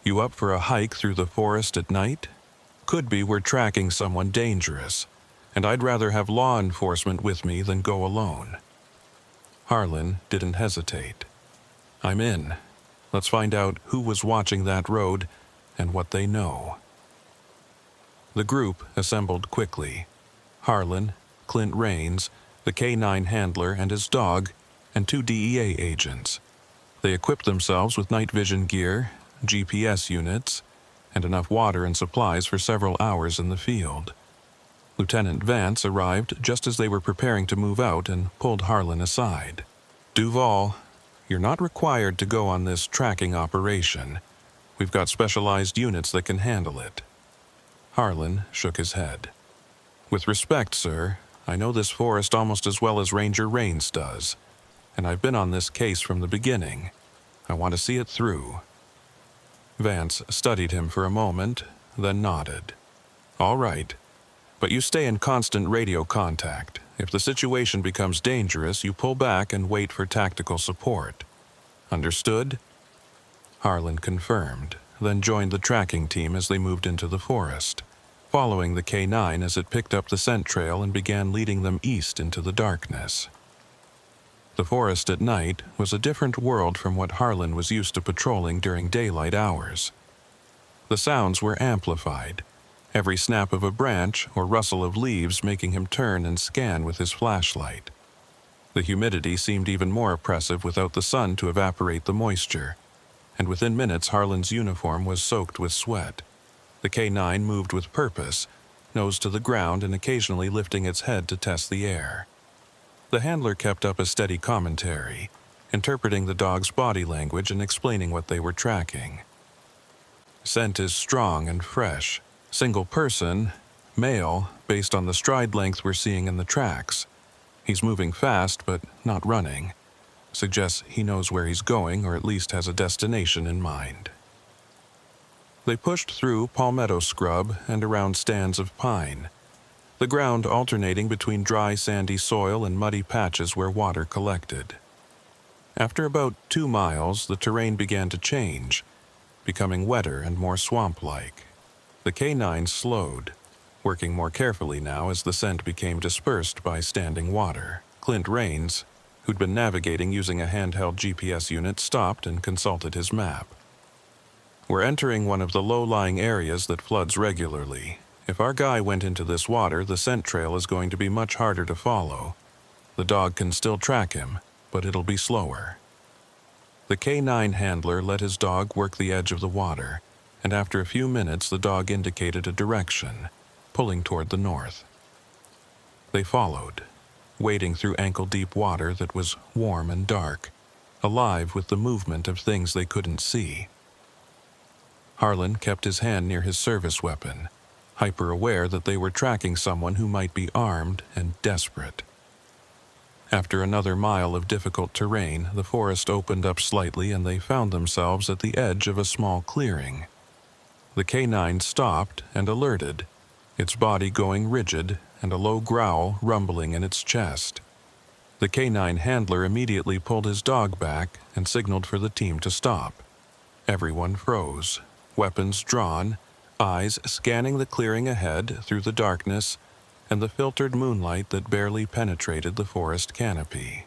You up for a hike through the forest at night? Could be we're tracking someone dangerous, and I'd rather have law enforcement with me than go alone. Harlan didn't hesitate. I'm in. Let's find out who was watching that road and what they know. The group assembled quickly. Harlan, Clint Rains, the K9 handler and his dog, and 2 DEA agents. They equipped themselves with night vision gear, GPS units, and enough water and supplies for several hours in the field. Lieutenant Vance arrived just as they were preparing to move out and pulled Harlan aside. Duval, you're not required to go on this tracking operation. We've got specialized units that can handle it. Harlan shook his head. With respect, sir, I know this forest almost as well as Ranger Rains does. and I've been on this case from the beginning. I want to see it through." Vance studied him for a moment, then nodded. "All right. But you stay in constant radio contact. If the situation becomes dangerous, you pull back and wait for tactical support. Understood?" Harlan confirmed, then joined the tracking team as they moved into the forest, following the K9 as it picked up the scent trail and began leading them east into the darkness. The forest at night was a different world from what Harlan was used to patrolling during daylight hours. The sounds were amplified, every snap of a branch or rustle of leaves making him turn and scan with his flashlight. The humidity seemed even more oppressive without the sun to evaporate the moisture, and within minutes Harlan's uniform was soaked with sweat. The K9 moved with purpose, nose to the ground and occasionally lifting its head to test the air. The handler kept up a steady commentary, interpreting the dog's body language and explaining what they were tracking. "Scent is strong and fresh. Single person, male, based on the stride length we're seeing in the tracks. He's moving fast, but not running. Suggests he knows where he's going, or at least has a destination in mind." They pushed through palmetto scrub and around stands of pine, the ground alternating between dry sandy soil and muddy patches where water collected. After about 2 miles, the terrain began to change, becoming wetter and more swamp-like. The K9 slowed, working more carefully now as the scent became dispersed by standing water. Clint Rains, who'd been navigating using a handheld GPS unit, stopped and consulted his map. "We're entering one of the low-lying areas that floods regularly. If our guy went into this water, the scent trail is going to be much harder to follow. The dog can still track him, but it'll be slower." The K9 handler let his dog work the edge of the water, and after a few minutes the dog indicated a direction, pulling toward the north. They followed, wading through ankle-deep water that was warm and dark, alive with the movement of things they couldn't see. Harlan kept his hand near his service weapon, hyper-aware that they were tracking someone who might be armed and desperate. After another mile of difficult terrain, the forest opened up slightly and they found themselves at the edge of a small clearing. The K9 stopped and alerted, its body going rigid and a low growl rumbling in its chest. The K9 handler immediately pulled his dog back and signaled for the team to stop. Everyone froze, weapons drawn, eyes scanning the clearing ahead through the darkness and the filtered moonlight that barely penetrated the forest canopy.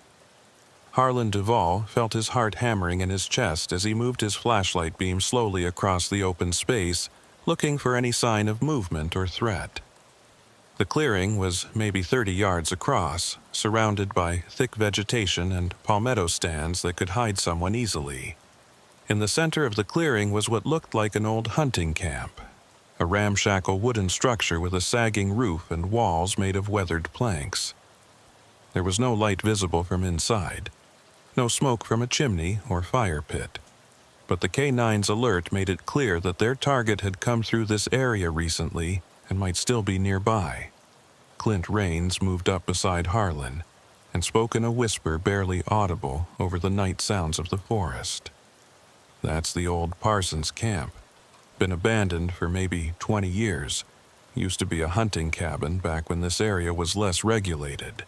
Harlan Duvall felt his heart hammering in his chest as he moved his flashlight beam slowly across the open space, looking for any sign of movement or threat. The clearing was maybe 30 yards across, surrounded by thick vegetation and palmetto stands that could hide someone easily. In the center of the clearing was what looked like an old hunting camp, a ramshackle wooden structure with a sagging roof and walls made of weathered planks. There was no light visible from inside, no smoke from a chimney or fire pit, but the K9's alert made it clear that their target had come through this area recently and might still be nearby. Clint Rains moved up beside Harlan and spoke in a whisper barely audible over the night sounds of the forest. "That's the old Parsons camp. Been abandoned for maybe 20 years. Used to be a hunting cabin back when this area was less regulated.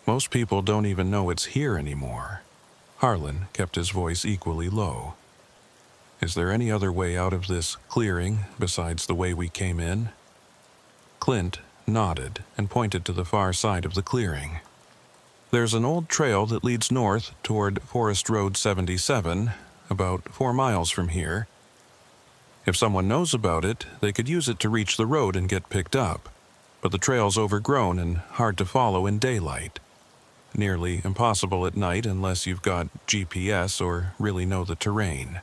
Most people don't even know it's here anymore." Harlan kept his voice equally low. "Is there any other way out of this clearing besides the way we came in?" Clint nodded and pointed to the far side of the clearing. "There's an old trail that leads north toward Forest Road 77, about 4 miles from here. If someone knows about it, they could use it to reach the road and get picked up, but the trail's overgrown and hard to follow in daylight. Nearly impossible at night unless you've got GPS or really know the terrain."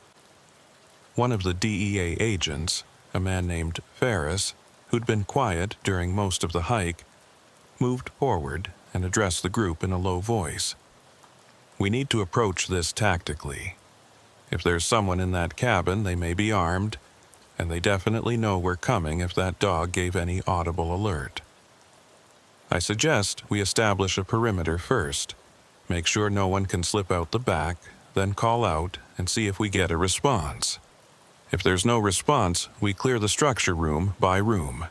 One of the DEA agents, a man named Ferris, who'd been quiet during most of the hike, moved forward and addressed the group in a low voice. "We need to approach this tactically. If there's someone in that cabin, they may be armed, and they definitely know we're coming if that dog gave any audible alert. I suggest we establish a perimeter first. Make sure no one can slip out the back, then call out and see if we get a response. If there's no response, we clear the structure room by room."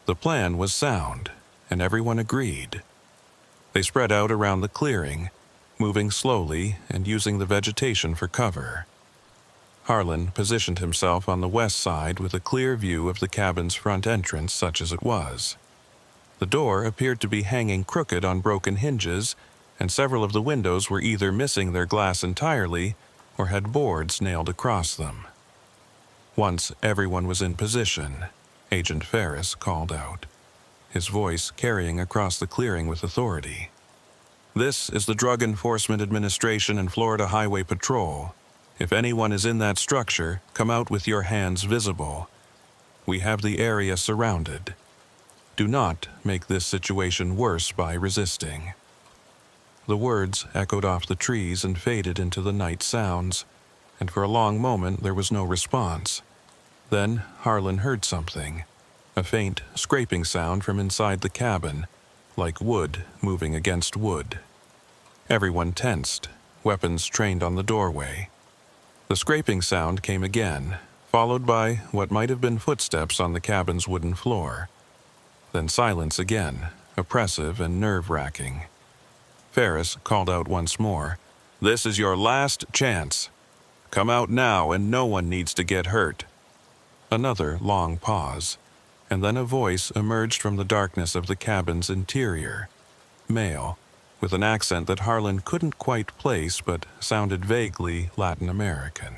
The plan was sound, and everyone agreed. They spread out around the clearing, moving slowly and using the vegetation for cover. Harlan positioned himself on the west side with a clear view of the cabin's front entrance, such as it was. The door appeared to be hanging crooked on broken hinges, and several of the windows were either missing their glass entirely or had boards nailed across them. Once everyone was in position, Agent Ferris called out, his voice carrying across the clearing with authority. "This is the Drug Enforcement Administration and Florida Highway Patrol. If anyone is in that structure, come out with your hands visible. We have the area surrounded. Do not make this situation worse by resisting." The words echoed off the trees and faded into the night sounds, and for a long moment there was no response. Then Harlan heard something, a faint scraping sound from inside the cabin, like wood moving against wood. Everyone tensed, weapons trained on the doorway. The scraping sound came again, followed by what might have been footsteps on the cabin's wooden floor. Then silence again, oppressive and nerve-wracking. Ferris called out once more, "This is your last chance. Come out now and no one needs to get hurt." Another long pause, and then a voice emerged from the darkness of the cabin's interior. Male, with an accent that Harlan couldn't quite place but sounded vaguely Latin American.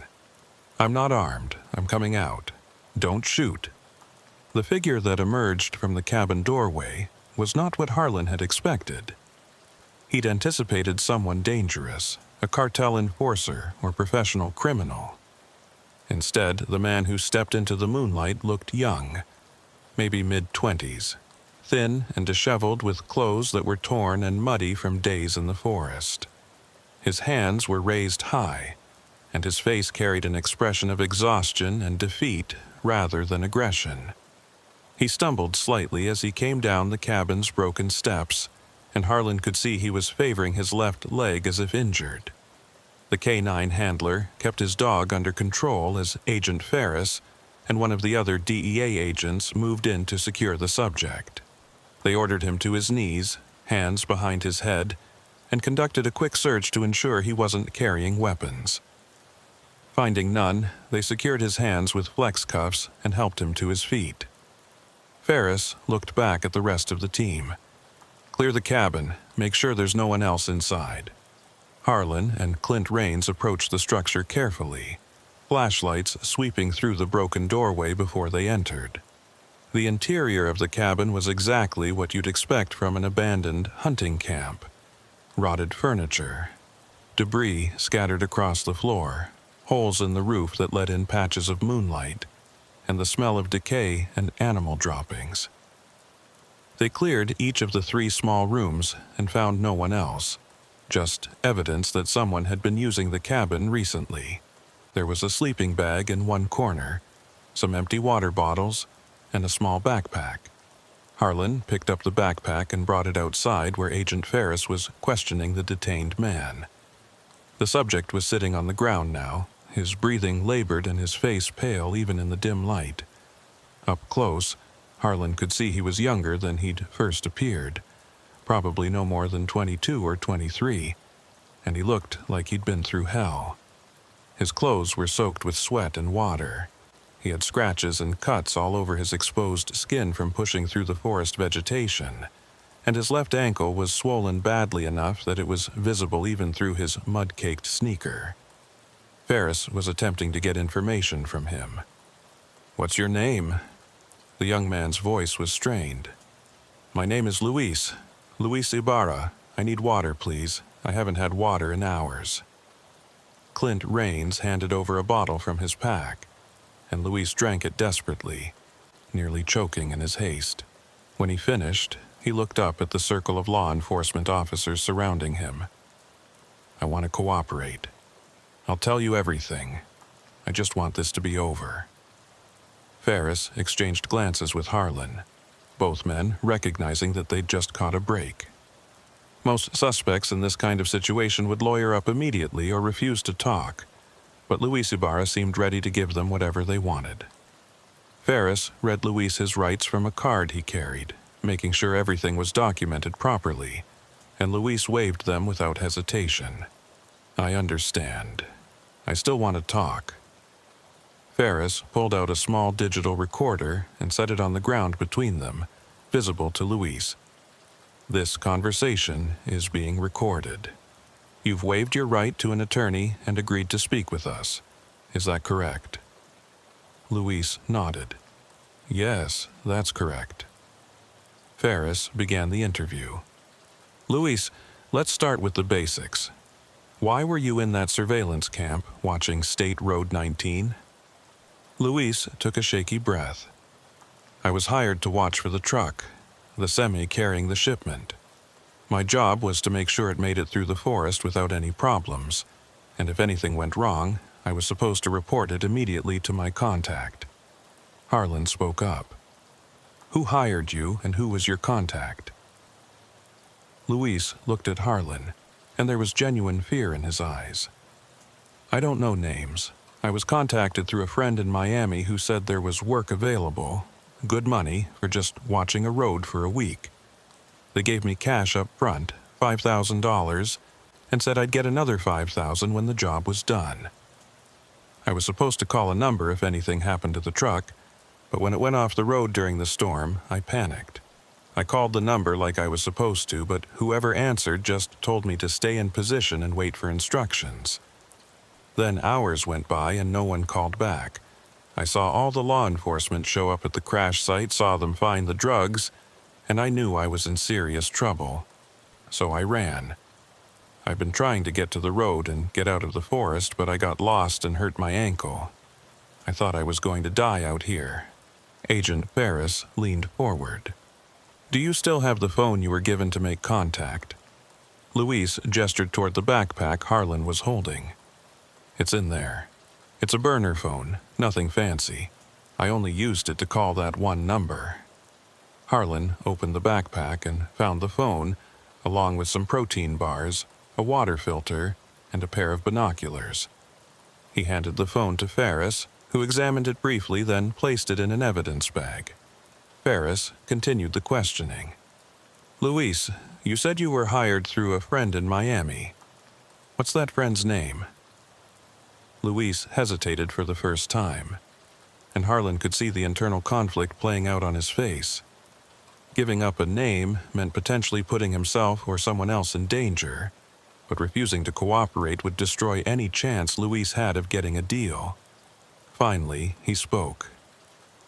"I'm not armed. I'm coming out. Don't shoot." The figure that emerged from the cabin doorway was not what Harlan had expected. He'd anticipated someone dangerous, a cartel enforcer or professional criminal. Instead, the man who stepped into the moonlight looked young, maybe mid-20s, thin and disheveled with clothes that were torn and muddy from days in the forest. His hands were raised high, and his face carried an expression of exhaustion and defeat rather than aggression. He stumbled slightly as he came down the cabin's broken steps, and Harlan could see he was favoring his left leg as if injured. The K-9 handler kept his dog under control as Agent Ferris and one of the other DEA agents moved in to secure the subject. They ordered him to his knees, hands behind his head, and conducted a quick search to ensure he wasn't carrying weapons. Finding none, they secured his hands with flex cuffs and helped him to his feet. Ferris looked back at the rest of the team. "Clear the cabin. Make sure there's no one else inside." Harlan and Clint Raines approached the structure carefully, flashlights sweeping through the broken doorway before they entered. The interior of the cabin was exactly what you'd expect from an abandoned hunting camp. Rotted furniture, debris scattered across the floor, holes in the roof that let in patches of moonlight, and the smell of decay and animal droppings. They cleared each of the 3 small rooms and found no one else, just evidence that someone had been using the cabin recently. There was a sleeping bag in one corner, some empty water bottles, and a small backpack. Harlan picked up the backpack and brought it outside where Agent Ferris was questioning the detained man. The subject was sitting on the ground now, his breathing labored and his face pale even in the dim light. Up close, Harlan could see he was younger than he'd first appeared, probably no more than 22 or 23, and he looked like he'd been through hell. His clothes were soaked with sweat and water. He had scratches and cuts all over his exposed skin from pushing through the forest vegetation, and his left ankle was swollen badly enough that it was visible even through his mud-caked sneaker. Ferris was attempting to get information from him. "What's your name?" The young man's voice was strained. "My name is Luis Ibarra. I need water, please. I haven't had water in hours." Clint Raines handed over a bottle from his pack, and Luis drank it desperately, nearly choking in his haste. When he finished, he looked up at the circle of law enforcement officers surrounding him. "I want to cooperate. I'll tell you everything. I just want this to be over." Ferris exchanged glances with Harlan, both men recognizing that they'd just caught a break. Most suspects in this kind of situation would lawyer up immediately or refuse to talk, but Luis Ibarra seemed ready to give them whatever they wanted. Ferris read Luis his rights from a card he carried, making sure everything was documented properly, and Luis waived them without hesitation. "I understand. I still want to talk." Ferris pulled out a small digital recorder and set it on the ground between them, visible to Luis. "This conversation is being recorded. You've waived your right to an attorney and agreed to speak with us. Is that correct?" Luis nodded. "Yes, that's correct." Ferris began the interview. "Luis, let's start with the basics. Why were you in that surveillance camp watching State Road 19? Luis took a shaky breath. "I was hired to watch for the truck, the semi carrying the shipment. My job was to make sure it made it through the forest without any problems, and if anything went wrong, I was supposed to report it immediately to my contact." Harlan spoke up. "Who hired you and who was your contact?" Luis looked at Harlan, and there was genuine fear in his eyes. "I don't know names. I was contacted through a friend in Miami who said there was work available, good money for just watching a road for a week. They gave me cash up front, $5,000, and said I'd get another $5,000 when the job was done. I was supposed to call a number if anything happened to the truck, but when it went off the road during the storm, I panicked. I called the number like I was supposed to, but whoever answered just told me to stay in position and wait for instructions. Then hours went by and no one called back. I saw all the law enforcement show up at the crash site, saw them find the drugs, and I knew I was in serious trouble. So I ran. I've been trying to get to the road and get out of the forest, but I got lost and hurt my ankle. I thought I was going to die out here." Agent Ferris leaned forward. "Do you still have the phone you were given to make contact?" Luis gestured toward the backpack Harlan was holding. "It's in there. It's a burner phone, nothing fancy. I only used it to call that one number." Harlan opened the backpack and found the phone, along with some protein bars, a water filter, and a pair of binoculars. He handed the phone to Ferris, who examined it briefly, then placed it in an evidence bag. Ferris continued the questioning. "Luis, you said you were hired through a friend in Miami. What's that friend's name?" Luis hesitated for the first time, and Harlan could see the internal conflict playing out on his face. Giving up a name meant potentially putting himself or someone else in danger, but refusing to cooperate would destroy any chance Luis had of getting a deal. Finally, he spoke.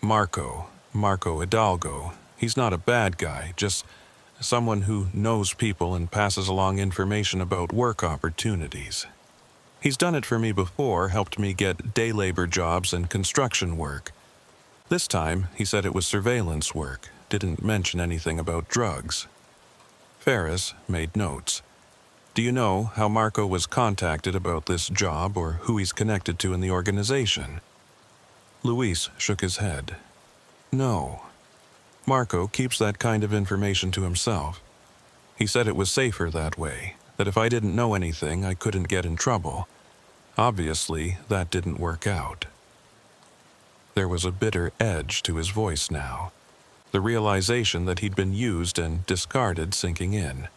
Marco Hidalgo. He's not a bad guy, just someone who knows people and passes along information about work opportunities. He's done it for me before, helped me get day labor jobs and construction work. This time, he said it was surveillance work, didn't mention anything about drugs." Ferris made notes. "Do you know how Marco was contacted about this job or who he's connected to in the organization?" Luis shook his head. "No. Marco keeps that kind of information to himself. He said it was safer that way, that if I didn't know anything, I couldn't get in trouble. Obviously, that didn't work out." There was a bitter edge to his voice now, the realization that he'd been used and discarded sinking in.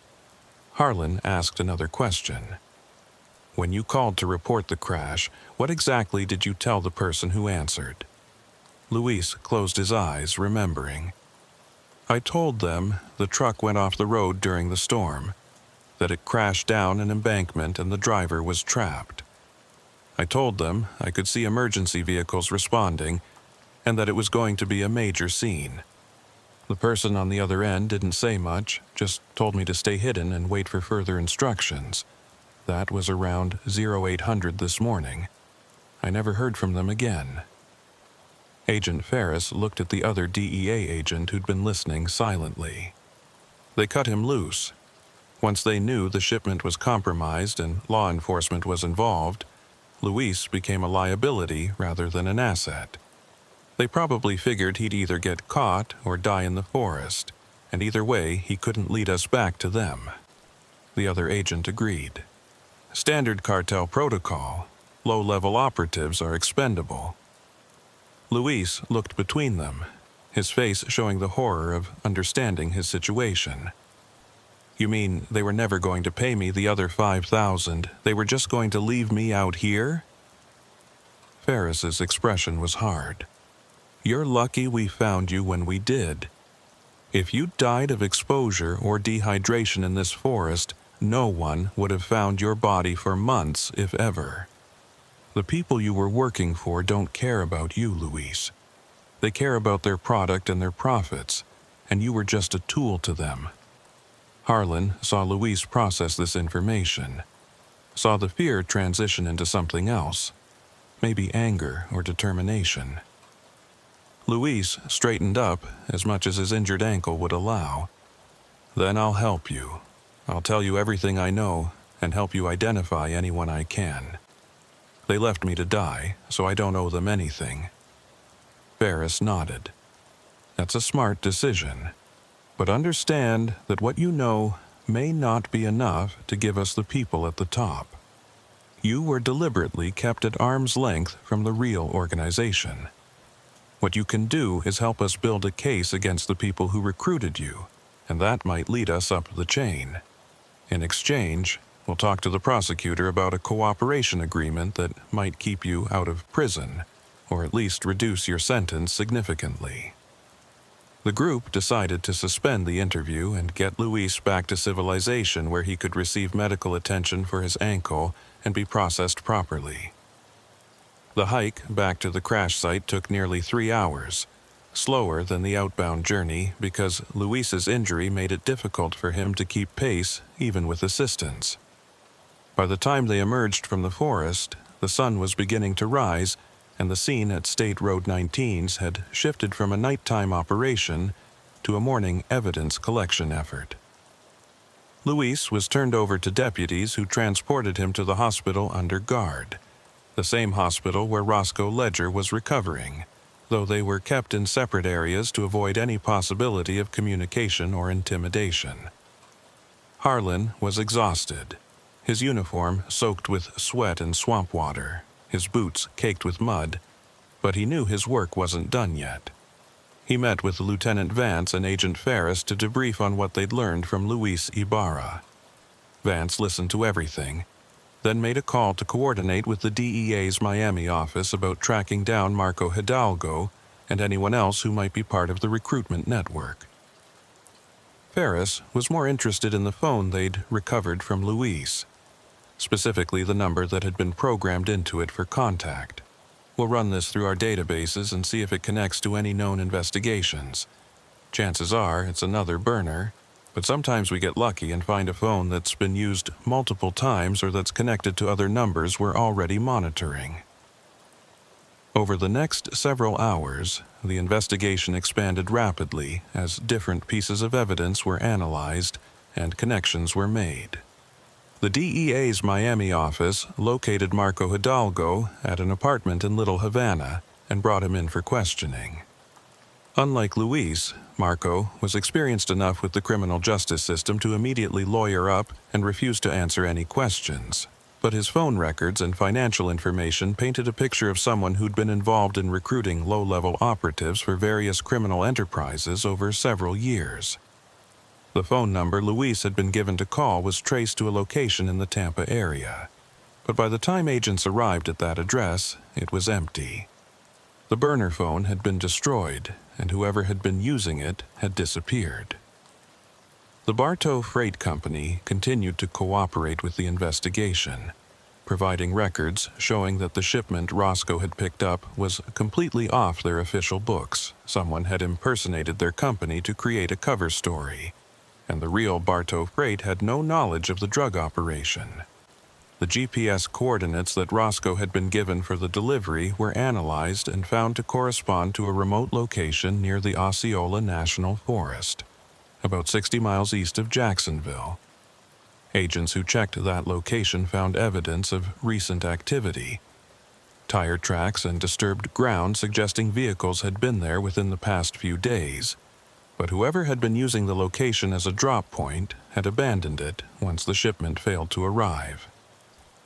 Harlan asked another question. "When you called to report the crash, what exactly did you tell the person who answered?" Luis closed his eyes, remembering. "I told them the truck went off the road during the storm, that it crashed down an embankment and the driver was trapped. I told them I could see emergency vehicles responding and that it was going to be a major scene. The person on the other end didn't say much, just told me to stay hidden and wait for further instructions. That was around 0800 this morning. I never heard from them again." Agent Ferris looked at the other DEA agent who'd been listening silently. They cut him loose. Once they knew the shipment was compromised and law enforcement was involved, Luis became a liability rather than an asset. They probably figured he'd either get caught or die in the forest, and either way he couldn't lead us back to them. the other agent agreed. Standard cartel protocol. Low-level operatives are expendable. Luis looked between them, his face showing the horror of understanding his situation. You mean they were never going to pay me the other 5,000? They were just going to leave me out here? Ferris's expression was hard. You're lucky we found you when we did. If you died of exposure or dehydration in this forest, no one would have found your body for months, if ever. The people you were working for don't care about you, Luis. They care about their product and their profits, and you were just a tool to them. Harlan saw Luis process this information, saw the fear transition into something else, maybe anger or determination. Luis straightened up as much as his injured ankle would allow. Then I'll help you. I'll tell you everything I know and help you identify anyone I can. They left me to die, so I don't owe them anything. Ferris nodded. That's a smart decision. But understand that what you know may not be enough to give us the people at the top. You were deliberately kept at arm's length from the real organization. What you can do is help us build a case against the people who recruited you, and that might lead us up the chain. In exchange, we'll talk to the prosecutor about a cooperation agreement that might keep you out of prison, or at least reduce your sentence significantly. The group decided to suspend the interview and get Luis back to civilization where he could receive medical attention for his ankle and be processed properly. The hike back to the crash site took nearly 3 hours, slower than the outbound journey because Luis's injury made it difficult for him to keep pace even with assistance. By the time they emerged from the forest, the sun was beginning to rise, and the scene at State Road 19's had shifted from a nighttime operation to a morning evidence collection effort. Luis was turned over to deputies who transported him to the hospital under guard, the same hospital where Roscoe Ledger was recovering, though they were kept in separate areas to avoid any possibility of communication or intimidation. Harlan was exhausted, his uniform soaked with sweat and swamp water, his boots caked with mud, but he knew his work wasn't done yet. He met with Lieutenant Vance and Agent Ferris to debrief on what they'd learned from Luis Ibarra. Vance listened to everything, then made a call to coordinate with the DEA's Miami office about tracking down Marco Hidalgo and anyone else who might be part of the recruitment network. Ferris was more interested in the phone they'd recovered from Luis, specifically the number that had been programmed into it for contact. We'll run this through our databases and see if it connects to any known investigations. Chances are it's another burner, but sometimes we get lucky and find a phone that's been used multiple times or that's connected to other numbers we're already monitoring. Over the next several hours, the investigation expanded rapidly as different pieces of evidence were analyzed and connections were made. The DEA's Miami office located Marco Hidalgo at an apartment in Little Havana and brought him in for questioning. Unlike Luis, Marco was experienced enough with the criminal justice system to immediately lawyer up and refuse to answer any questions. But his phone records and financial information painted a picture of someone who'd been involved in recruiting low-level operatives for various criminal enterprises over several years. The phone number Luis had been given to call was traced to a location in the Tampa area, but by the time agents arrived at that address, it was empty. The burner phone had been destroyed, and whoever had been using it had disappeared. The Bartow Freight Company continued to cooperate with the investigation, providing records showing that the shipment Roscoe had picked up was completely off their official books. Someone had impersonated their company to create a cover story, and the real Bartow Freight had no knowledge of the drug operation. The GPS coordinates that Roscoe had been given for the delivery were analyzed and found to correspond to a remote location near the Osceola National Forest, about 60 miles east of Jacksonville. Agents who checked that location found evidence of recent activity, tire tracks and disturbed ground suggesting vehicles had been there within the past few days. but whoever had been using the location as a drop point had abandoned it once the shipment failed to arrive.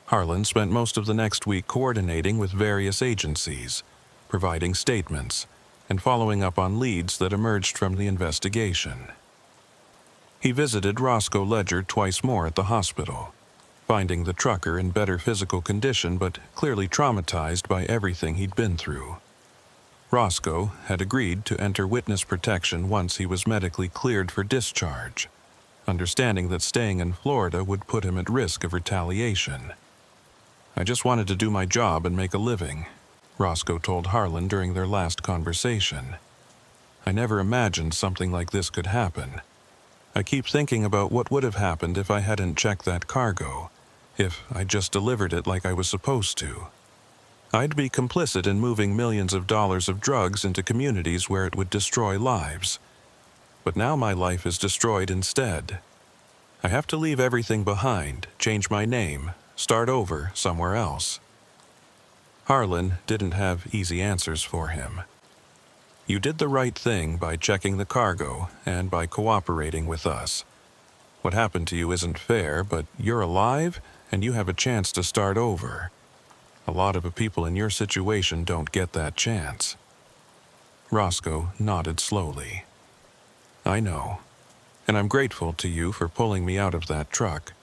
Harlan spent most of the next week coordinating with various agencies, providing statements, and following up on leads that emerged from the investigation. He visited Roscoe Ledger twice more at the hospital, finding the trucker in better physical condition but clearly traumatized by everything he'd been through. Roscoe had agreed to enter witness protection once he was medically cleared for discharge, understanding that staying in Florida would put him at risk of retaliation. "I just wanted to do my job and make a living," Roscoe told Harlan during their last conversation. "I never imagined something like this could happen. I keep thinking about what would have happened if I hadn't checked that cargo, if I just delivered it like I was supposed to. I'd be complicit in moving millions of dollars of drugs into communities where it would destroy lives. But now my life is destroyed instead. I have to leave everything behind, change my name, start over somewhere else." Harlan didn't have easy answers for him. "You did the right thing by checking the cargo and by cooperating with us. What happened to you isn't fair, but you're alive and you have a chance to start over. A lot of people in your situation don't get that chance." Roscoe nodded slowly. "I know, and I'm grateful to you for pulling me out of that truck.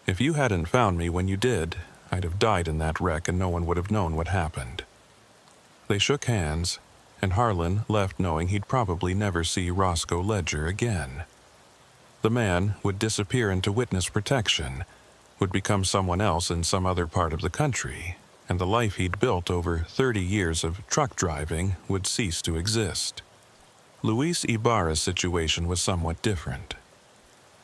If you hadn't found me when you did, I'd have died in that wreck and no one would have known what happened." They shook hands, and Harlan left knowing he'd probably never see Roscoe Ledger again. The man would disappear into witness protection, would become someone else in some other part of the country, and the life he'd built over 30 years of truck driving would cease to exist. Luis Ibarra's situation was somewhat different.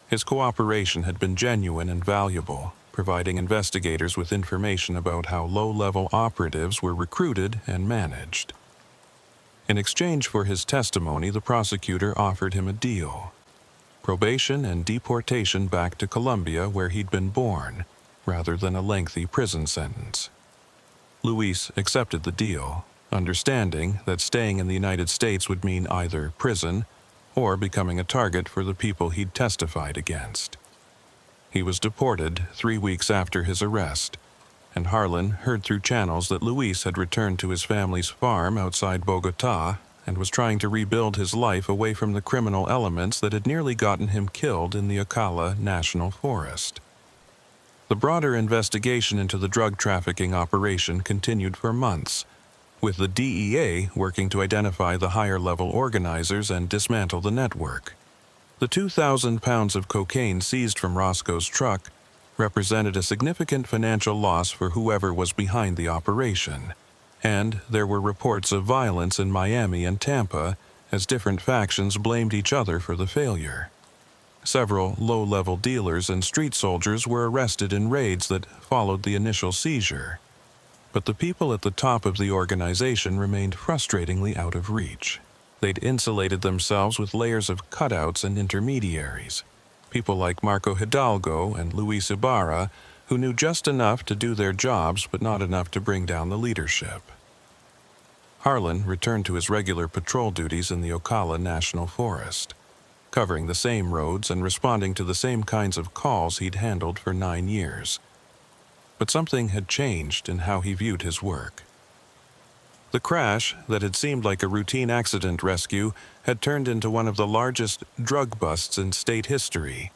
His cooperation had been genuine and valuable, providing investigators with information about how low-level operatives were recruited and managed. In exchange for his testimony, the prosecutor offered him a deal: probation and deportation back to Colombia where he'd been born, rather than a lengthy prison sentence. Luis accepted the deal, understanding that staying in the United States would mean either prison or becoming a target for the people he'd testified against. He was deported 3 weeks after his arrest, and Harlan heard through channels that Luis had returned to his family's farm outside Bogotá and was trying to rebuild his life away from the criminal elements that had nearly gotten him killed in the Ocala National Forest. The broader investigation into the drug trafficking operation continued for months, with the DEA working to identify the higher-level organizers and dismantle the network. The 2,000 pounds of cocaine seized from Roscoe's truck represented a significant financial loss for whoever was behind the operation, and there were reports of violence in Miami and Tampa as different factions blamed each other for the failure. Several low-level dealers and street soldiers were arrested in raids that followed the initial seizure, but the people at the top of the organization remained frustratingly out of reach. They'd insulated themselves with layers of cutouts and intermediaries, people like Marco Hidalgo and Luis Ibarra, who knew just enough to do their jobs but not enough to bring down the leadership. Harlan returned to his regular patrol duties in the Ocala National Forest, covering the same roads and responding to the same kinds of calls he'd handled for 9 years. But something had changed in how he viewed his work. The crash that had seemed like a routine accident rescue had turned into one of the largest drug busts in state history,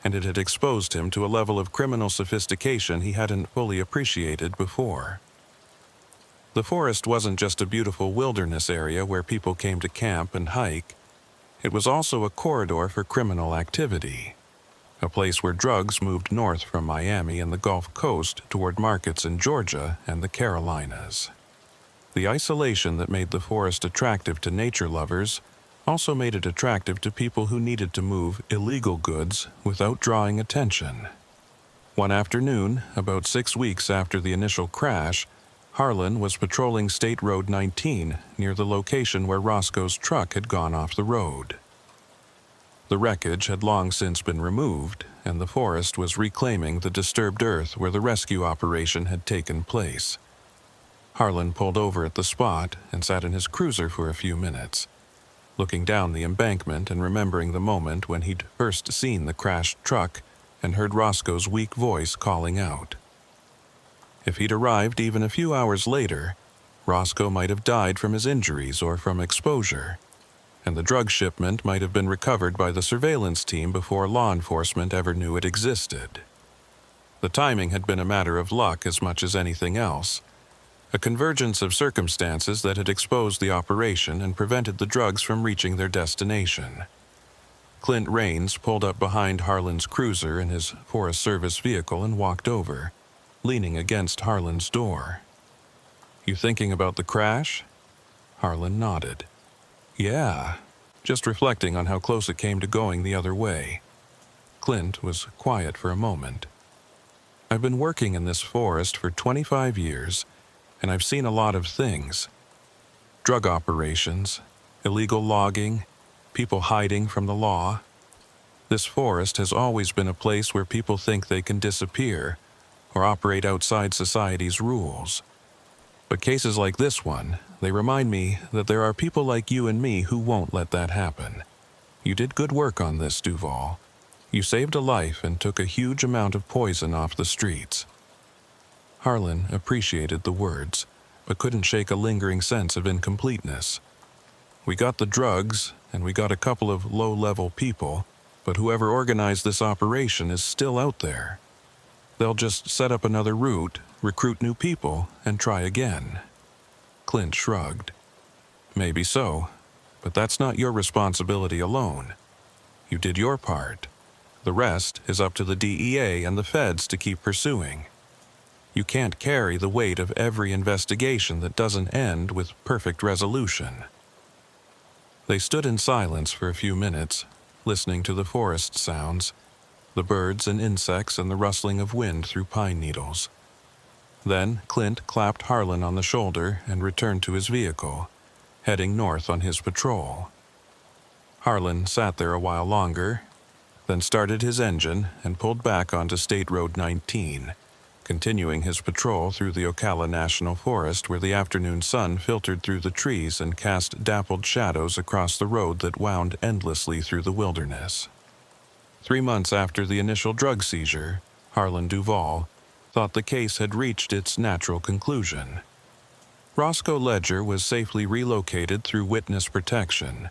and it had exposed him to a level of criminal sophistication he hadn't fully appreciated before. The forest wasn't just a beautiful wilderness area where people came to camp and hike. It was also a corridor for criminal activity, a place where drugs moved north from Miami and the Gulf Coast toward markets in Georgia and the Carolinas. The isolation that made the forest attractive to nature lovers also made it attractive to people who needed to move illegal goods without drawing attention. One afternoon, about 6 weeks after the initial crash, Harlan was patrolling State Road 19 near the location where Roscoe's truck had gone off the road. The wreckage had long since been removed, and the forest was reclaiming the disturbed earth where the rescue operation had taken place. Harlan pulled over at the spot and sat in his cruiser for a few minutes. looking down the embankment and remembering the moment when he'd first seen the crashed truck and heard Roscoe's weak voice calling out. If he'd arrived even a few hours later, Roscoe might have died from his injuries or from exposure, and the drug shipment might have been recovered by the surveillance team before law enforcement ever knew it existed. The timing had been a matter of luck as much as anything else, a convergence of circumstances that had exposed the operation and prevented the drugs from reaching their destination. Clint Raines pulled up behind Harlan's cruiser in his Forest Service vehicle and walked over, leaning against Harlan's door. "You thinking about the crash?" Harlan nodded. "Yeah, just reflecting on how close it came to going the other way." Clint was quiet for a moment. "I've been working in this forest for 25 years, and I've seen a lot of things. Drug operations, illegal logging, people hiding from the law. This forest has always been a place where people think they can disappear or operate outside society's rules. But cases like this one, they remind me that there are people like you and me who won't let that happen. You did good work on this, Duval. You saved a life and took a huge amount of poison off the streets." Harlan appreciated the words, but couldn't shake a lingering sense of incompleteness. "We got the drugs, and we got a couple of low-level people, but whoever organized this operation is still out there. They'll just set up another route, recruit new people, and try again." Clint shrugged. "Maybe so, but that's not your responsibility alone. You did your part. The rest is up to the DEA and the feds to keep pursuing. You can't carry the weight of every investigation that doesn't end with perfect resolution." They stood in silence for a few minutes, listening to the forest sounds, the birds and insects and the rustling of wind through pine needles. Then Clint clapped Harlan on the shoulder and returned to his vehicle, heading north on his patrol. Harlan sat there a while longer, then started his engine and pulled back onto State Road 19, continuing his patrol through the Ocala National Forest where the afternoon sun filtered through the trees and cast dappled shadows across the road that wound endlessly through the wilderness. 3 months after the initial drug seizure, Harlan Duval thought the case had reached its natural conclusion. Roscoe Ledger was safely relocated through witness protection.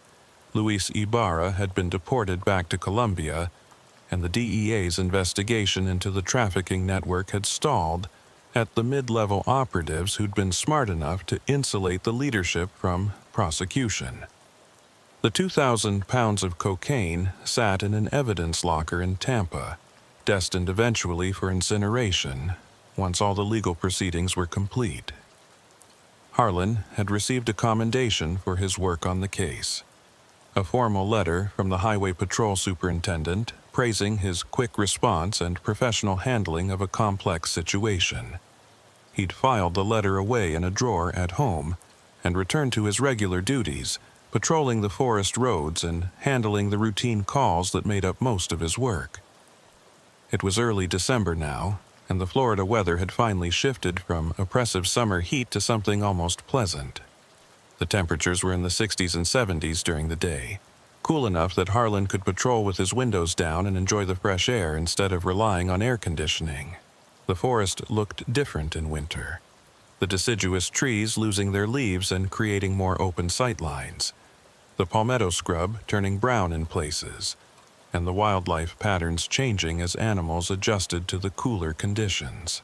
Luis Ibarra had been deported back to Colombia, and the DEA's investigation into the trafficking network had stalled at the mid-level operatives who'd been smart enough to insulate the leadership from prosecution. The 2,000 pounds of cocaine sat in an evidence locker in Tampa, destined eventually for incineration once all the legal proceedings were complete. Harlan had received a commendation for his work on the case. A formal letter from the Highway Patrol Superintendent praising his quick response and professional handling of a complex situation. He'd filed the letter away in a drawer at home and returned to his regular duties, patrolling the forest roads and handling the routine calls that made up most of his work. It was early December now, and the Florida weather had finally shifted from oppressive summer heat to something almost pleasant. The temperatures were in the 60s and 70s during the day, cool enough that Harlan could patrol with his windows down and enjoy the fresh air instead of relying on air conditioning. The forest looked different in winter, the deciduous trees losing their leaves and creating more open sightlines, the palmetto scrub turning brown in places, and the wildlife patterns changing as animals adjusted to the cooler conditions.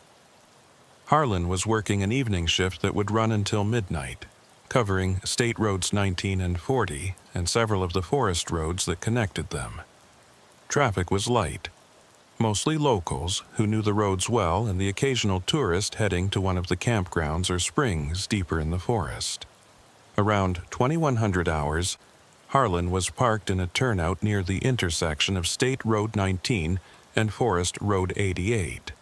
Harlan was working an evening shift that would run until midnight, covering State Roads 19 and 40 and several of the forest roads that connected them. Traffic was light, mostly locals who knew the roads well and the occasional tourist heading to one of the campgrounds or springs deeper in the forest. Around 2100 hours, Harlan was parked in a turnout near the intersection of State Road 19 and Forest Road 88,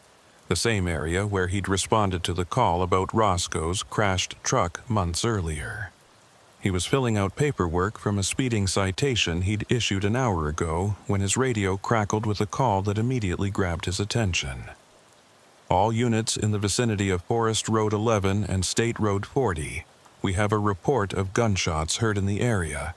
the same area where he'd responded to the call about Roscoe's crashed truck months earlier. He was filling out paperwork from a speeding citation he'd issued an hour ago when his radio crackled with a call that immediately grabbed his attention. "All units in the vicinity of Forest Road 11 and State Road 40. We have a report of gunshots heard in the area.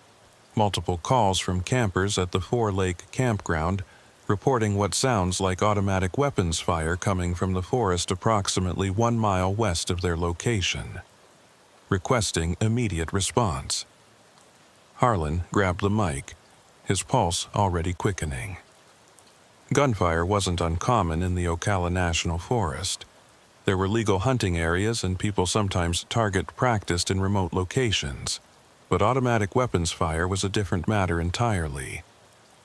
multiple calls from campers at the Four Lake campground reporting what sounds like automatic weapons fire coming from the forest approximately 1 mile west of their location, requesting immediate response. Harlan grabbed the mic, his pulse already quickening. Gunfire wasn't uncommon in the Ocala National Forest. There were legal hunting areas and people sometimes target practiced in remote locations, but automatic weapons fire was a different matter entirely.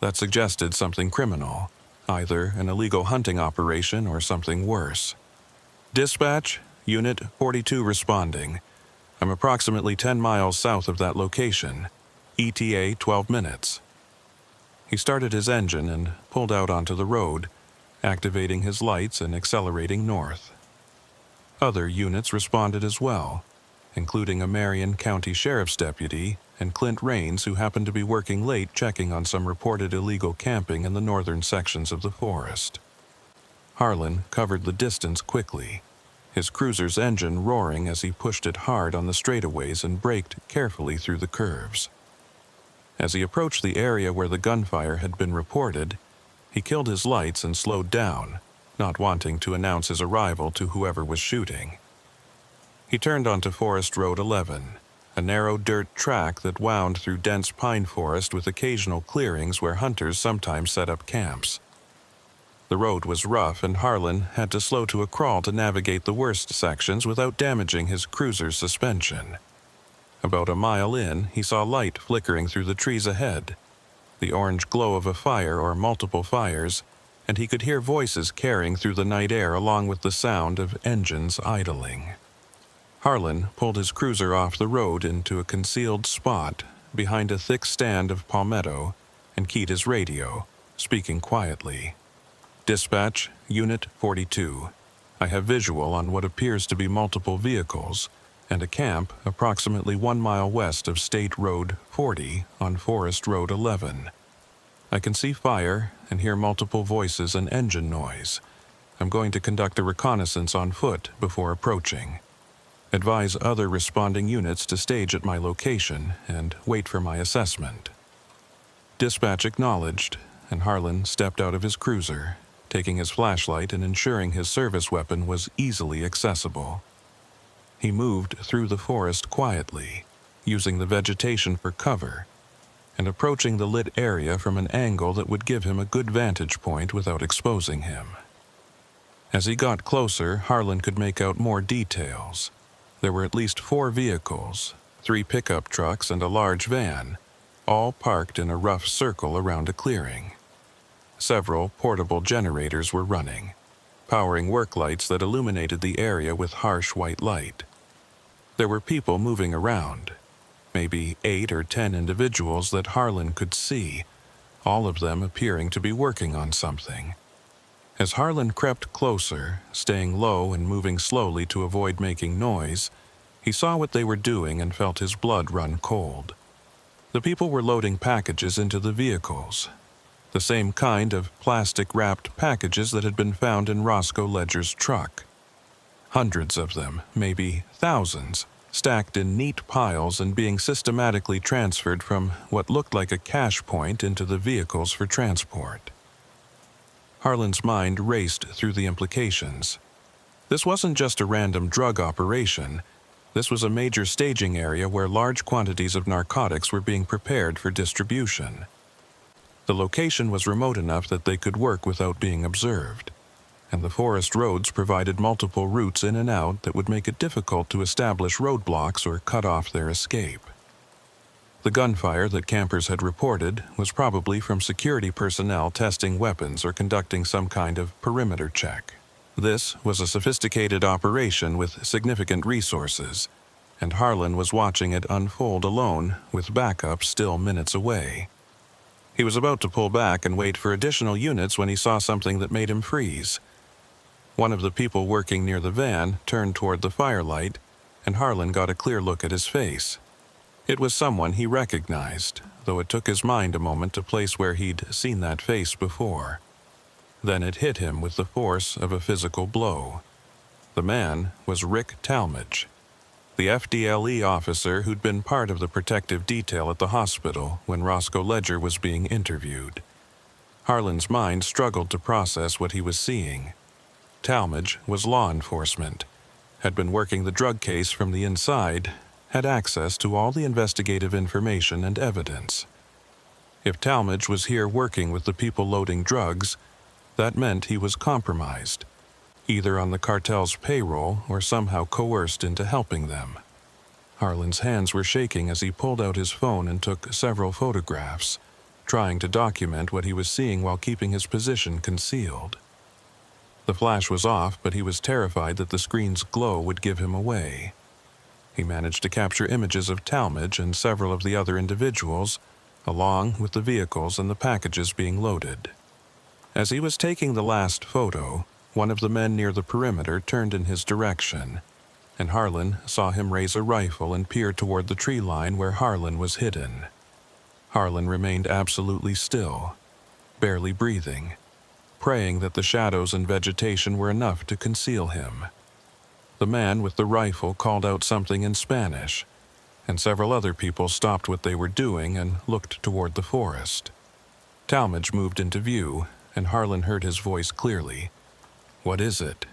That suggested something criminal, either an illegal hunting operation or something worse. Dispatch, Unit 42 responding. I'm approximately 10 miles south of that location. ETA 12 minutes. He started his engine and pulled out onto the road, activating his lights and accelerating north. Other units responded as well, including a Marion County Sheriff's deputy and Clint Raines, who happened to be working late checking on some reported illegal camping in the northern sections of the forest. Harlan covered the distance quickly, his cruiser's engine roaring as he pushed it hard on the straightaways and braked carefully through the curves. As he approached the area where the gunfire had been reported, he killed his lights and slowed down, not wanting to announce his arrival to whoever was shooting. He turned onto Forest Road 11, a narrow dirt track that wound through dense pine forest with occasional clearings where hunters sometimes set up camps. The road was rough and Harlan had to slow to a crawl to navigate the worst sections without damaging his cruiser's suspension. About a mile in, he saw light flickering through the trees ahead, the orange glow of a fire or multiple fires, and he could hear voices carrying through the night air along with the sound of engines idling. Harlan pulled his cruiser off the road into a concealed spot behind a thick stand of palmetto and keyed his radio, speaking quietly. Dispatch, Unit 42. I have visual on what appears to be multiple vehicles and a camp approximately 1 mile west of State Road 40 on Forest Road 11. I can see fire and hear multiple voices and engine noise. I'm going to conduct a reconnaissance on foot before approaching. Advise other responding units to stage at my location and wait for my assessment. Dispatch acknowledged, and Harlan stepped out of his cruiser, taking his flashlight and ensuring his service weapon was easily accessible. He moved through the forest quietly, using the vegetation for cover, and approaching the lit area from an angle that would give him a good vantage point without exposing him. As he got closer, Harlan could make out more details. There were at least 4 vehicles, 3 pickup trucks and a large van, all parked in a rough circle around a clearing. Several portable generators were running, powering work lights that illuminated the area with harsh white light. There were people moving around, maybe 8 or 10 individuals that Harlan could see, all of them appearing to be working on something. As Harlan crept closer, staying low and moving slowly to avoid making noise, he saw what they were doing and felt his blood run cold. The people were loading packages into the vehicles, the same kind of plastic-wrapped packages that had been found in Roscoe Ledger's truck. Hundreds of them, maybe thousands, stacked in neat piles and being systematically transferred from what looked like a cache point into the vehicles for transport. Harlan's mind raced through the implications. This wasn't just a random drug operation. This was a major staging area where large quantities of narcotics were being prepared for distribution. The location was remote enough that they could work without being observed, and the forest roads provided multiple routes in and out that would make it difficult to establish roadblocks or cut off their escape. The gunfire that campers had reported was probably from security personnel testing weapons or conducting some kind of perimeter check. This was a sophisticated operation with significant resources, and Harlan was watching it unfold alone, with backup still minutes away. He was about to pull back and wait for additional units when he saw something that made him freeze. One of the people working near the van turned toward the firelight, and Harlan got a clear look at his face. It was someone he recognized, though it took his mind a moment to place where he'd seen that face before. Then it hit him with the force of a physical blow. The man was Rick Talmadge. the FDLE officer who'd been part of the protective detail at the hospital when Roscoe Ledger was being interviewed. Harlan's mind struggled to process what he was seeing. Talmadge was law enforcement, had been working the drug case from the inside, had access to all the investigative information and evidence. If Talmadge was here working with the people loading drugs, that meant he was compromised, either on the cartel's payroll or somehow coerced into helping them. Harlan's hands were shaking as he pulled out his phone and took several photographs, trying to document what he was seeing while keeping his position concealed. The flash was off, but he was terrified that the screen's glow would give him away. He managed to capture images of Talmadge and several of the other individuals, along with the vehicles and the packages being loaded. As he was taking the last photo, one of the men near the perimeter turned in his direction, and Harlan saw him raise a rifle and peer toward the tree line where Harlan was hidden. Harlan remained absolutely still, barely breathing, praying that the shadows and vegetation were enough to conceal him. The man with the rifle called out something in Spanish, and several other people stopped what they were doing and looked toward the forest. Talmadge moved into view, and Harlan heard his voice clearly. "What is it?"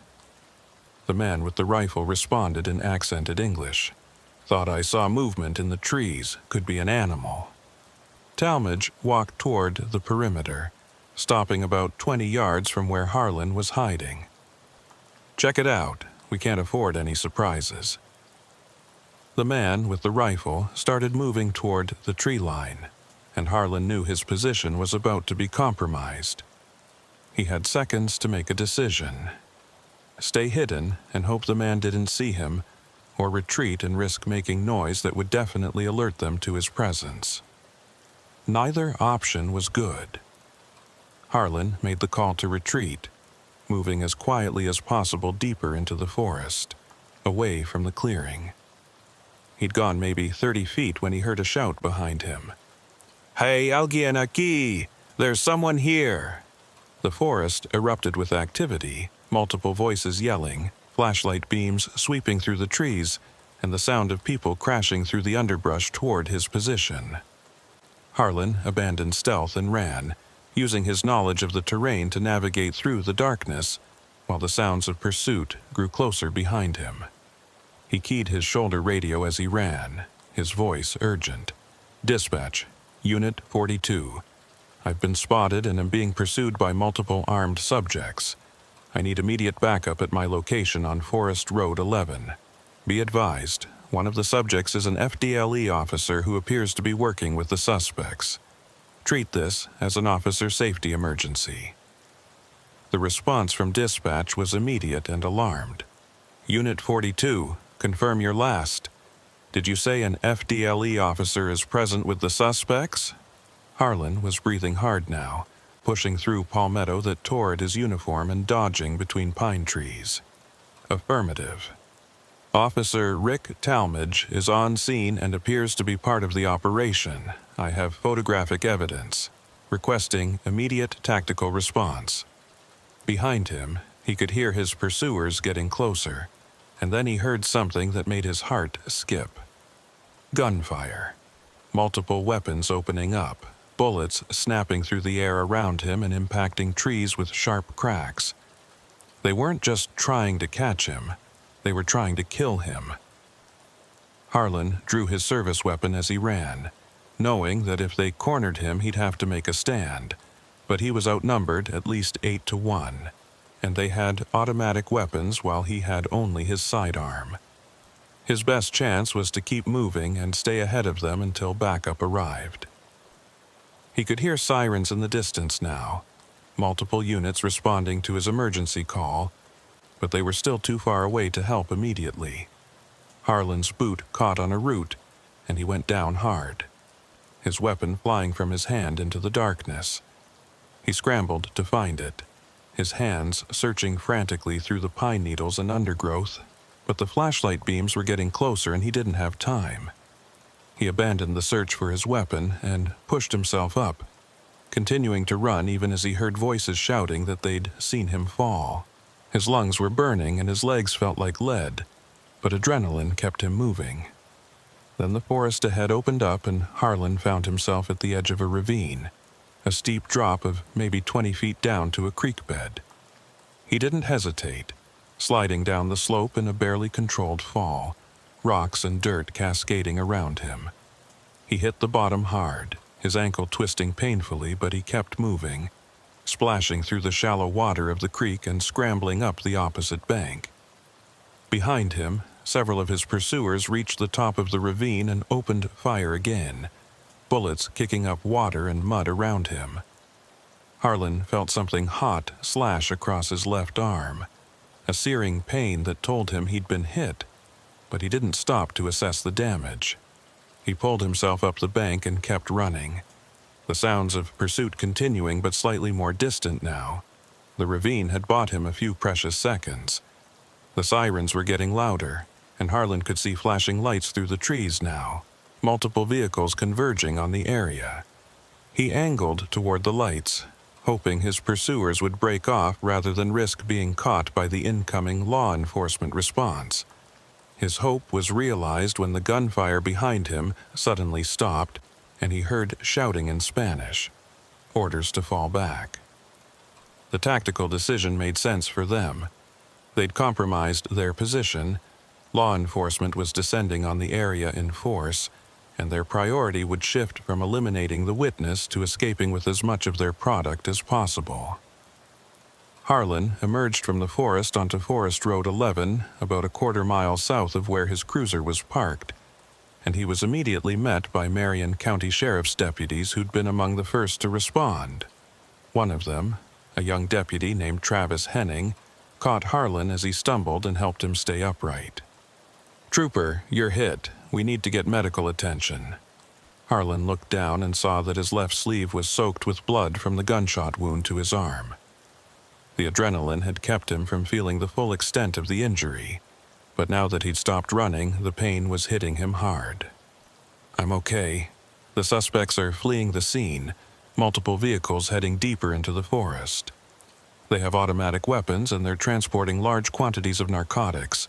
The man with the rifle responded in accented English. "Thought I saw movement in the trees. Could be an animal." Talmadge walked toward the perimeter, stopping about 20 yards from where Harlan was hiding. "Check it out. We can't afford any surprises." The man with the rifle started moving toward the tree line, and Harlan knew his position was about to be compromised. He had seconds to make a decision. Stay hidden and hope the man didn't see him, or retreat and risk making noise that would definitely alert them to his presence. Neither option was good. Harlan made the call to retreat, moving as quietly as possible deeper into the forest, away from the clearing. He'd gone maybe 30 feet when he heard a shout behind him. "Hey, alguien aquí! There's someone here!" The forest erupted with activity, multiple voices yelling, flashlight beams sweeping through the trees, and the sound of people crashing through the underbrush toward his position. Harlan abandoned stealth and ran, using his knowledge of the terrain to navigate through the darkness, while the sounds of pursuit grew closer behind him. He keyed his shoulder radio as he ran, his voice urgent. "Dispatch, Unit 42. I've been spotted and am being pursued by multiple armed subjects. I need immediate backup at my location on Forest Road 11. Be advised, one of the subjects is an FDLE officer who appears to be working with the suspects. Treat this as an officer safety emergency." The response from dispatch was immediate and alarmed. "Unit 42, confirm your last. Did you say an FDLE officer is present with the suspects?" Harlan was breathing hard now, pushing through palmetto that tore at his uniform and dodging between pine trees. "Affirmative. Officer Rick Talmadge is on scene and appears to be part of the operation. I have photographic evidence. Requesting immediate tactical response." Behind him, he could hear his pursuers getting closer, and then he heard something that made his heart skip. Gunfire. Multiple weapons opening up, bullets snapping through the air around him and impacting trees with sharp cracks. They weren't just trying to catch him, they were trying to kill him. Harlan drew his service weapon as he ran, knowing that if they cornered him he'd have to make a stand, but he was outnumbered at least 8-1, and they had automatic weapons while he had only his sidearm. His best chance was to keep moving and stay ahead of them until backup arrived. He could hear sirens in the distance now, multiple units responding to his emergency call, but they were still too far away to help immediately. Harlan's boot caught on a root, and he went down hard, his weapon flying from his hand into the darkness. He scrambled to find it, his hands searching frantically through the pine needles and undergrowth, but the flashlight beams were getting closer and he didn't have time. He abandoned the search for his weapon and pushed himself up, continuing to run even as he heard voices shouting that they'd seen him fall. His lungs were burning and his legs felt like lead, but adrenaline kept him moving. Then the forest ahead opened up and Harlan found himself at the edge of a ravine, a steep drop of maybe 20 feet down to a creek bed. He didn't hesitate, sliding down the slope in a barely controlled fall, rocks and dirt cascading around him. He hit the bottom hard, his ankle twisting painfully, but he kept moving, splashing through the shallow water of the creek and scrambling up the opposite bank. Behind him, several of his pursuers reached the top of the ravine and opened fire again, bullets kicking up water and mud around him. Harlan felt something hot slash across his left arm, a searing pain that told him he'd been hit, but he didn't stop to assess the damage. He pulled himself up the bank and kept running, the sounds of pursuit continuing but slightly more distant now. The ravine had bought him a few precious seconds. The sirens were getting louder, and Harlan could see flashing lights through the trees now, multiple vehicles converging on the area. He angled toward the lights, hoping his pursuers would break off rather than risk being caught by the incoming law enforcement response. His hope was realized when the gunfire behind him suddenly stopped and he heard shouting in Spanish, orders to fall back. The tactical decision made sense for them. They'd compromised their position, law enforcement was descending on the area in force, and their priority would shift from eliminating the witness to escaping with as much of their product as possible. Harlan emerged from the forest onto Forest Road 11, about a quarter-mile south of where his cruiser was parked, and he was immediately met by Marion County Sheriff's deputies who'd been among the first to respond. One of them, a young deputy named Travis Henning, caught Harlan as he stumbled and helped him stay upright. "Trooper, you're hit. We need to get medical attention." Harlan looked down and saw that his left sleeve was soaked with blood from the gunshot wound to his arm. The adrenaline had kept him from feeling the full extent of the injury, but now that he'd stopped running, the pain was hitting him hard. "I'm okay. The suspects are fleeing the scene, multiple vehicles heading deeper into the forest. They have automatic weapons and they're transporting large quantities of narcotics,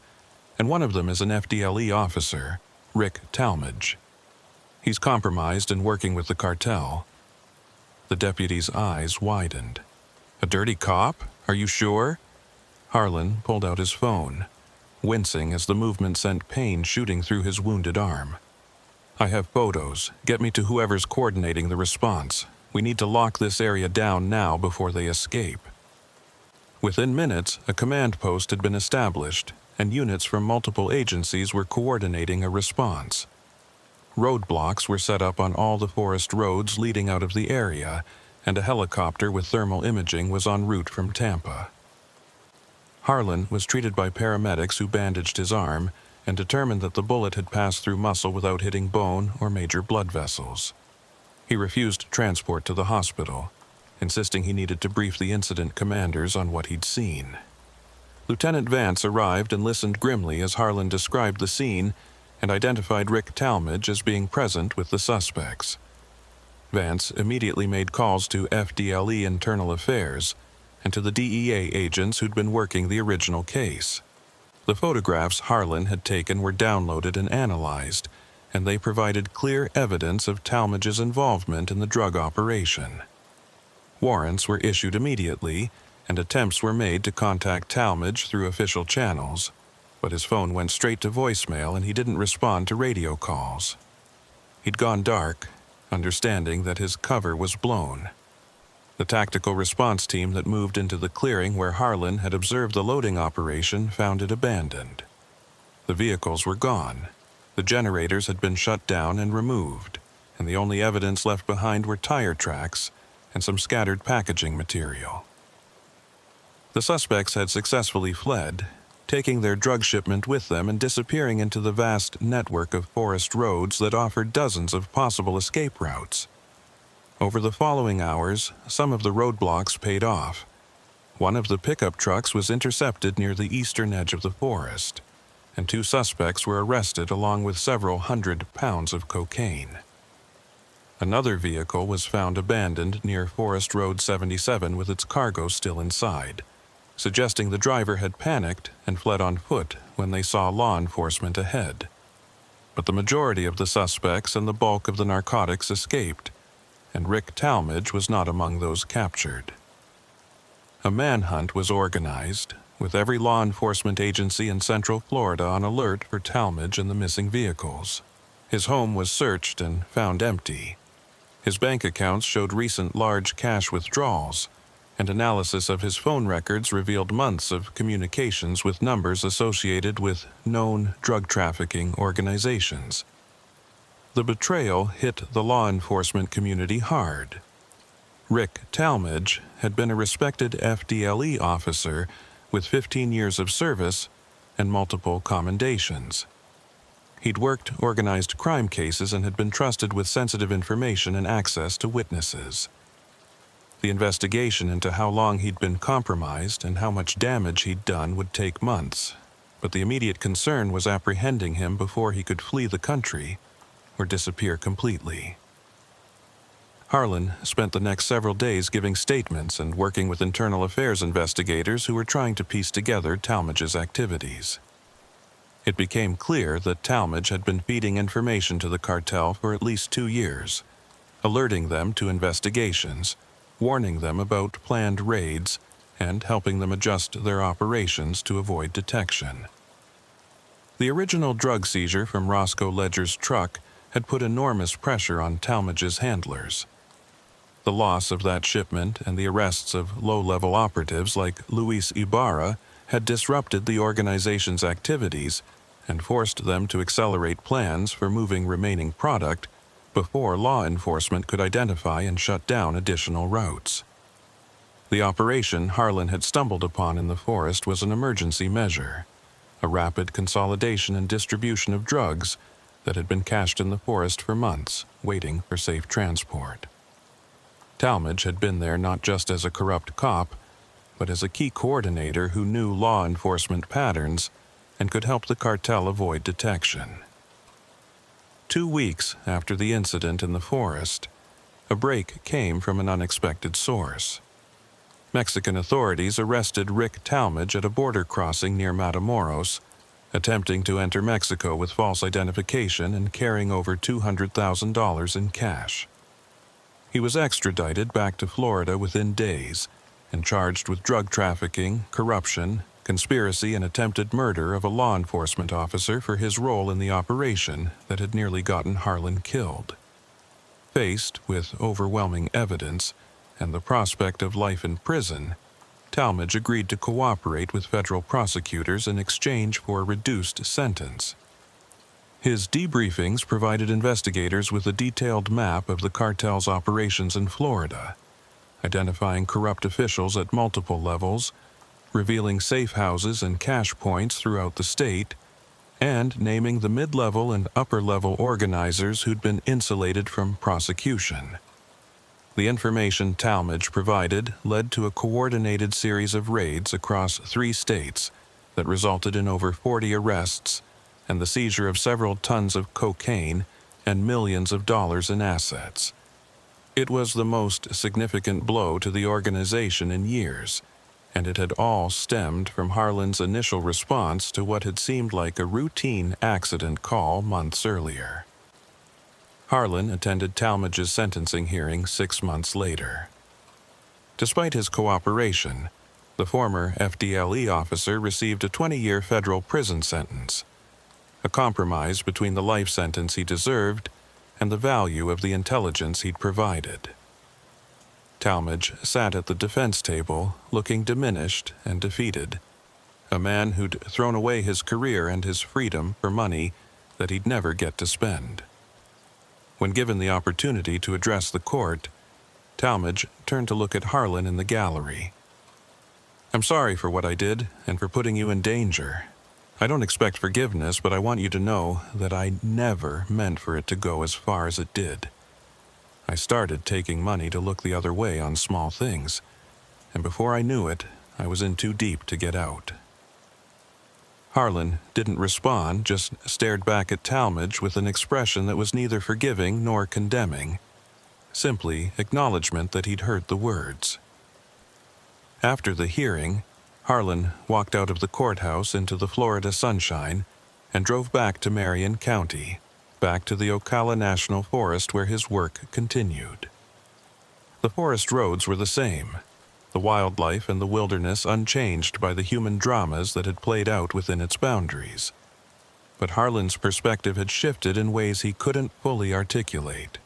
and one of them is an FDLE officer, Rick Talmadge. He's compromised and working with the cartel." The deputy's eyes widened. "A dirty cop? Are you sure?" Harlan pulled out his phone, wincing as the movement sent pain shooting through his wounded arm. "I have photos. Get me to whoever's coordinating the response. We need to lock this area down now before they escape." Within minutes, a command post had been established, and units from multiple agencies were coordinating a response. Roadblocks were set up on all the forest roads leading out of the area, and a helicopter with thermal imaging was en route from Tampa. Harlan was treated by paramedics who bandaged his arm and determined that the bullet had passed through muscle without hitting bone or major blood vessels. He refused transport to the hospital, insisting he needed to brief the incident commanders on what he'd seen. Lieutenant Vance arrived and listened grimly as Harlan described the scene and identified Rick Talmadge as being present with the suspects. Vance immediately made calls to FDLE Internal Affairs and to the DEA agents who'd been working the original case. The photographs Harlan had taken were downloaded and analyzed, and they provided clear evidence of Talmadge's involvement in the drug operation. Warrants were issued immediately, and attempts were made to contact Talmadge through official channels, but his phone went straight to voicemail and he didn't respond to radio calls. He'd gone dark, understanding that his cover was blown. The tactical response team that moved into the clearing where Harlan had observed the loading operation found it abandoned. The vehicles were gone. The generators had been shut down and removed, and the only evidence left behind were tire tracks and some scattered packaging material. The suspects had successfully fled, taking their drug shipment with them and disappearing into the vast network of forest roads that offered dozens of possible escape routes. Over the following hours, some of the roadblocks paid off. One of the pickup trucks was intercepted near the eastern edge of the forest, and 2 suspects were arrested along with several hundred pounds of cocaine. Another vehicle was found abandoned near Forest Road 77 with its cargo still inside, suggesting the driver had panicked and fled on foot when they saw law enforcement ahead. But the majority of the suspects and the bulk of the narcotics escaped, and Rick Talmadge was not among those captured. A manhunt was organized, with every law enforcement agency in Central Florida on alert for Talmadge and the missing vehicles. His home was searched and found empty. His bank accounts showed recent large cash withdrawals, and analysis of his phone records revealed months of communications with numbers associated with known drug trafficking organizations. The betrayal hit the law enforcement community hard. Rick Talmadge had been a respected FDLE officer with 15 years of service and multiple commendations. He'd worked organized crime cases and had been trusted with sensitive information and access to witnesses. The investigation into how long he'd been compromised and how much damage he'd done would take months, but the immediate concern was apprehending him before he could flee the country or disappear completely. Harlan spent the next several days giving statements and working with internal affairs investigators who were trying to piece together Talmadge's activities. It became clear that Talmadge had been feeding information to the cartel for at least 2 years, alerting them to investigations, warning them about planned raids, and helping them adjust their operations to avoid detection. The original drug seizure from Roscoe Ledger's truck had put enormous pressure on Talmadge's handlers. The loss of that shipment and the arrests of low-level operatives like Luis Ibarra had disrupted the organization's activities and forced them to accelerate plans for moving remaining product before law enforcement could identify and shut down additional routes. The operation Harlan had stumbled upon in the forest was an emergency measure, a rapid consolidation and distribution of drugs that had been cached in the forest for months, waiting for safe transport. Talmadge had been there not just as a corrupt cop, but as a key coordinator who knew law enforcement patterns and could help the cartel avoid detection. 2 weeks after the incident in the forest, a break came from an unexpected source. Mexican authorities arrested Rick Talmadge at a border crossing near Matamoros, attempting to enter Mexico with false identification and carrying over $200,000 in cash. He was extradited back to Florida within days and charged with drug trafficking, corruption, conspiracy, and attempted murder of a law enforcement officer for his role in the operation that had nearly gotten Harlan killed. Faced with overwhelming evidence and the prospect of life in prison, Talmadge agreed to cooperate with federal prosecutors in exchange for a reduced sentence. His debriefings provided investigators with a detailed map of the cartel's operations in Florida, identifying corrupt officials at multiple levels, revealing safe houses and cash points throughout the state, and naming the mid-level and upper-level organizers who'd been insulated from prosecution. The information Talmadge provided led to a coordinated series of raids across 3 states that resulted in over 40 arrests and the seizure of several tons of cocaine and millions of dollars in assets. It was the most significant blow to the organization in years, and it had all stemmed from Harlan's initial response to what had seemed like a routine accident call months earlier. Harlan attended Talmadge's sentencing hearing 6 months later. Despite his cooperation, the former FDLE officer received a 20-year federal prison sentence, a compromise between the life sentence he deserved and the value of the intelligence he'd provided. Talmadge sat at the defense table, looking diminished and defeated, a man who'd thrown away his career and his freedom for money that he'd never get to spend. When given the opportunity to address the court, Talmadge turned to look at Harlan in the gallery. "I'm sorry for what I did and for putting you in danger. I don't expect forgiveness, but I want you to know that I never meant for it to go as far as it did. I started taking money to look the other way on small things, and before I knew it, I was in too deep to get out." Harlan didn't respond, just stared back at Talmadge with an expression that was neither forgiving nor condemning, simply acknowledgement that he'd heard the words. After the hearing, Harlan walked out of the courthouse into the Florida sunshine and drove back to Marion County, back to the Ocala National Forest where his work continued. The forest roads were the same, the wildlife and the wilderness unchanged by the human dramas that had played out within its boundaries. But Harlan's perspective had shifted in ways he couldn't fully articulate.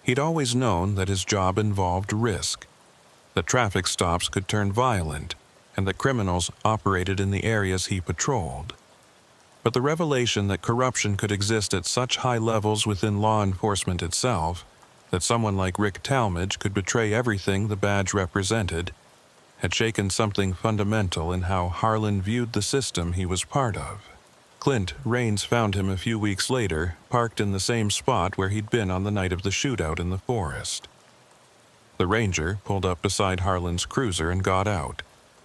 He'd always known that his job involved risk, that traffic stops could turn violent, and that criminals operated in the areas he patrolled. But the revelation that corruption could exist at such high levels within law enforcement itself, that someone like Rick Talmadge could betray everything the badge represented, had shaken something fundamental in how Harlan viewed the system he was part of. Clint Raines found him a few weeks later, parked in the same spot where he'd been on the night of the shootout in the forest. The ranger pulled up beside Harlan's cruiser and got out,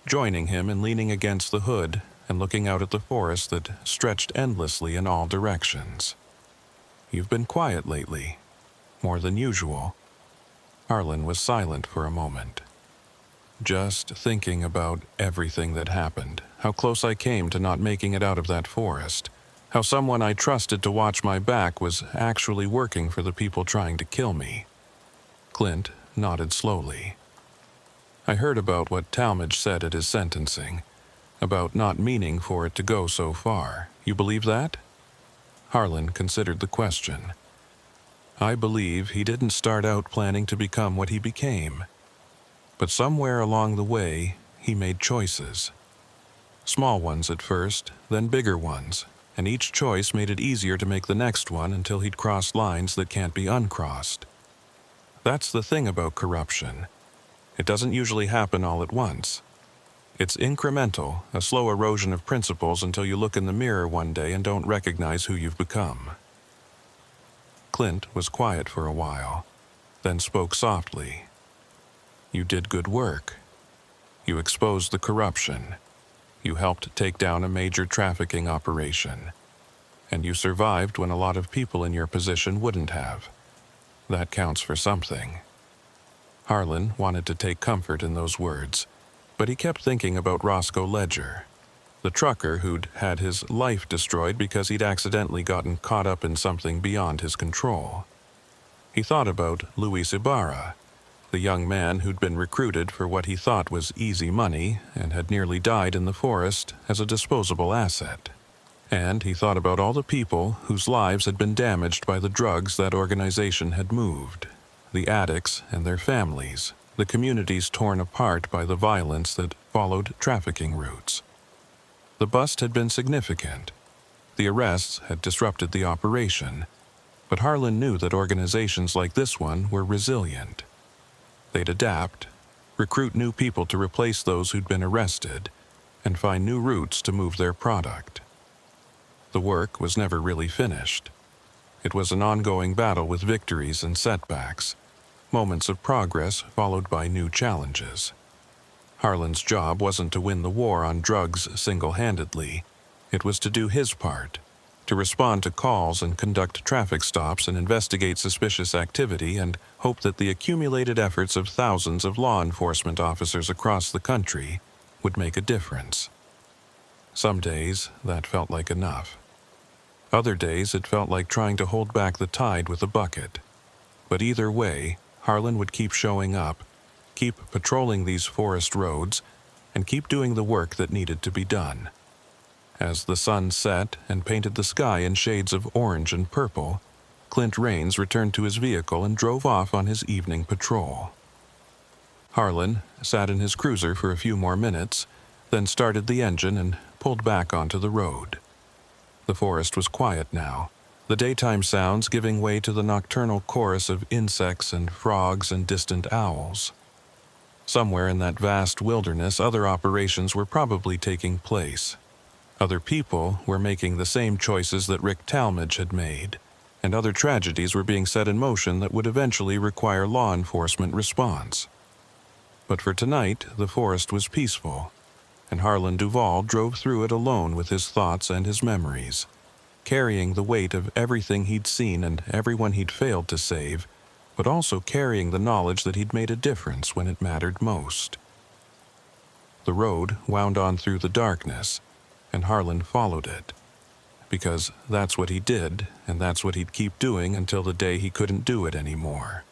joining him and leaning against the hood and looking out at the forest that stretched endlessly in all directions. "You've been quiet lately, more than usual." Harlan was silent for a moment. "Just thinking about everything that happened, how close I came to not making it out of that forest, how someone I trusted to watch my back was actually working for the people trying to kill me." Clint nodded slowly. "I heard about what Talmadge said at his sentencing, about not meaning for it to go so far. You believe that?" Harlan considered the question. "I believe he didn't start out planning to become what he became. But somewhere along the way, he made choices. Small ones at first, then bigger ones, and each choice made it easier to make the next one until he'd crossed lines that can't be uncrossed. That's the thing about corruption. It doesn't usually happen all at once. It's incremental, a slow erosion of principles until you look in the mirror one day and don't recognize who you've become." Clint was quiet for a while, then spoke softly. "You did good work. You exposed the corruption. You helped take down a major trafficking operation. And you survived when a lot of people in your position wouldn't have. That counts for something." Harlan wanted to take comfort in those words, but he kept thinking about Roscoe Ledger, the trucker who'd had his life destroyed because he'd accidentally gotten caught up in something beyond his control. He thought about Luis Ibarra, the young man who'd been recruited for what he thought was easy money and had nearly died in the forest as a disposable asset. And he thought about all the people whose lives had been damaged by the drugs that organization had moved, the addicts and their families, the communities torn apart by the violence that followed trafficking routes. The bust had been significant. The arrests had disrupted the operation, but Harlan knew that organizations like this one were resilient. They'd adapt, recruit new people to replace those who'd been arrested, and find new routes to move their product. The work was never really finished. It was an ongoing battle with victories and setbacks, moments of progress followed by new challenges. Harlan's job wasn't to win the war on drugs single-handedly. It was to do his part, to respond to calls and conduct traffic stops and investigate suspicious activity and hope that the accumulated efforts of thousands of law enforcement officers across the country would make a difference. Some days, that felt like enough. Other days, it felt like trying to hold back the tide with a bucket. But either way, Harlan would keep showing up, keep patrolling these forest roads, and keep doing the work that needed to be done. As the sun set and painted the sky in shades of orange and purple, Clint Raines returned to his vehicle and drove off on his evening patrol. Harlan sat in his cruiser for a few more minutes, then started the engine and pulled back onto the road. The forest was quiet now, the daytime sounds giving way to the nocturnal chorus of insects and frogs and distant owls. Somewhere in that vast wilderness, other operations were probably taking place. Other people were making the same choices that Rick Talmadge had made, and other tragedies were being set in motion that would eventually require law enforcement response. But for tonight, the forest was peaceful, and Harlan Duvall drove through it alone with his thoughts and his memories, carrying the weight of everything he'd seen and everyone he'd failed to save, but also carrying the knowledge that he'd made a difference when it mattered most. The road wound on through the darkness, and Harlan followed it. Because that's what he did, and that's what he'd keep doing until the day he couldn't do it anymore.